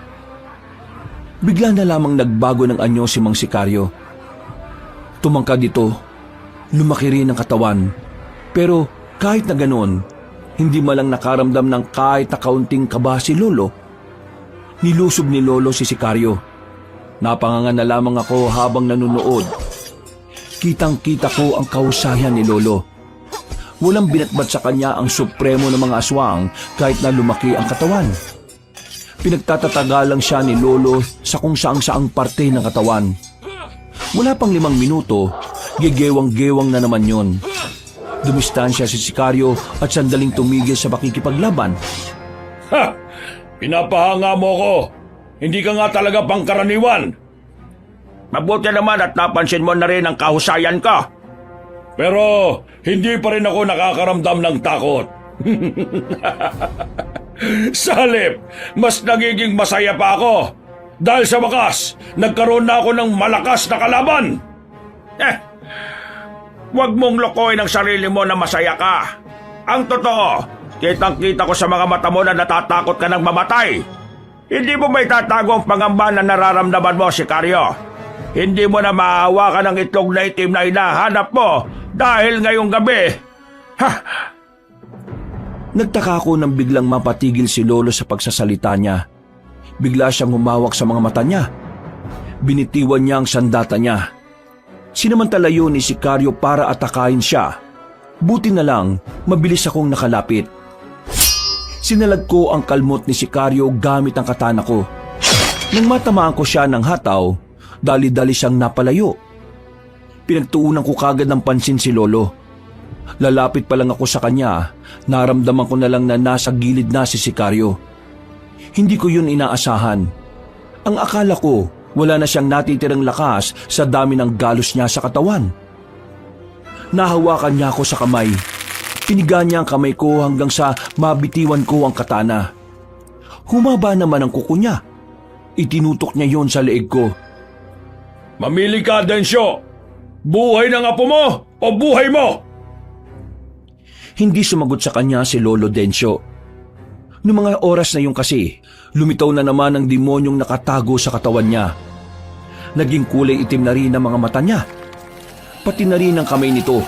S1: Bigla na lamang nagbago ng anyo si Mang Sicario. Tumangkad dito, lumaki rin ang katawan. Pero kahit na ganoon, hindi malang nakaramdam ng kahit na kaunting kaba si Lolo. Nilusob ni Lolo si Sicario. Napangangan na lamang ako habang nanunood. Kitang-kita ko ang kahusayan ni Lolo. Walang binatbat sa kanya ang supremo ng mga aswang kahit na lumaki ang katawan. Pinagtatataga lang siya ni Lolo sa kung saang-saang parte ng katawan. Wala pang 5 minuto, gigewang-gewang na naman yon. Dumistansya si Sicario at sandaling tumigil sa pakikipaglaban.
S5: Ha! Pinapahanga mo ko! Hindi ka nga talaga pangkaraniwan!
S2: Mabuti naman at napansin mo na rin ang kahusayan ko.
S5: Pero hindi pa rin ako nakakaramdam ng takot. Sa halip, mas nagiging masaya pa ako.
S2: Dahil sa wakas, nagkaroon na ako ng malakas na kalaban. Huwag mong lokohin ang sarili mo na masaya ka. Ang totoo, kitang-kita ko sa mga mata mo na natatakot ka ng mamatay. Hindi mo may tatago ang pangamba na nararamdaman mo, sikaryo. Hindi mo na maahawakan ang itlog na itim na hinahanap mo dahil ngayong gabi.
S1: Nagtaka ako nang biglang mapatigil si Lolo sa pagsasalita niya. Bigla siyang humawak sa mga mata niya. Binitiwan niya ang sandata niya. Sinamantala yun ni Sikaryo para atakain siya. Buti na lang, mabilis akong nakalapit. Sinalag ko ang kalmot ni Sikaryo gamit ang katana ko. Nang matamaan ko siya ng hataw, dali-dali siyang napalayo. Pinagtuunan ko kagad ng pansin si Lolo. Lalapit pa lang ako sa kanya, naramdaman ko na lang na nasa gilid na si Sikaryo. Hindi ko yun inaasahan. Ang akala ko, wala na siyang natitirang lakas sa dami ng galos niya sa katawan. Nahawakan niya ako sa kamay. Piniga niya ang kamay ko hanggang sa mabitiwan ko ang katana. Humaba naman ang kuko niya. Itinutok niya yon sa leeg ko.
S2: Mamili ka, Densyo. Buhay ng apo mo o buhay mo?
S1: Hindi sumagot sa kanya si Lolo Densyo. Noong mga oras na yun kasi, lumitaw na naman ang demonyong nakatago sa katawan niya. Naging kulay itim na rin ang mga mata niya. Pati na rin ang kamay nito.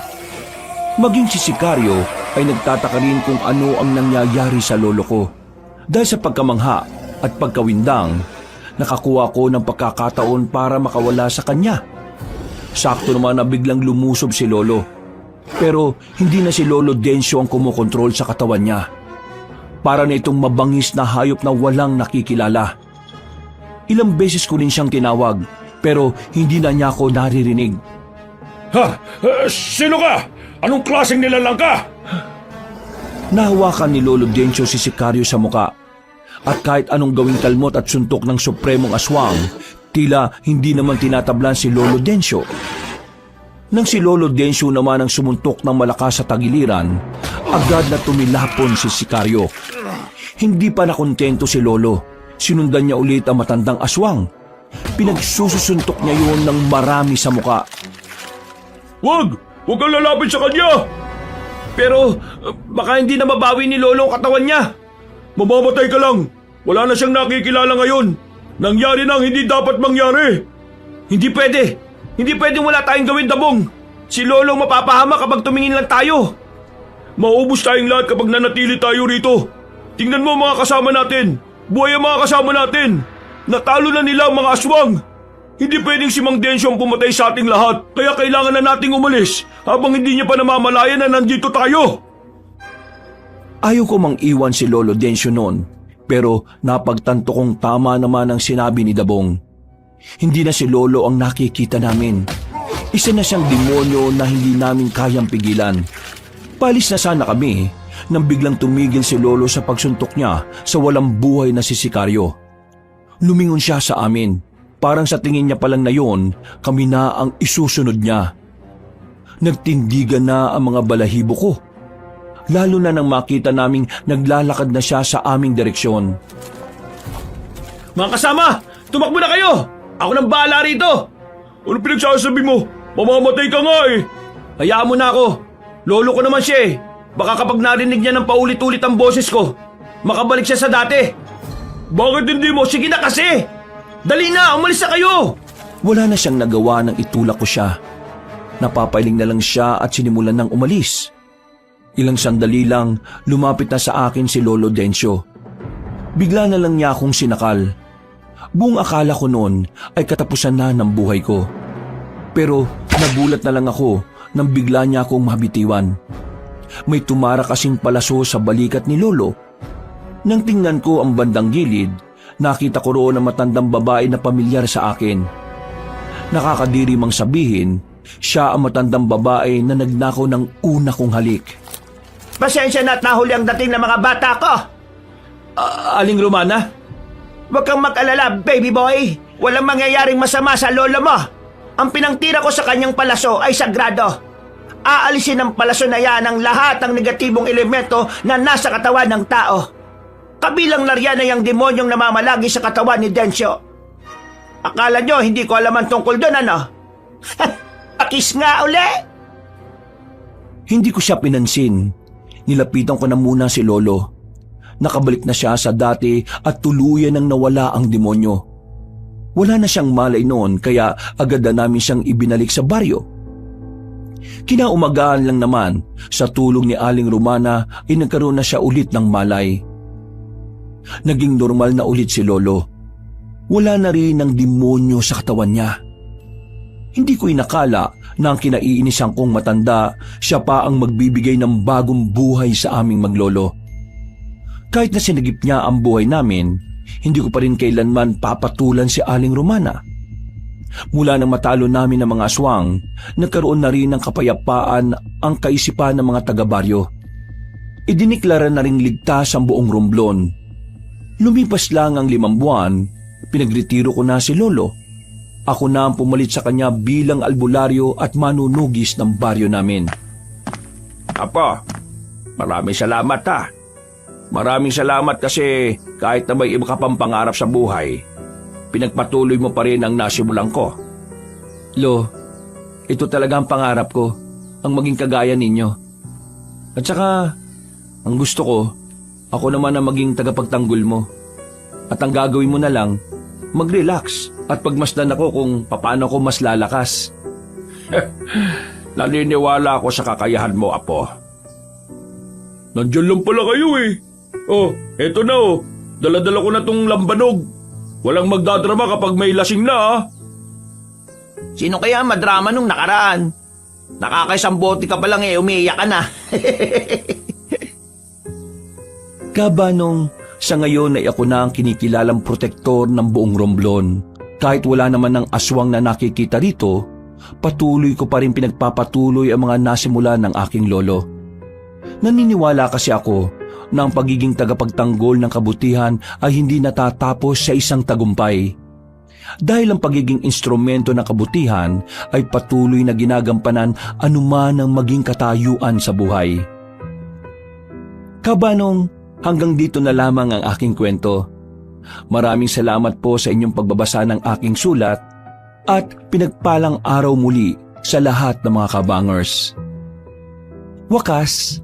S1: Maging si Sikaryo ay nagtataka rin kung ano ang nangyayari sa lolo ko. Dahil sa pagkamangha at pagkawindang, nakakuha ko ng pagkakataon para makawala sa kanya. Sakto naman na biglang lumusob si Lolo. Pero hindi na si Lolo Densyo ang kumokontrol sa katawan niya. Para na itong mabangis na hayop na walang nakikilala. Ilang beses ko rin siyang tinawag, pero hindi na niya ako naririnig.
S2: Sino ka? Anong klaseng nilalang ka?
S1: Nahawakan ni Lolo Densyo si Sikaryo sa muka. At kahit anong gawing kalmot at suntok ng supremong aswang, tila hindi naman tinatablan si Lolo Densyo. Nang si Lolo Densyo naman ang sumuntok ng malakas sa tagiliran, agad na tumilapon si Sikaryo. Hindi pa nakontento si Lolo. Sinundan niya ulit ang matandang aswang. Pinagsusuntok niya yun ng marami sa muka.
S2: Huwag kang lalapit sa kanya!
S4: Pero baka hindi na mabawi ni Lolo ang katawan niya.
S2: Mamamatay ka lang! Wala na siyang nakikilala ngayon! Nangyari na ang hindi dapat mangyari!
S4: Hindi pwede! Hindi pwedeng wala tayong gawin, Dabong! Si Lolo ang mapapahama kapag tumingin lang tayo!
S2: Maubos tayong lahat kapag nanatili tayo rito! Tingnan mo ang mga kasama natin! Buhay ang mga kasama natin! Natalo na nila ang mga aswang! Hindi pwedeng si Mang Densyo ang pumatay sa ating lahat, kaya kailangan na nating umalis habang hindi niya pa namamalayan na nandito tayo!
S1: Ayaw ko mang iwan si Lolo Densyo noon, pero napagtanto kong tama naman ang sinabi ni Dabong. Hindi na si Lolo ang nakikita namin. Isa na siyang demonyo na hindi namin kayang pigilan. Palis na sana kami nang biglang tumigil si Lolo sa pagsuntok niya sa walang buhay na si Sikaryo. Lumingon siya sa amin. Parang sa tingin niya palang na yon, kami na ang isusunod niya. Nagtindigan na ang mga balahibo ko. Lalo na nang makita naming naglalakad na siya sa aming direksyon.
S4: Mga kasama! Tumakbo na kayo! Ako nang bahala rito!
S2: Ano pinagsasabi mo? Mamamatay ka nga eh!
S4: Hayaan mo na ako! Lolo ko naman siya eh! Baka kapag narinig niya ng paulit-ulit ang boses ko, makabalik siya sa dati!
S2: Bakit hindi mo?
S4: Sige na kasi! Dali na! Umalis na kayo!
S1: Wala na siyang nagawa nang itulak ko siya. Napapailing na lang siya at sinimulan ng umalis. Ilang sandali lang, lumapit na sa akin si Lolo Densyo. Bigla na lang niya akong sinakal. Buong akala ko noon ay katapusan na ng buhay ko. Pero nagulat na lang ako nang bigla niya akong mabitiwan. May tumara kasing palaso sa balikat ni Lolo. Nang tingnan ko ang bandang gilid, nakita ko roon ang matandang babae na pamilyar sa akin. Nakakadiri mang sabihin, siya ang matandang babae na nagnakaw ng una kong halik.
S3: Pasensya na at nahuli ang dating ng mga bata ko.
S4: Aling Romana?
S3: Huwag kang mag-alala, baby boy. Walang mangyayaring masama sa lolo mo. Ang pinangtira ko sa kanyang palaso ay sagrado. Aalisin ng palaso na yan ang lahat ng negatibong elemento na nasa katawan ng tao. Kabilang na riyan ay ang demonyong namamalagi sa katawan ni Densyo. Akala nyo hindi ko alam ang tungkol doon, ano? Akis nga uli!
S1: Hindi ko siya pinansin. Nilapitan ko na muna si Lolo. Nakabalik na siya sa dati at tuluyan nang nawala ang demonyo. Wala na siyang malay noon kaya agad na namin siyang ibinalik sa baryo. Kinaumagahan lang naman, sa tulong ni Aling Romana ay nagkaroon na siya ulit ng malay. Naging normal na ulit si Lolo. Wala na rin ang demonyo sa katawan niya. Hindi ko inakala na ang kinaiinisan kong matanda, siya pa ang magbibigay ng bagong buhay sa aming maglolo. Kahit na sinagip niya ang buhay namin, hindi ko pa rin kailanman papatulan si Aling Romana. Mula nang matalo namin ng mga aswang, nagkaroon na rin ng kapayapaan ang kaisipan ng mga taga-baryo. Idiniklara na ring ligtas ang buong Romblon. Lumipas lang ang 5 buwan, pinagretiro ko na si Lolo. Ako na ang pumalit sa kanya bilang albularyo at manunugis ng baryo namin.
S2: Apo, maraming salamat ha. Maraming salamat kasi kahit na may iba ka pang pangarap sa buhay, pinagpatuloy mo pa rin ang nasimulan ko.
S1: Lo, ito talaga ang pangarap ko, ang maging kagaya ninyo. At saka, ang gusto ko, ako naman ang maging tagapagtanggol mo. At ang gagawin mo na lang, mag-relax at pagmasdan ako kung paano ko mas lalakas.
S2: Naniniwala ako sa kakayahan mo, Apo.
S5: Nandyan lang pala kayo eh. Oh, eto na oh. Dala-dala ko na tong lambanog. Walang magdadrama kapag may lasing na ah.
S3: Sino kaya madrama nung nakaraan? Nakakaisang bote ka pa lang umiiyak ka na.
S1: Kabanong, sa ngayon ay ako na ang kinikilalang protektor ng buong Romblon. Kahit wala naman ng aswang na nakikita rito, patuloy ko pa rin pinagpapatuloy ang mga nasimula ng aking lolo. Naniniwala kasi ako na ang pagiging tagapagtanggol ng kabutihan ay hindi natatapos sa isang tagumpay. Dahil ang pagiging instrumento ng kabutihan ay patuloy na ginagampanan anuman ang maging katayuan sa buhay. Kabanong, hanggang dito na lamang ang aking kwento. Maraming salamat po sa inyong pagbabasa ng aking sulat at pinagpalang araw muli sa lahat ng mga kabangers. Wakas,